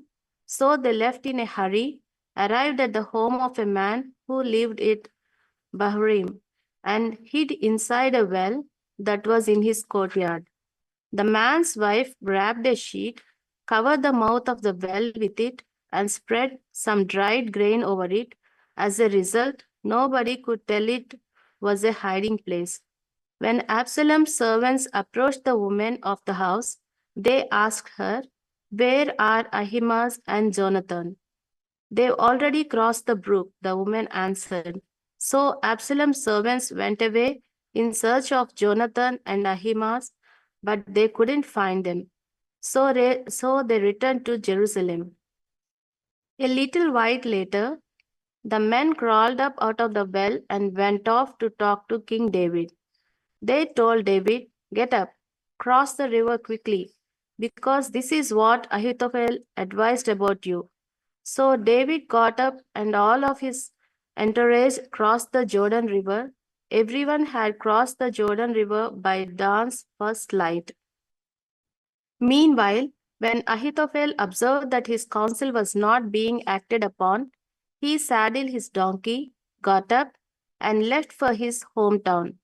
so they left in a hurry, arrived at the home of a man who lived at Bahurim, and hid inside a well that was in his courtyard. The man's wife grabbed a sheet, covered the mouth of the well with it, and spread some dried grain over it. As a result, nobody could tell it was a hiding place. When Absalom's servants approached the woman of the house, they asked her, "Where are Ahimaaz and Jonathan?" "They've already crossed the brook," the woman answered. So Absalom's servants went away in search of Jonathan and Ahimaaz, but they couldn't find them. So they returned to Jerusalem. A little while later, the men crawled up out of the well and went off to talk to King David. They told David, "Get up, cross the river quickly, because this is what Ahithophel advised about you." So David got up and all of his entourage crossed the Jordan River. Everyone had crossed the Jordan River by dawn's first light. Meanwhile, when Ahithophel observed that his counsel was not being acted upon, he saddled his donkey, got up, and left for his hometown.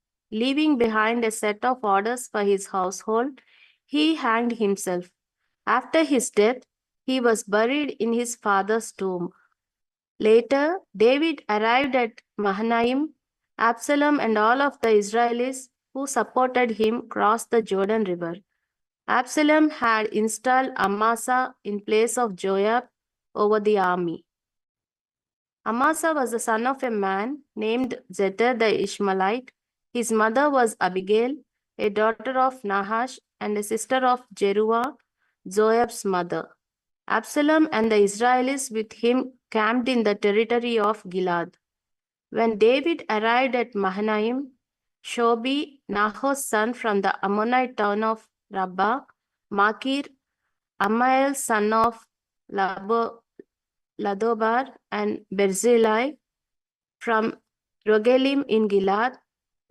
Leaving behind a set of orders for his household, he hanged himself. After his death, he was buried in his father's tomb. Later, David arrived at Mahanaim. Absalom and all of the Israelis who supported him crossed the Jordan River. Absalom had installed Amasa in place of Joab over the army. Amasa was the son of a man named Jether the Ishmaelite. His mother was Abigail, a daughter of Nahash and a sister of Jeruah, Joab's mother. Absalom and the Israelites with him camped in the territory of Gilead. When David arrived at Mahanaim, Shobi, Nahor's son from the Ammonite town of Rabbah, Makir, Ammiel's son of Ladobar, and Barzillai from Rogelim in Gilead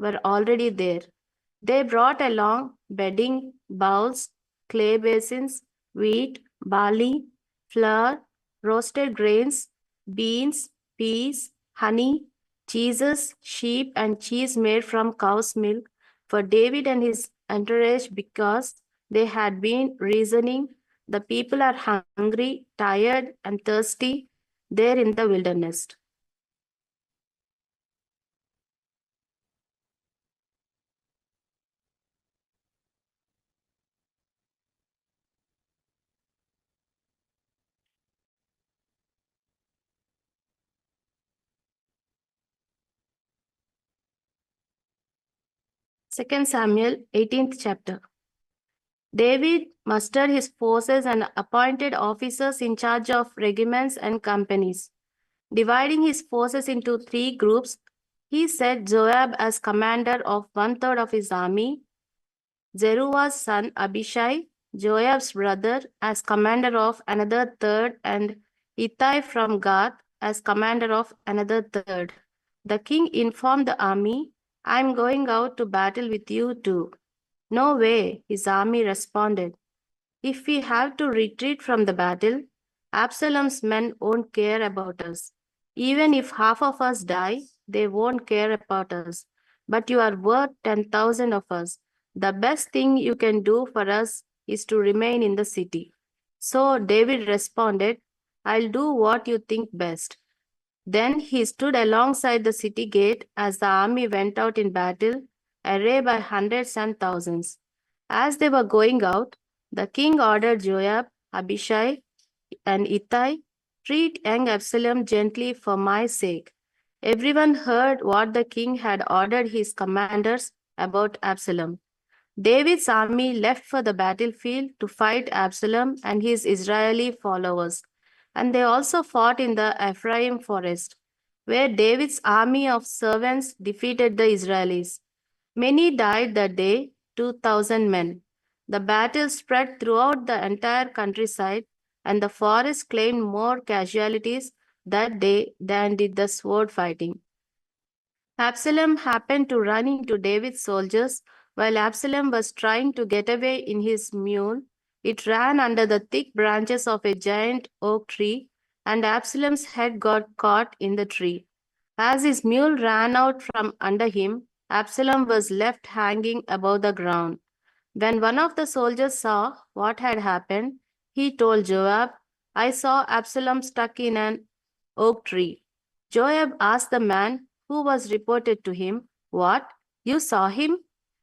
were already there. They brought along bedding bowls, clay basins, wheat, barley, flour, roasted grains, beans, peas, honey, cheeses, sheep, and cheese made from cow's milk for David and his entourage because they had been reasoning, the people are hungry, tired, and thirsty there in the wilderness. Second Samuel, 18th chapter. David mustered his forces and appointed officers in charge of regiments and companies. Dividing his forces into 3 groups, he set Joab as commander of 1/3 of his army, Zeruah's son Abishai, Joab's brother, as commander of another 1/3, and Ittai from Gath as commander of another 1/3. The king informed the army, "I am going out to battle with you too." "No way," his army responded. "If we have to retreat from the battle, Absalom's men won't care about us. Even if half of us die, they won't care about us. But you are worth 10,000 of us. The best thing you can do for us is to remain in the city." So David responded, "I'll do what you think best." Then he stood alongside the city gate as the army went out in battle, arrayed by hundreds and thousands. As they were going out, the king ordered Joab, Abishai, and Ittai, "Treat young Absalom gently for my sake." Everyone heard what the king had ordered his commanders about Absalom. David's army left for the battlefield to fight Absalom and his Israeli followers, and they also fought in the Ephraim forest, where David's army of servants defeated the Israelis. Many died that day, 2,000 men. The battle spread throughout the entire countryside, and the forest claimed more casualties that day than did the sword fighting. Absalom happened to run into David's soldiers while Absalom was trying to get away in his mule. It ran under the thick branches of a giant oak tree, and Absalom's head got caught in the tree. As his mule ran out from under him, Absalom was left hanging above the ground. When one of the soldiers saw what had happened, he told Joab, "I saw Absalom stuck in an oak tree." Joab asked the man who was reported to him, "What? You saw him?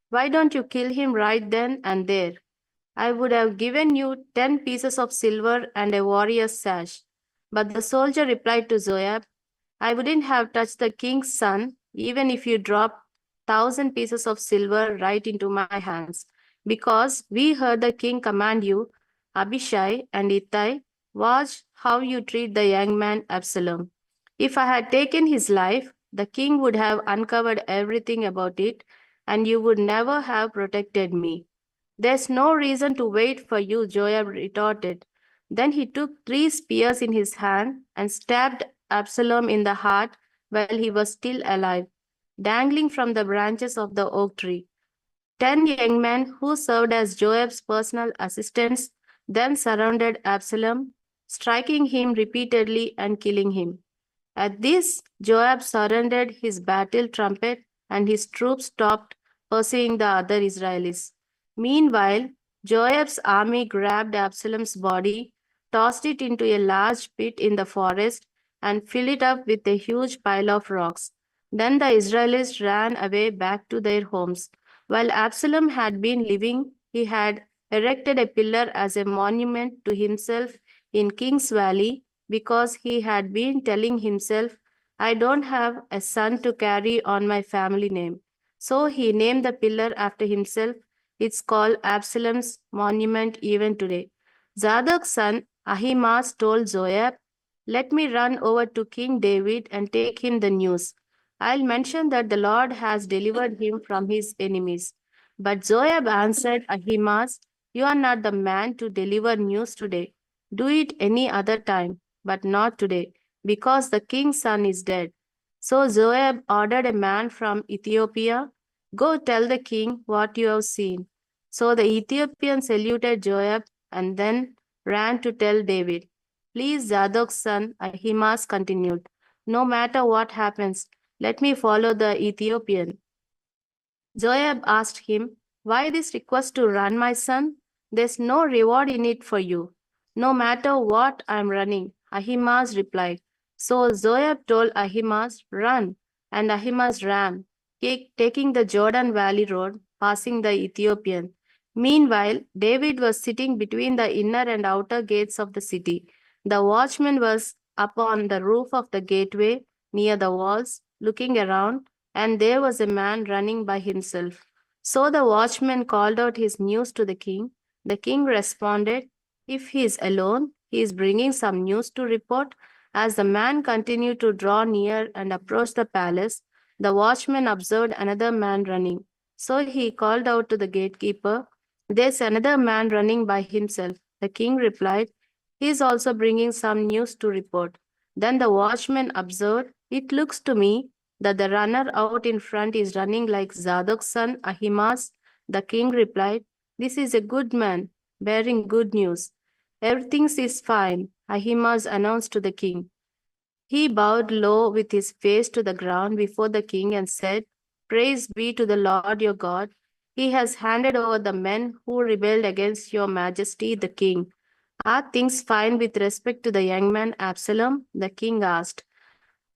Why don't you kill him right then and there? I would have given you 10 pieces of silver and a warrior's sash." But the soldier replied to Joab, "I wouldn't have touched the king's son even if you dropped 1,000 pieces of silver right into my hands, because we heard the king command you, Abishai and Ittai, watch how you treat the young man Absalom. If I had taken his life, the king would have uncovered everything about it, and you would never have protected me." "There's no reason to wait for you," Joab retorted. Then he took 3 spears in his hand and stabbed Absalom in the heart while he was still alive, dangling from the branches of the oak tree. 10 young men who served as Joab's personal assistants then surrounded Absalom, striking him repeatedly and killing him. At this, Joab surrendered his battle trumpet and his troops stopped pursuing the other Israelis. Meanwhile, Joab's army grabbed Absalom's body, tossed it into a large pit in the forest, and filled it up with a huge pile of rocks. Then the Israelis ran away back to their homes. While Absalom had been living, he had erected a pillar as a monument to himself in King's Valley because he had been telling himself, "I don't have a son to carry on my family name." So he named the pillar after himself. It's called Absalom's monument even today. Zadok's son Ahimaaz told Joab, "Let me run over to King David and take him the news. I'll mention that the Lord has delivered him from his enemies." But Joab answered Ahimaaz, "You are not the man to deliver news today. Do it any other time, but not today, because the king's son is dead." So Joab ordered a man from Ethiopia, "Go tell the king what you have seen." So the Ethiopian saluted Joab and then ran to tell David. Please, Zadok's son Ahimaaz continued, no matter what happens, let me follow the Ethiopian. Joab asked him, why this request to run, my son? There's no reward in it for you. No matter what, I'm running, Ahimaaz replied. So Joab told Ahimaaz, run, and Ahimaaz ran, taking the Jordan Valley road, passing the Ethiopian. Meanwhile, David was sitting between the inner and outer gates of the city. The watchman was up on the roof of the gateway near the walls, looking around, and there was a man running by himself. So the watchman called out his news to the king. The king responded, if he is alone, he is bringing some news to report. As the man continued to draw near and approach the palace, the watchman observed another man running. So he called out to the gatekeeper, there's another man running by himself. The king replied, he is also bringing some news to report. Then the watchman observed, it looks to me that the runner out in front is running like Zadok's son Ahimaaz. The king replied, this is a good man, bearing good news. Everything is fine, Ahimaaz announced to the king. He bowed low with his face to the ground before the king and said, praise be to the Lord your God. He has handed over the men who rebelled against your majesty, the king. Are things fine with respect to the young man Absalom? The king asked.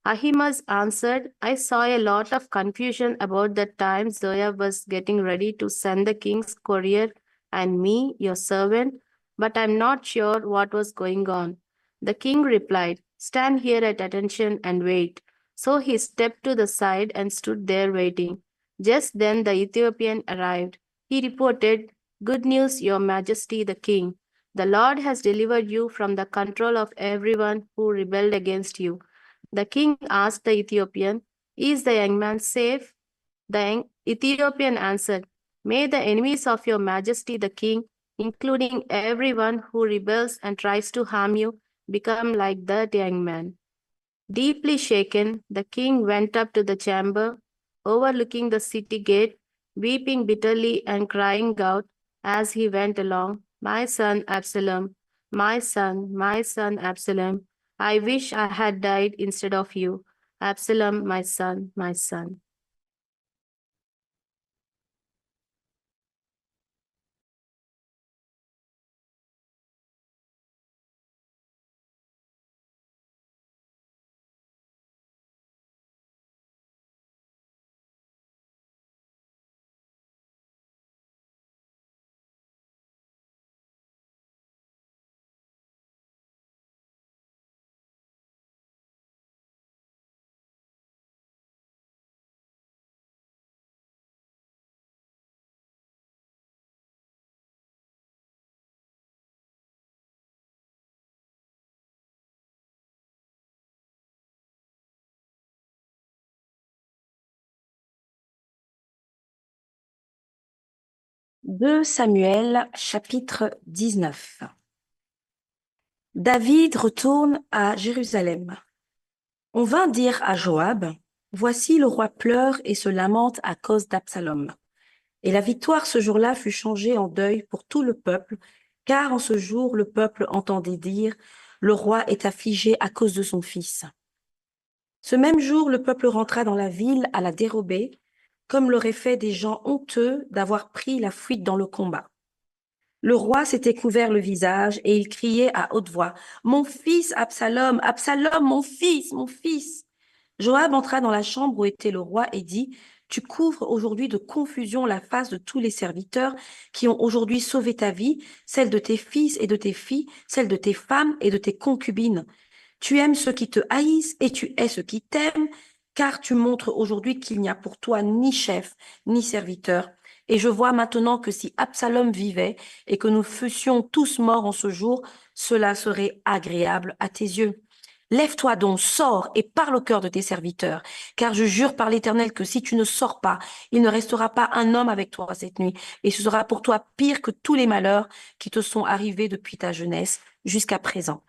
Ahimaaz answered, I saw a lot of confusion about the time Joab was getting ready to send the king's courier and me, your servant, but I'm not sure what was going on. The king replied, stand here at attention and wait. So he stepped to the side and stood there waiting. Just then the Ethiopian arrived. He reported, good news, your majesty, the king. The Lord has delivered you from the control of everyone who rebelled against you. The king asked the Ethiopian, is the young man safe? The Ethiopian answered, may the enemies of your majesty the king, including everyone who rebels and tries to harm you, become like that young man. Deeply shaken, the king went up to the chamber overlooking the city gate, weeping bitterly and crying out as he went along, my son Absalom, my son Absalom, I wish I had died instead of you. Absalom, my son, my son. Samuel, chapitre 19. David retourne à Jérusalem. On vint dire à Joab, voici le roi pleure et se lamente à cause d'Absalom. Et la victoire ce jour-là fut changée en deuil pour tout le peuple, car en ce jour le peuple entendait dire, le roi est affligé à cause de son fils. Ce même jour, le peuple rentra dans la ville à la dérobée, comme l'auraient fait des gens honteux d'avoir pris la fuite dans le combat. Le roi s'était couvert le visage et il criait à haute voix, « Mon fils Absalom, Absalom, mon fils, mon fils !» Joab entra dans la chambre où était le roi et dit, « Tu couvres aujourd'hui de confusion la face de tous les serviteurs qui ont aujourd'hui sauvé ta vie, celle de tes fils et de tes filles, celle de tes femmes et de tes concubines. Tu aimes ceux qui te haïssent et tu hais ceux qui t'aiment, car tu montres aujourd'hui qu'il n'y a pour toi ni chef, ni serviteur. Et je vois maintenant que si Absalom vivait et que nous fussions tous morts en ce jour, cela serait agréable à tes yeux. Lève-toi donc, sors et parle au cœur de tes serviteurs, car je jure par l'Éternel que si tu ne sors pas, il ne restera pas un homme avec toi cette nuit, et ce sera pour toi pire que tous les malheurs qui te sont arrivés depuis ta jeunesse jusqu'à présent. »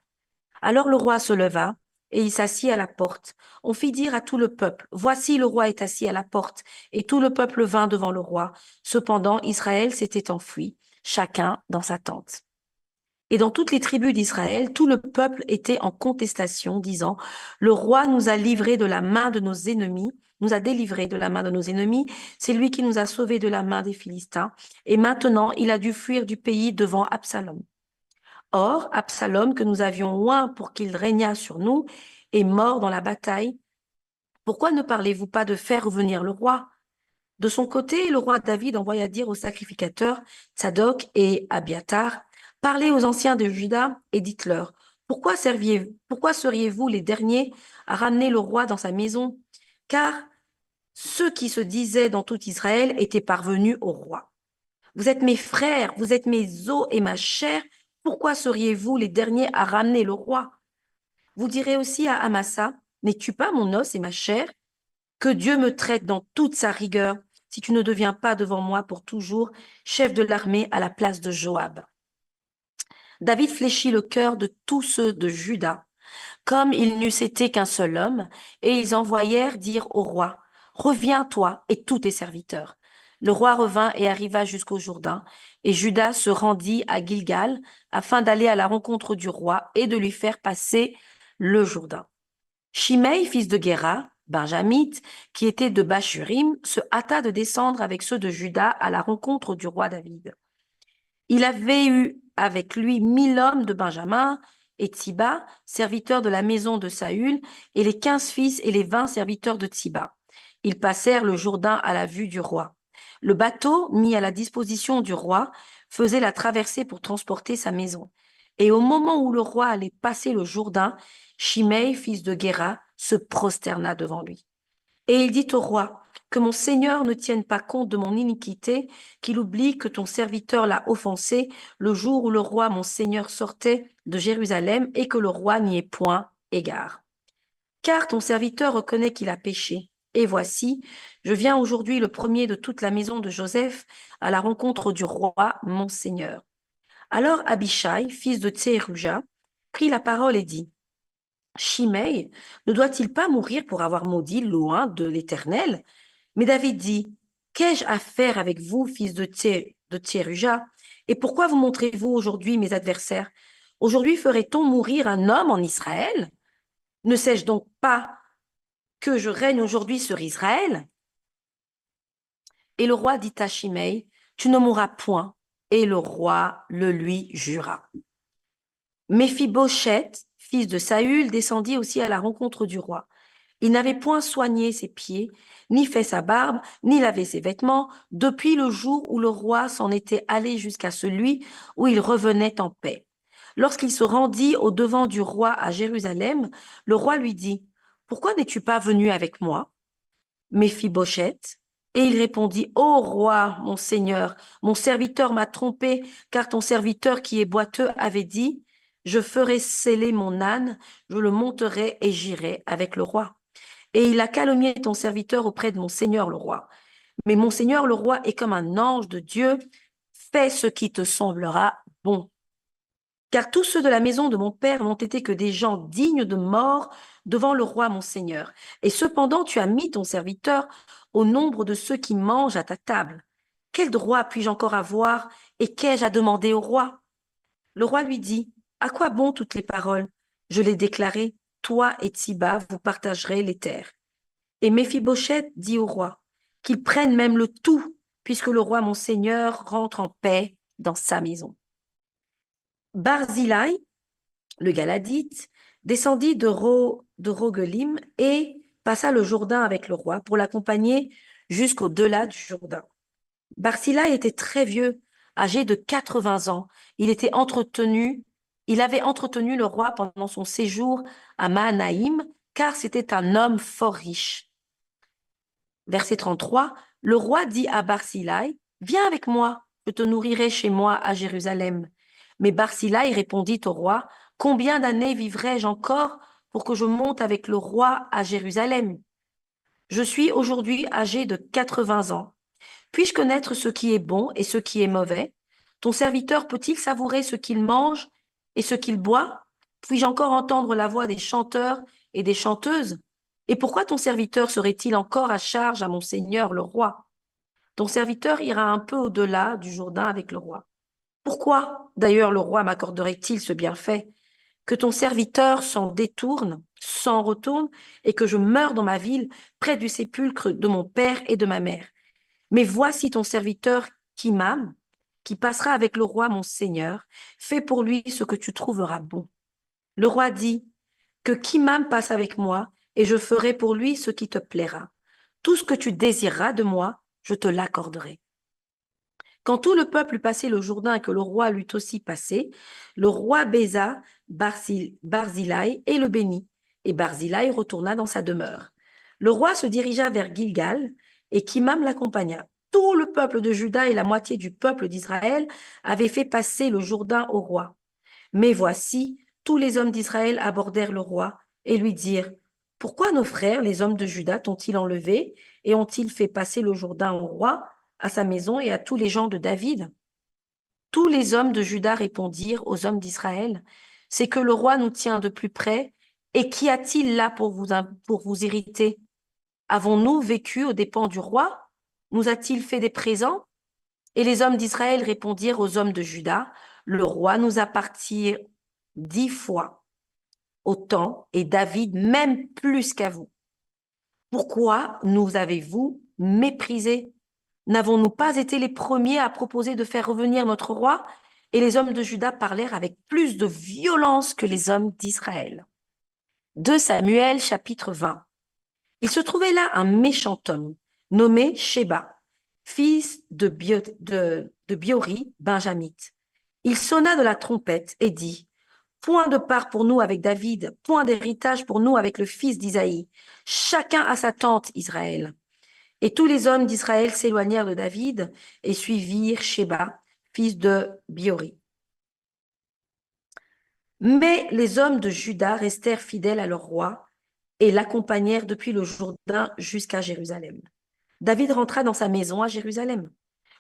Alors le roi se leva, et il s'assit à la porte. On fit dire à tout le peuple, voici le roi est assis à la porte. Et tout le peuple vint devant le roi. Cependant, Israël s'était enfui, chacun dans sa tente. Et dans toutes les tribus d'Israël, tout le peuple était en contestation, disant, le roi nous a livrés de la main de nos ennemis, nous a délivrés de la main de nos ennemis, c'est lui qui nous a sauvés de la main des Philistins, et maintenant il a dû fuir du pays devant Absalom. Or, Absalom, que nous avions oint pour qu'il régnât sur nous, est mort dans la bataille. Pourquoi ne parlez-vous pas de faire revenir le roi? De son côté, le roi David envoya dire aux sacrificateurs Tsadok et Abiatar, parlez aux anciens de Juda et dites-leur, pourquoi seriez-vous les derniers à ramener le roi dans sa maison? Car ceux qui se disaient dans tout Israël étaient parvenus au roi. Vous êtes mes frères, vous êtes mes os et ma chair, pourquoi seriez-vous les derniers à ramener le roi? Vous direz aussi à Amasa, n'es-tu pas mon os et ma chair? Que Dieu me traite dans toute sa rigueur, si tu ne deviens pas devant moi pour toujours chef de l'armée à la place de Joab. David fléchit le cœur de tous ceux de Juda, comme ils n'eussent été qu'un seul homme, et ils envoyèrent dire au roi, reviens toi et tous tes serviteurs. Le roi revint et arriva jusqu'au Jourdain, et Juda se rendit à Gilgal afin d'aller à la rencontre du roi et de lui faire passer le Jourdain. Shimei, fils de Guéra, benjamite, qui était de Bachurim, se hâta de descendre avec ceux de Juda à la rencontre du roi David. Il avait eu avec lui 1000 hommes de Benjamin et Tsiba, serviteurs de la maison de Saül, et les 15 fils et les 20 serviteurs de Tsiba. Ils passèrent le Jourdain à la vue du roi. Le bateau, mis à la disposition du roi, faisait la traversée pour transporter sa maison. Et au moment où le roi allait passer le Jourdain, Shimei, fils de Guéra, se prosterna devant lui. Et il dit au roi, que mon Seigneur ne tienne pas compte de mon iniquité, qu'il oublie que ton serviteur l'a offensé le jour où le roi, mon Seigneur, sortait de Jérusalem et que le roi n'y ait point égard. Car ton serviteur reconnaît qu'il a péché. Et voici, je viens aujourd'hui le premier de toute la maison de Joseph à la rencontre du roi, mon Seigneur. Alors Abishai, fils de Tseruja, prit la parole et dit, Shimei ne doit-il pas mourir pour avoir maudit loin de l'Éternel? Mais David dit, qu'ai-je à faire avec vous, fils de Tseruja? Et pourquoi vous montrez-vous aujourd'hui mes adversaires? Aujourd'hui ferait-on mourir un homme en Israël? Ne sais-je donc pas que je règne aujourd'hui sur Israël? Et le roi dit à Shimei, tu ne mourras point. Et le roi le lui jura. Méphibosheth, fils de Saül, descendit aussi à la rencontre du roi. Il n'avait point soigné ses pieds, ni fait sa barbe, ni lavé ses vêtements, depuis le jour où le roi s'en était allé jusqu'à celui où il revenait en paix. Lorsqu'il se rendit au devant du roi à Jérusalem, le roi lui dit, « Pourquoi n'es-tu pas venu avec moi ?» Méphibosheth. Et il répondit, « Ô roi, mon seigneur, mon serviteur m'a trompé, car ton serviteur qui est boiteux avait dit, « Je ferai sceller mon âne, je le monterai et j'irai avec le roi. » Et il a calomnié ton serviteur auprès de mon seigneur le roi. Mais mon seigneur le roi est comme un ange de Dieu, fais ce qui te semblera bon. Car tous ceux de la maison de mon père n'ont été que des gens dignes de mort devant le roi mon seigneur. Et cependant tu as mis ton serviteur au nombre de ceux qui mangent à ta table. Quel droit puis-je encore avoir et qu'ai-je à demander au roi? Le roi lui dit, à quoi bon toutes les paroles? Je l'ai déclaré, toi et Tsiba, vous partagerez les terres. Et Méphibosheth dit au roi qu'il prenne même le tout, puisque le roi mon seigneur rentre en paix dans sa maison. Barzillai, le Galadite, descendit de Rogelim et passa le Jourdain avec le roi pour l'accompagner jusqu'au-delà du Jourdain. Barzillai était très vieux, âgé de 80 ans. Il avait entretenu le roi pendant son séjour à Mahanaïm, car c'était un homme fort riche. Verset 33, le roi dit à Barzillai, « Viens avec moi, je te nourrirai chez moi à Jérusalem. » Mais Barzillai répondit au roi, « Combien d'années vivrai-je encore pour que je monte avec le roi à Jérusalem? Je suis aujourd'hui âgé de 80 ans. Puis-je connaître ce qui est bon et ce qui est mauvais? Ton serviteur peut-il savourer ce qu'il mange et ce qu'il boit? Puis-je encore entendre la voix des chanteurs et des chanteuses? Et pourquoi ton serviteur serait-il encore à charge à mon seigneur le roi? Ton serviteur ira un peu au-delà du Jourdain avec le roi. Pourquoi, d'ailleurs, le roi m'accorderait-il ce bienfait? Que ton serviteur s'en détourne, s'en retourne, et que je meure dans ma ville, près du sépulcre de mon père et de ma mère. Mais voici ton serviteur qui m'aime, qui passera avec le roi mon seigneur, fais pour lui ce que tu trouveras bon. Le roi dit, que Kimam passe avec moi, et je ferai pour lui ce qui te plaira. Tout ce que tu désireras de moi, je te l'accorderai. Quand tout le peuple eut passé le Jourdain et que le roi l'eut aussi passé, le roi baisa Barzillai et le bénit, et Barzillai retourna dans sa demeure. Le roi se dirigea vers Gilgal, et Kimam l'accompagna. Tout le peuple de Juda et la moitié du peuple d'Israël avaient fait passer le Jourdain au roi. Mais voici, tous les hommes d'Israël abordèrent le roi et lui dirent, « Pourquoi nos frères, les hommes de Juda, t'ont-ils enlevé et ont-ils fait passer le Jourdain au roi, à sa maison et à tous les gens de David ?» Tous les hommes de Juda répondirent aux hommes d'Israël, « C'est que le roi nous tient de plus près, et qu'y a-t-il là pour vous irriter? Avons-nous vécu aux dépens du roi? Nous a-t-il fait des présents? » Et les hommes d'Israël répondirent aux hommes de Juda, « Le roi nous a parti 10 fois autant, et David même plus qu'à vous. Pourquoi nous avez-vous méprisés? N'avons-nous pas été les premiers à proposer de faire revenir notre roi? » Et les hommes de Juda parlèrent avec plus de violence que les hommes d'Israël. 2 Samuel, chapitre 20. Il se trouvait là un méchant homme, nommé Sheba, fils de Biori, benjamite. Il sonna de la trompette et dit, « Point de part pour nous avec David, point d'héritage pour nous avec le fils d'Isaïe. Chacun à sa tente, Israël. » Et tous les hommes d'Israël s'éloignèrent de David et suivirent Sheba, fils de Biori. Mais les hommes de Juda restèrent fidèles à leur roi et l'accompagnèrent depuis le Jourdain jusqu'à Jérusalem. David rentra dans sa maison à Jérusalem.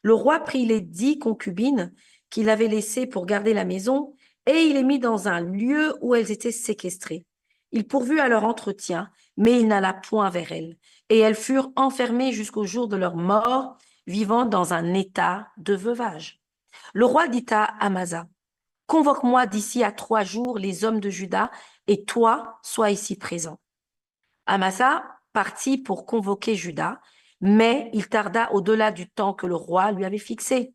Le roi prit les 10 concubines qu'il avait laissées pour garder la maison et il les mit dans un lieu où elles étaient séquestrées. Il pourvut à leur entretien, mais il n'alla point vers elles. Et elles furent enfermées jusqu'au jour de leur mort, vivant dans un état de veuvage. Le roi dit à Amasa, « Convoque-moi d'ici à 3 jours les hommes de Juda, et toi, sois ici présent. » Amasa partit pour convoquer Juda, mais il tarda au-delà du temps que le roi lui avait fixé.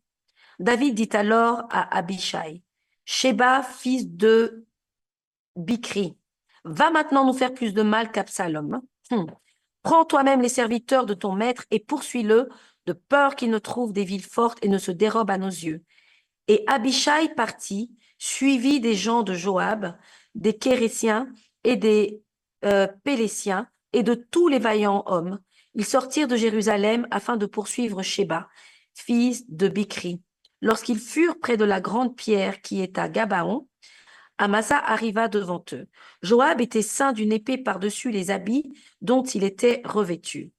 David dit alors à Abishai, « Sheba, fils de Bichri, va maintenant nous faire plus de mal qu'Absalom. Prends toi-même les serviteurs de ton maître et poursuis-le, de peur qu'il ne trouve des villes fortes et ne se dérobe à nos yeux. » Et Abishai partit, suivi des gens de Joab, des Kérésiens et des Pélésiens et de tous les vaillants hommes. Ils sortirent de Jérusalem afin de poursuivre Sheba, fils de Bichri. Lorsqu'ils furent près de la grande pierre qui est à Gabaon, Amasa arriva devant eux. Joab était ceint d'une épée par-dessus les habits dont il était revêtu.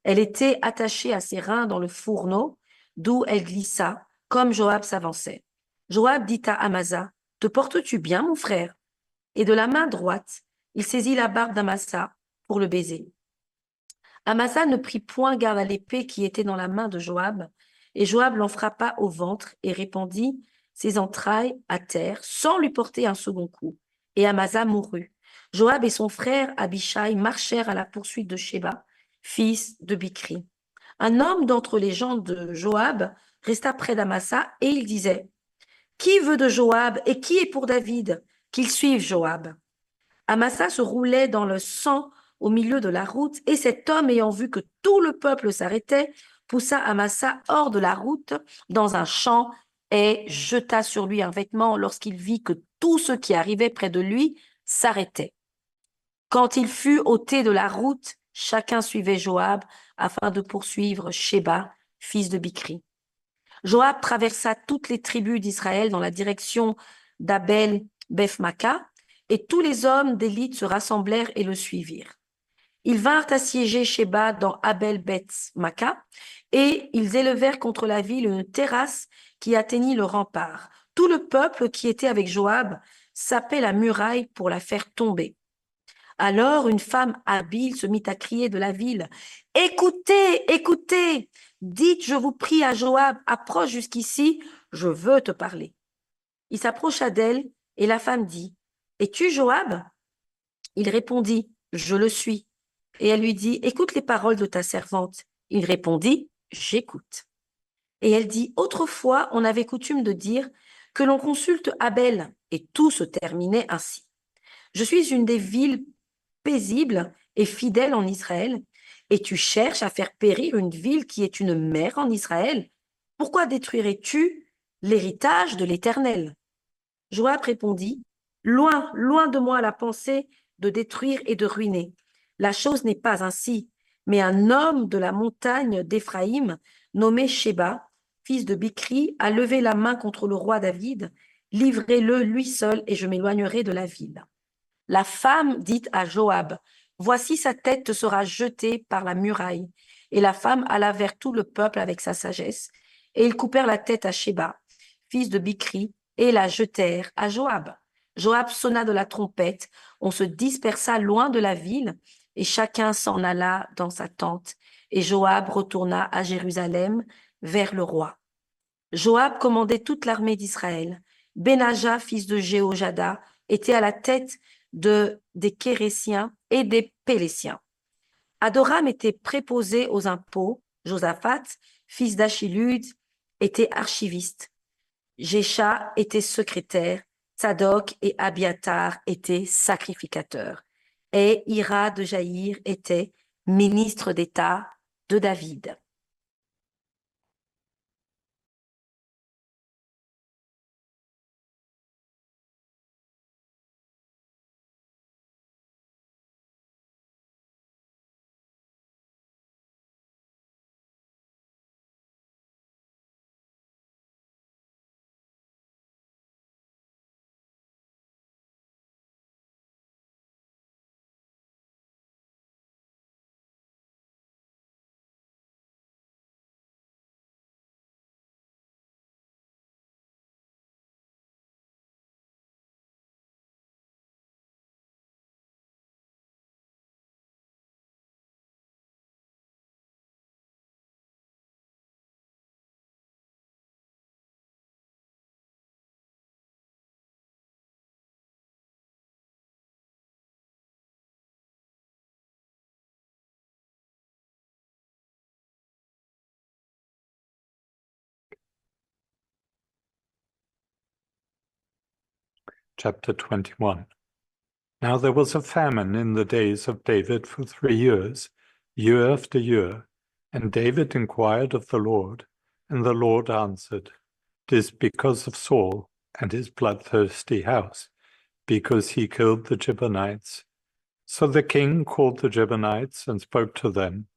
Elle était attachée à ses reins dans le fourneau, d'où elle glissa, comme Joab s'avançait. Joab dit à Amasa, « Te portes-tu bien, mon frère ?» Et de la main droite, il saisit la barbe d'Amasa pour le baiser. Amasa ne prit point garde à l'épée qui était dans la main de Joab, et Joab l'en frappa au ventre et répandit ses entrailles à terre sans lui porter un second coup. Et Amasa mourut. Joab et son frère Abishai marchèrent à la poursuite de Sheba, fils de Bichri. Un homme d'entre les gens de Joab resta près d'Amasa et il disait, « Qui veut de Joab et qui est pour David? Qu'il suive Joab. » Amasa se roulait dans le sang au milieu de la route, et cet homme, ayant vu que tout le peuple s'arrêtait, poussa Amasa hors de la route dans un champ et jeta sur lui un vêtement lorsqu'il vit que tous ceux qui arrivaient près de lui s'arrêtaient. Quand il fut ôté de la route, chacun suivait Joab afin de poursuivre Sheba, fils de Bichri. Joab traversa toutes les tribus d'Israël dans la direction d'Abel-Beth-Maca, et tous les hommes d'élite se rassemblèrent et le suivirent. Ils vinrent assiéger Sheba dans Abel-Beth-Maca, et ils élevèrent contre la ville une terrasse qui atteignit le rempart. Tout le peuple qui était avec Joab sapaient la muraille pour la faire tomber. Alors une femme habile se mit à crier de la ville, « Écoutez, écoutez, dites, je vous prie à Joab, approche jusqu'ici, je veux te parler. » Il s'approcha d'elle et la femme dit, « Es-tu Joab ?» Il répondit, « Je le suis. » Et elle lui dit, « Écoute les paroles de ta servante. » Il répondit, « J'écoute. » Et elle dit, « Autrefois, on avait coutume de dire que l'on consulte Abel, et tout se terminait ainsi. Je suis une des villes paisibles et fidèles en Israël, et tu cherches à faire périr une ville qui est une mère en Israël. Pourquoi détruirais-tu l'héritage de l'Éternel ?» Joab répondit, « Loin, loin de moi la pensée de détruire et de ruiner. La chose n'est pas ainsi, mais un homme de la montagne d'Éphraïm, nommé Sheba, fils de Bichri, a levé la main contre le roi David. Livrez-le lui seul et je m'éloignerai de la ville. » La femme dit à Joab, « Voici sa tête te sera jetée par la muraille. » Et la femme alla vers tout le peuple avec sa sagesse, et ils coupèrent la tête à Sheba, fils de Bichri, et la jetèrent à Joab. Joab sonna de la trompette, on se dispersa loin de la ville, et chacun s'en alla dans sa tente. Et Joab retourna à Jérusalem vers le roi. Joab commandait toute l'armée d'Israël. Benaja, fils de Jéhojada, était à la tête des Kérésiens et des Pélésiens. Adoram était préposé aux impôts. Josaphat, fils d'Achilud, était archiviste. Jécha était secrétaire. Tsadok et Abiatar étaient sacrificateurs. Et Ira de Jaïr était ministre d'État de David. Chapter 21. Now there was a famine in the days of David for 3 years, year after year. And David inquired of the Lord, and the Lord answered, "It is because of Saul and his bloodthirsty house, because he killed the Gibeonites." So the king called the Gibeonites and spoke to them.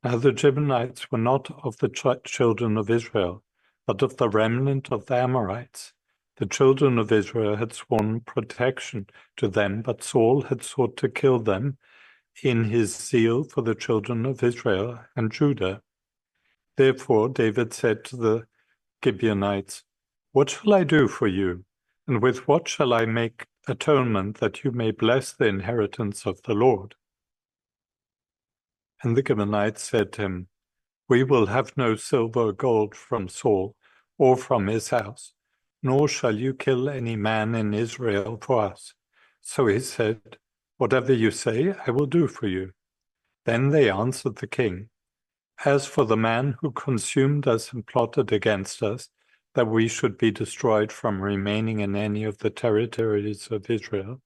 Now the Gibeonites were not of the children of Israel, but of the remnant of the Amorites. The children of Israel had sworn protection to them, but Saul had sought to kill them in his zeal for the children of Israel and Judah. Therefore David said to the Gibeonites, "What shall I do for you? And with what shall I make atonement that you may bless the inheritance of the Lord?" And the Gibeonites said to him, "We will have no silver or gold from Saul or from his house, nor shall you kill any man in Israel for us." So he said, "Whatever you say, I will do for you." Then they answered the king, "As for the man who consumed us and plotted against us, that we should be destroyed from remaining in any of the territories of Israel,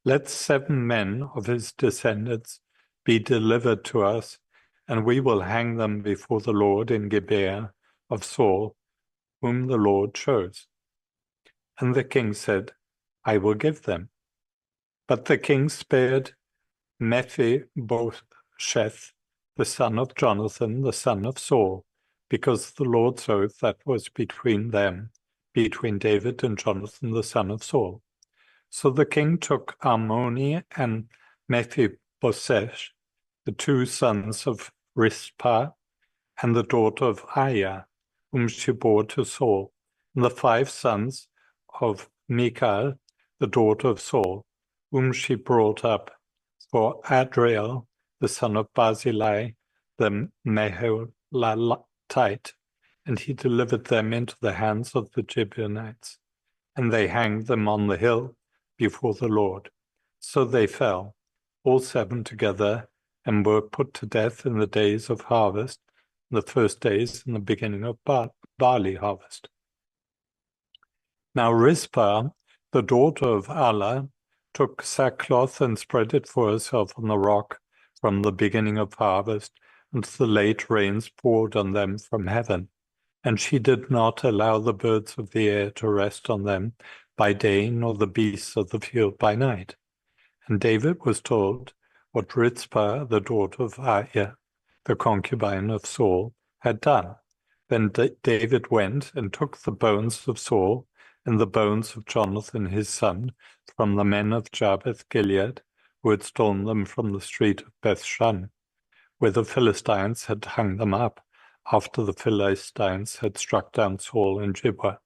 let 7 men of his descendants be delivered to us, and we will hang them before the Lord in Gibeah of Saul, whom the Lord chose." And the king said, "I will give them." But the king spared Mephibosheth, the son of Jonathan, the son of Saul, because of the Lord's oath that was between them, between David and Jonathan, the son of Saul. So the king took Armoni and Mephibosheth, the 2 sons of Rizpah, and the daughter of Aiah, whom she bore to Saul, and the 5 sons of Michal, the daughter of Saul, whom she brought up for Adriel, the son of Barzillai, the Meholatite, and he delivered them into the hands of the Gibeonites, and they hanged them on the hill before the Lord. So they fell, all 7 together, and were put to death in the days of harvest, the first days in the beginning of barley harvest. Now Rizpah, the daughter of Allah, took sackcloth and spread it for herself on the rock from the beginning of harvest until the late rains poured on them from heaven. And she did not allow the birds of the air to rest on them by day, nor the beasts of the field by night. And David was told what Rizpah, the daughter of Aiah, the concubine of Saul, had done. Then David went and took the bones of Saul and the bones of Jonathan his son from the men of Jabesh Gilead, who had stolen them from the street of Bethshan, where the Philistines had hung them up, after the Philistines had struck down Saul in Gibeah.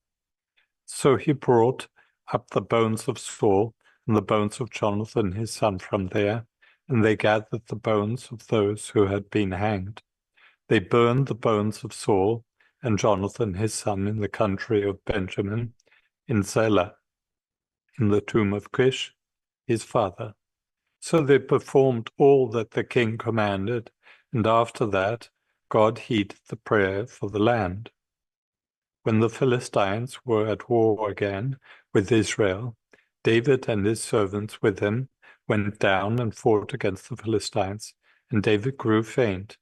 So he brought up the bones of Saul and the bones of Jonathan his son from there, and they gathered the bones of those who had been hanged. They burned the bones of Saul and Jonathan his son in the country of Benjamin, in Zelah, in the tomb of Kish, his father. So they performed all that the king commanded, and after that God heeded the prayer for the land. When the Philistines were at war again with Israel, David and his servants with him went down and fought against the Philistines, and David grew faint.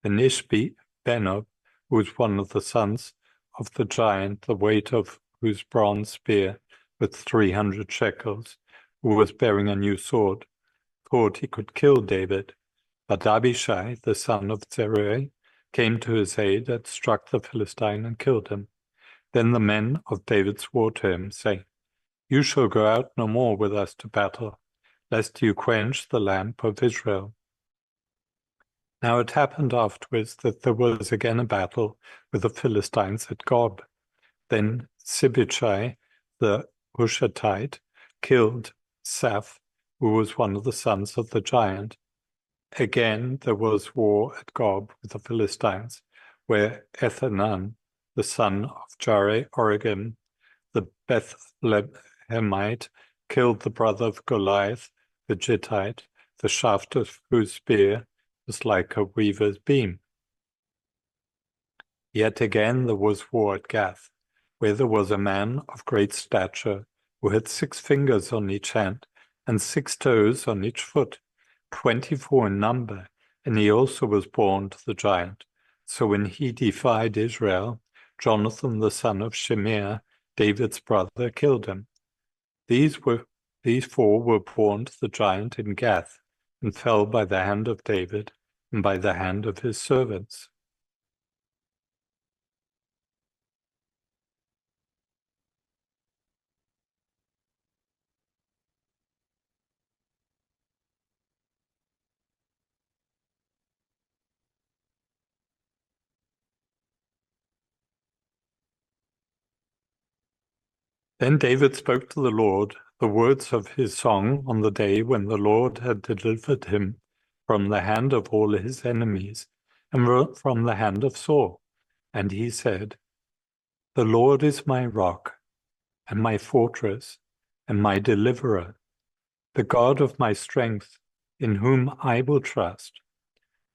Then Ishbi-Benob, who was one of the sons of the giant, the weight of whose bronze spear with 300 shekels, who was bearing a new sword, thought he could kill David. But Abishai, the son of Zeruiah, came to his aid and struck the Philistine and killed him. Then the men of David swore to him, saying, "You shall go out no more with us to battle, lest you quench the lamp of Israel." Now it happened afterwards that there was again a battle with the Philistines at Gob. Then Sibbechai, the Hushathite, killed Saph, who was one of the sons of the giant. Again there was war at Gob with the Philistines, where Ethanan, the son of Oregim, the Bethlehemite, killed the brother of Goliath, the Gittite, the shaft of whose spear was like a weaver's beam. Yet again there was war at Gath, where there was a man of great stature, who had 6 fingers on each hand, and 6 toes on each foot, 24 in number, and he also was born to the giant. So when he defied Israel, Jonathan the son of Shimea, David's brother, killed him. These 4 were born to the giant in Gath, and fell by the hand of David and by the hand of his servants. Then David spoke to the Lord the words of his song on the day when the Lord had delivered him from the hand of all his enemies and from the hand of Saul. And he said, "The Lord is my rock and my fortress and my deliverer, the God of my strength, in whom I will trust,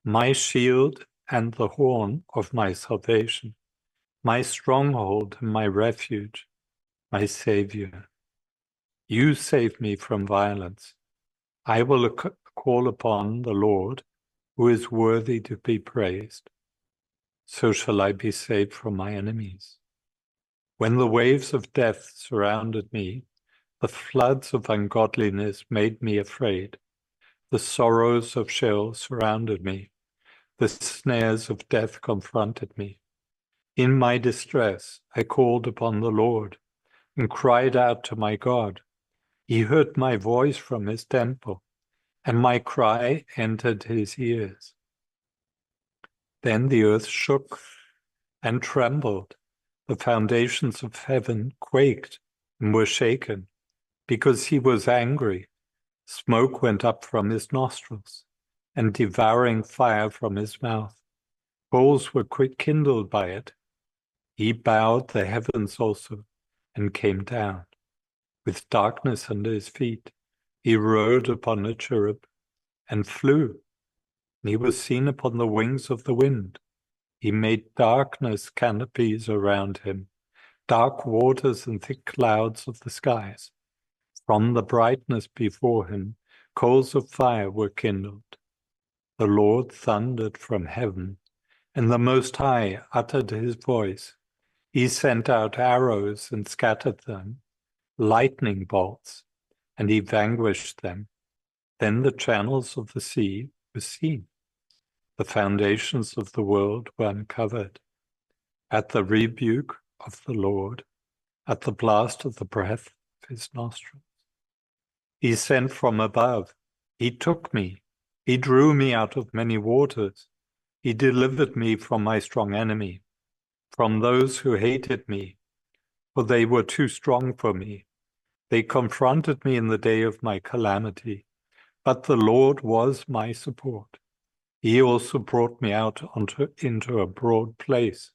my shield and the horn of my salvation, my stronghold and my refuge, my Savior. You save me from violence. I will call upon the Lord, who is worthy to be praised. So shall I be saved from my enemies. When the waves of death surrounded me, the floods of ungodliness made me afraid. The sorrows of Sheol surrounded me. The snares of death confronted me. In my distress, I called upon the Lord and cried out to my God. He heard my voice from his temple, and my cry entered his ears. Then the earth shook and trembled. The foundations of heaven quaked and were shaken. Because he was angry, smoke went up from his nostrils, and devouring fire from his mouth. Coals were quick kindled by it. He bowed the heavens also, and came down. With darkness under his feet, he rode upon a cherub, and flew. And he was seen upon the wings of the wind. He made darkness canopies around him, dark waters and thick clouds of the skies. From the brightness before him, coals of fire were kindled. The Lord thundered from heaven, and the Most High uttered his voice. He sent out arrows and scattered them, lightning bolts, and he vanquished them. Then the channels of the sea were seen. The foundations of the world were uncovered. At the rebuke of the Lord, at the blast of the breath of his nostrils. He sent from above. He took me. He drew me out of many waters. He delivered me from my strong enemy, from those who hated me, for they were too strong for me. They confronted me in the day of my calamity, but the Lord was my support. He also brought me out into a broad place.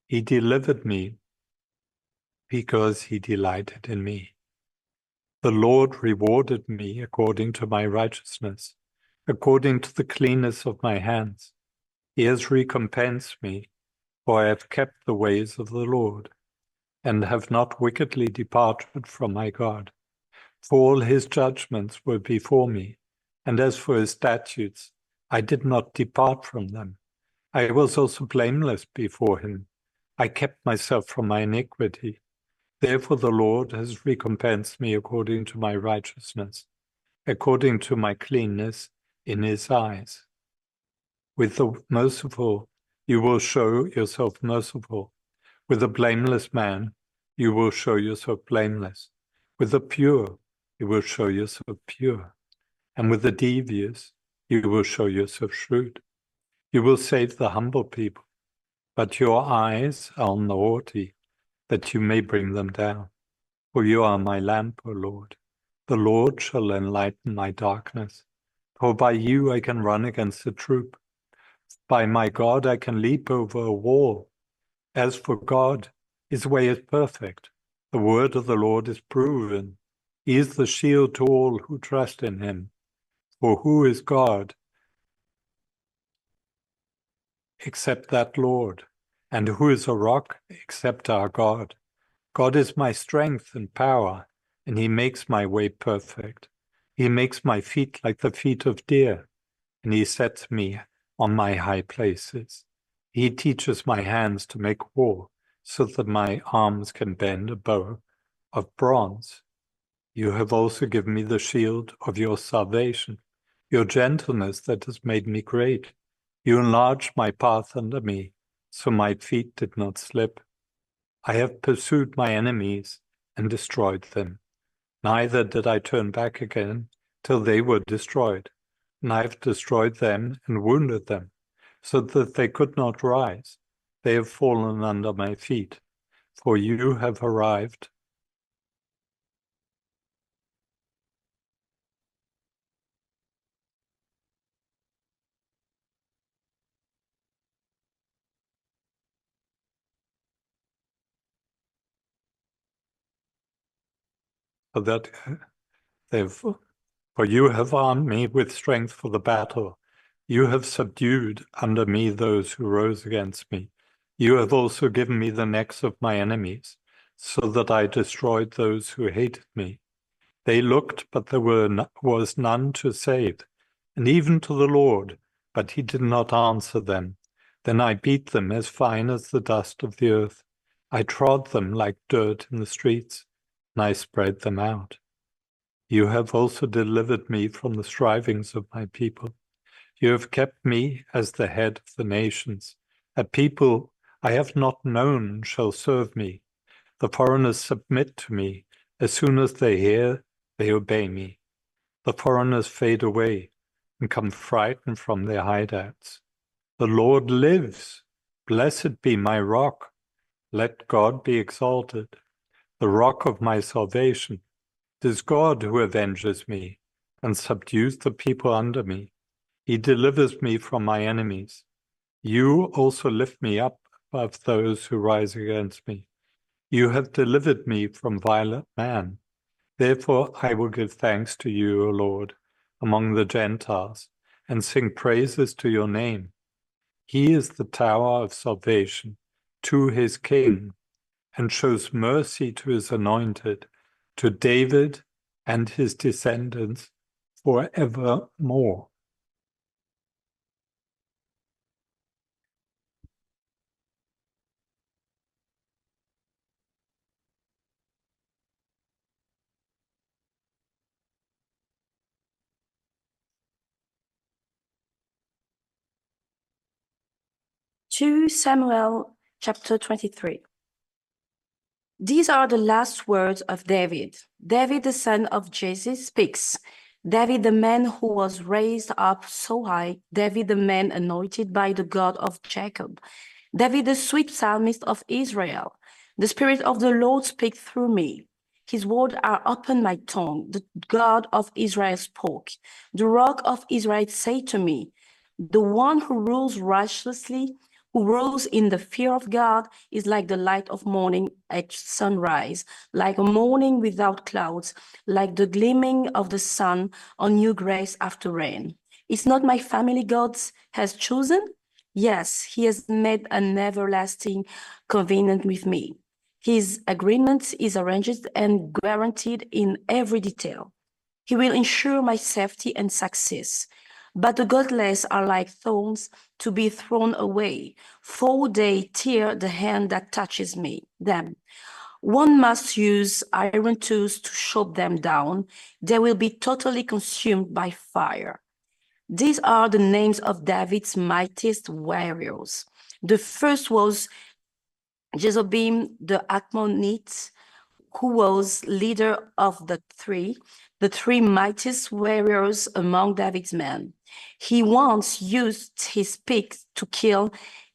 He delivered me because he delighted in me. The Lord rewarded me according to my righteousness, according to the cleanness of my hands. He has recompensed me, for I have kept the ways of the Lord, and have not wickedly departed from my God. For all his judgments were before me, and as for his statutes, I did not depart from them. I was also blameless before him. I kept myself from my iniquity. Therefore the Lord has recompensed me according to my righteousness, according to my cleanness in his eyes. With the merciful, you will show yourself merciful. With the blameless man, you will show yourself blameless. With the pure, you will show yourself pure. And with the devious, you will show yourself shrewd. You will save the humble people, but your eyes are on the haughty, that you may bring them down. For you are my lamp, O Lord. The Lord shall enlighten my darkness. For by you I can run against a troop. By my God I can leap over a wall. As for God, his way is perfect. The word of the Lord is proven. He is the shield to all who trust in him. For who is God except that Lord? And who is a rock except our God? God is my strength and power, and he makes my way perfect. He makes my feet like the feet of deer, and he sets me on my high places. He teaches my hands to make war, so that my arms can bend a bow of bronze. You have also given me the shield of your salvation, your gentleness that has made me great. You enlarged my path under me, so my feet did not slip. I have pursued my enemies and destroyed them. Neither did I turn back again till they were destroyed. And I have destroyed them and wounded them, so that they could not rise. They have fallen under my feet. For you have arrived. So that for you have armed me with strength for the battle. You have subdued under me those who rose against me. You have also given me the necks of my enemies, so that I destroyed those who hated me. They looked, but there was none to save, and even to the Lord, but he did not answer them. Then I beat them as fine as the dust of the earth. I trod them like dirt in the streets, and I spread them out. You have also delivered me from the strivings of my people. You have kept me as the head of the nations. A people I have not known shall serve me. The foreigners submit to me. As soon as they hear, they obey me. The foreigners fade away and come frightened from their hideouts. The Lord lives. Blessed be my rock. Let God be exalted, the rock of my salvation. It is God who avenges me and subdues the people under me. He delivers me from my enemies. You also lift me up above those who rise against me. You have delivered me from violent man. Therefore I will give thanks to you, O Lord, among the Gentiles, and sing praises to your name. He is the tower of salvation to his king, and shows mercy to his anointed, to David and his descendants forevermore. Two Samuel chapter 23. These are the last words of David. David, the son of Jesse, speaks. David, the man who was raised up so high. David, the man anointed by the God of Jacob. David, the sweet psalmist of Israel. The Spirit of the Lord speaks through me. His words are upon my tongue. The God of Israel spoke. The rock of Israel said to me, the one who rules righteously, who rules in the fear of God, is like the light of morning at sunrise, like a morning without clouds, like the gleaming of the sun on new grace after rain. Is not my family God has chosen? Yes, he has made an everlasting covenant with me. His agreement is arranged and guaranteed in every detail. He will ensure my safety and success. But the godless are like thorns to be thrown away, for they tear the hand that touches them. One must use iron tools to chop them down. They will be totally consumed by fire. These are the names of David's mightiest warriors. The first was Jezobim the Achmonite, who was leader of the three mightiest warriors among David's men. He once used his pick to kill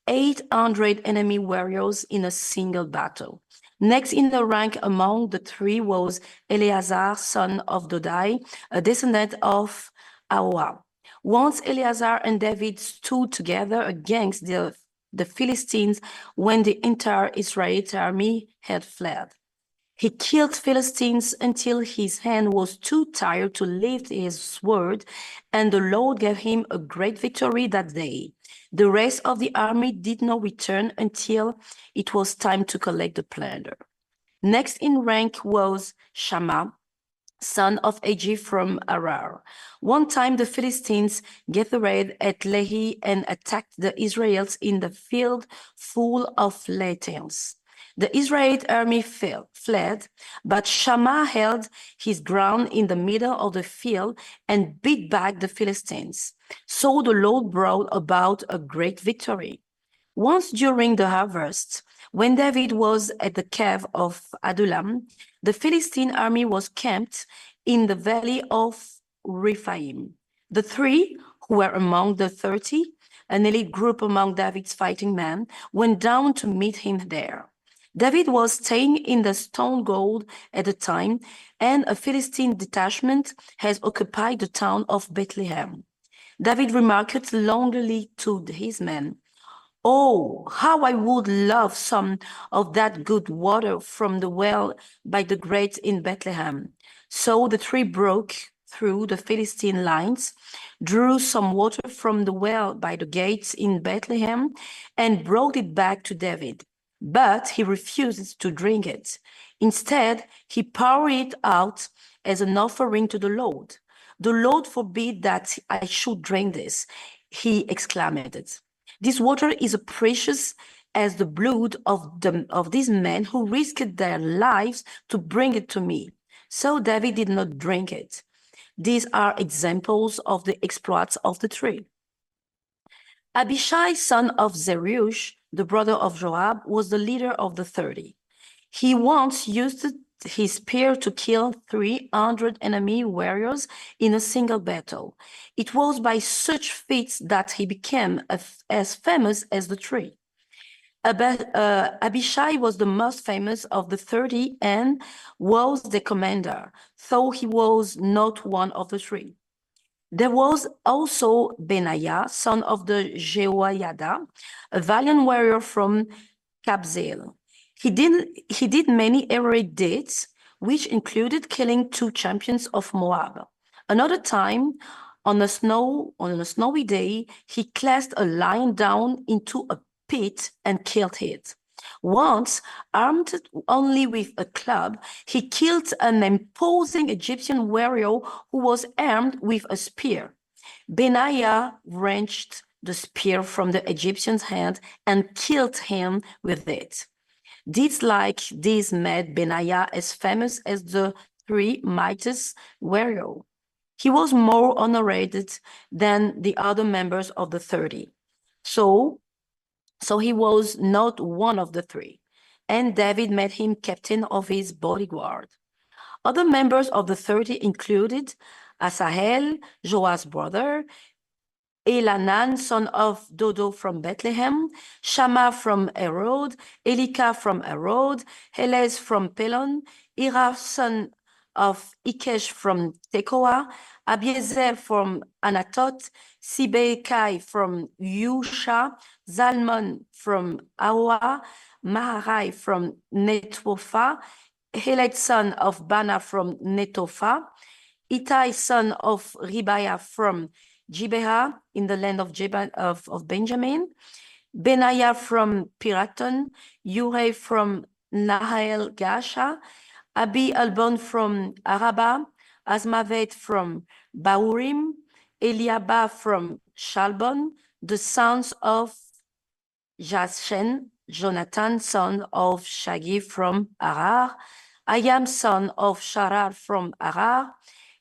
800 enemy warriors in a single battle. Next in the rank among the three was Eleazar, son of Dodai, a descendant of Ahoah. Once Eleazar and David stood together against the Philistines when the entire Israelite army had fled. He killed Philistines until his hand was too tired to lift his sword, and the Lord gave him a great victory that day. The rest of the army did not return until it was time to collect the plunder. Next in rank was Shammah, son of Agi from Arar. One time the Philistines gathered at Lehi and attacked the Israelites in the field full of lentils. The Israelite army fled, but Shammah held his ground in the middle of the field and beat back the Philistines. So the Lord brought about a great victory. Once during the harvest, when David was at the cave of Adullam, the Philistine army was camped in the valley of Rephaim. The three, who were among the 30, an elite group among David's fighting men, went down to meet him there. David was staying in the stone gold at the time, and a Philistine detachment has occupied the town of Bethlehem. David remarked longingly to his men, "Oh, how I would love some of that good water from the well by the grate in Bethlehem." So the three broke through the Philistine lines, drew some water from the well by the gates in Bethlehem, and brought it back to David. But he refused to drink it. Instead, he poured it out as an offering to the Lord. "The Lord forbid that I should drink this," he exclaimed. "This water is as precious as the blood of these men who risked their lives to bring it to me." So David did not drink it. These are examples of the exploits of the three. Abishai, son of Zeruiah, the brother of Joab, was the leader of the 30. He once used his spear to kill 300 enemy warriors in a single battle. It was by such feats that he became as famous as the three. Abishai was the most famous of the 30 and was the commander, though he was not one of the three. There was also Benaiah, son of the Jehoiada, a valiant warrior from Kabzeel. He did many heroic deeds, which included killing 2 champions of Moab. Another time, on a snowy day, he cast a lion down into a pit and killed it. Once, armed only with a club, he killed an imposing Egyptian warrior who was armed with a spear. Benaiah wrenched the spear from the Egyptian's hand and killed him with it. Deeds like these made Benaiah as famous as the 3 mightiest warrior. He was more honored than the other members of the 30. So he was not one of the 3. And David made him captain of his bodyguard. Other members of the 30 included Asahel, Joash's brother, Elanan, son of Dodo from Bethlehem, Shammah from Erod, Elika from Erod, Helez from Pelon, Ira, son of Ikesh from Tekoa, Abiezer from Anatot, Sibekai from Yusha, Zalmon from Awa, Maharai from Netopha, Heled, son of Bana from Netopha, Ittai, son of Ribiah from Gibeah in the land of Benjamin, Benaiah from Piraton, Ure from Nahal Gasha, Abi Albon from Araba, Asmavet from Baurim, Eliabah from Shalbon, the sons of Jashen, Jonathan, son of Shagi from Arar, Ayam, son of Sharar from Arar,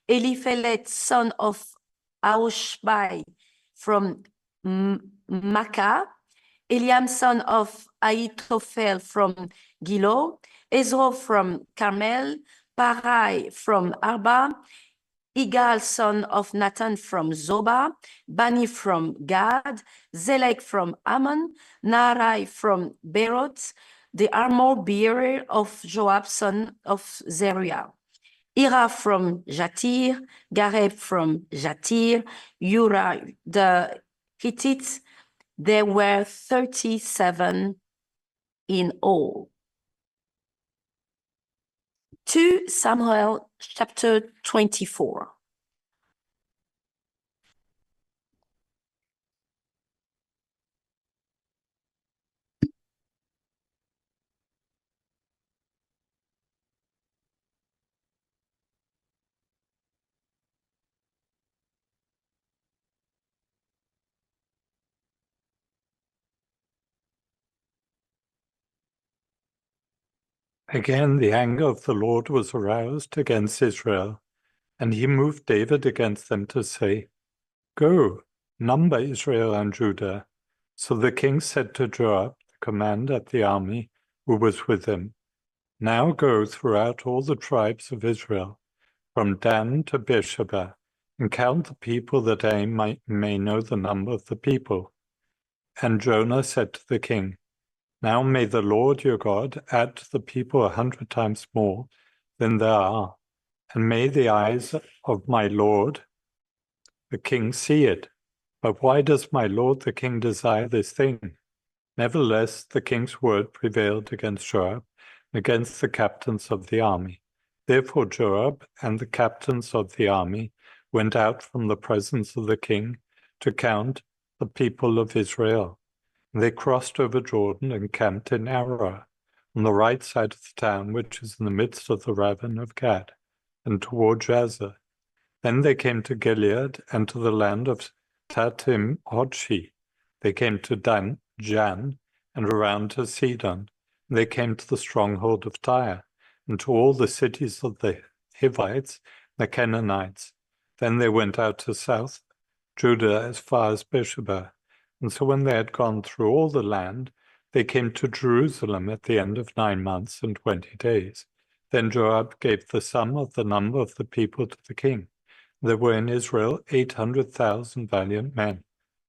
Eliphelet, son of Aushbai from Makkah, Eliam, son of Ahitophel from Gilo, Ezro from Carmel, Parai from Arba, Igal, son of Nathan from Zoba, Bani from Gad, Zelek from Ammon, Narai from Beroth, the armor bearer of Joab, son of Zeruiah. Ira from Jatir, Gareb from Jatir, Ura the Hittites. There were 37 in all. 2 Samuel chapter 24. Again, the anger of the Lord was aroused against Israel, and he moved David against them to say, "Go, number Israel and Judah." So the king said to Joab, the commander of the army, who was with him, "Now go throughout all the tribes of Israel, from Dan to Beersheba, and count the people that I may know the number of the people." And Jonah said to the king, "Now may the Lord your God add to the people 100 times more than there are, and may the eyes of my Lord the king see it. But why does my lord the king desire this thing?" Nevertheless, the king's word prevailed against Joab and against the captains of the army. Therefore Joab and the captains of the army went out from the presence of the king to count the people of Israel. They crossed over Jordan and camped in Arah, on the right side of the town, which is in the midst of the ravine of Gad, and toward Jazer. Then they came to Gilead and to the land of Tatim Hodshi. They came to Dan, Jan, and around to Sidon. They came to the stronghold of Tyre, and to all the cities of the Hivites, the Canaanites. Then they went out to south Judah as far as Beersheba. And so when they had gone through all the land, they came to Jerusalem at the end of 9 months and 20 days. Then Joab gave the sum of the number of the people to the king. There were in Israel 800,000 valiant men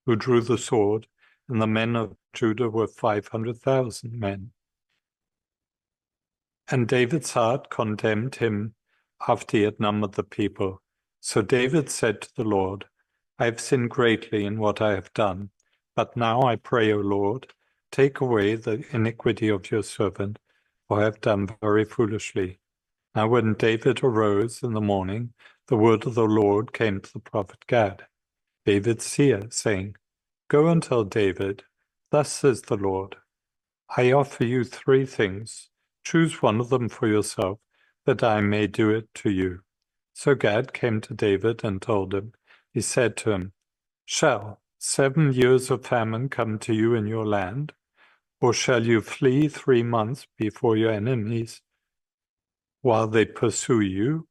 who drew the sword, and the men of Judah were 500,000 men. And David's heart condemned him after he had numbered the people. So David said to the Lord, I have sinned greatly in what I have done, but now I pray, O Lord, take away the iniquity of your servant, for I have done very foolishly. Now when David arose in the morning, the word of the Lord came to the prophet Gad, David's seer, saying, Go and tell David, thus says the Lord, I offer you 3 things. Choose one of them for yourself, that I may do it to you. So Gad came to David and told him. He said to him, Shall 7 years of famine come to you in your land? Or shall you flee 3 months before your enemies while they pursue you?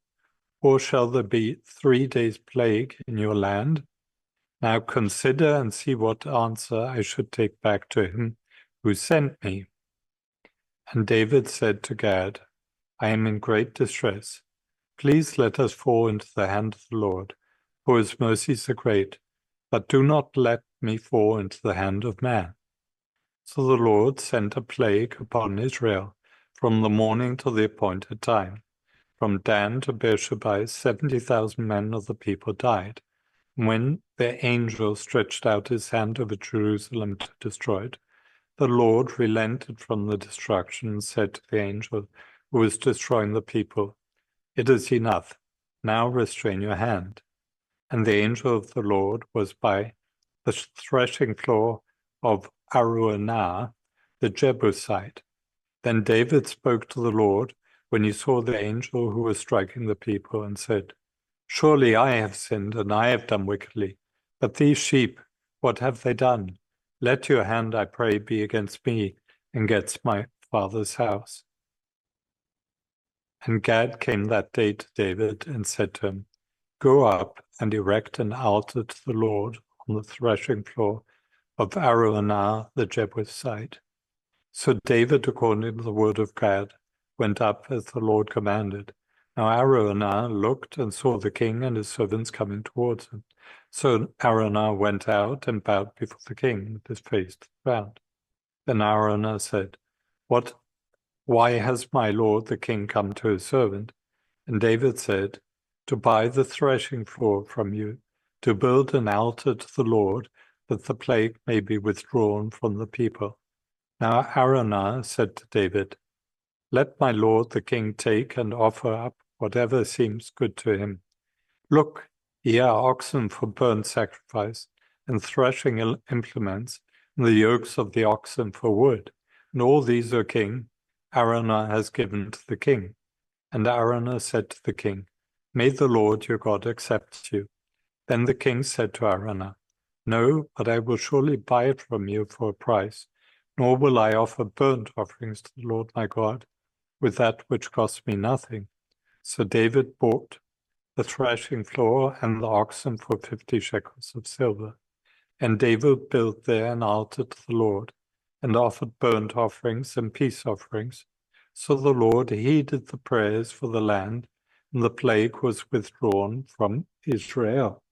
Or shall there be 3 days' plague in your land? Now consider and see what answer I should take back to him who sent me. And David said to Gad, I am in great distress. Please let us fall into the hand of the Lord, for his mercies are great, but do not let me fall into the hand of man. So the Lord sent a plague upon Israel from the morning till the appointed time. From Dan to Beersheba, 70,000 men of the people died. When the angel stretched out his hand over Jerusalem to destroy it, the Lord relented from the destruction and said to the angel who was destroying the people, It is enough. Now restrain your hand. And the angel of the Lord was by the threshing floor of Araunah, the Jebusite. Then David spoke to the Lord when he saw the angel who was striking the people and said, Surely I have sinned and I have done wickedly. But these sheep, what have they done? Let your hand, I pray, be against me and against my father's house. And Gad came that day to David and said to him, Go up and erect an altar to the Lord on the threshing floor of Araunah the Jebusite. So David, according to the word of Gad, went up as the Lord commanded. Now Araunah looked and saw the king and his servants coming towards him. So Araunah went out and bowed before the king with his face to the ground. Then Araunah said, Why has my lord the king come to his servant? And David said, To buy the threshing floor from you, to build an altar to the Lord, that the plague may be withdrawn from the people. Now Araunah said to David, Let my lord the king take and offer up whatever seems good to him. Look, here are oxen for burnt sacrifice, and threshing implements, and the yokes of the oxen for wood. And all these, O king, Araunah has given to the king. And Araunah said to the king, May the Lord your God accept you. Then the king said to Araunah, No, but I will surely buy it from you for a price, nor will I offer burnt offerings to the Lord my God with that which costs me nothing. So David bought the threshing floor and the oxen for 50 shekels of silver. And David built there an altar to the Lord, and offered burnt offerings and peace offerings. So the Lord heeded the prayers for the land, and the plague was withdrawn from Israel.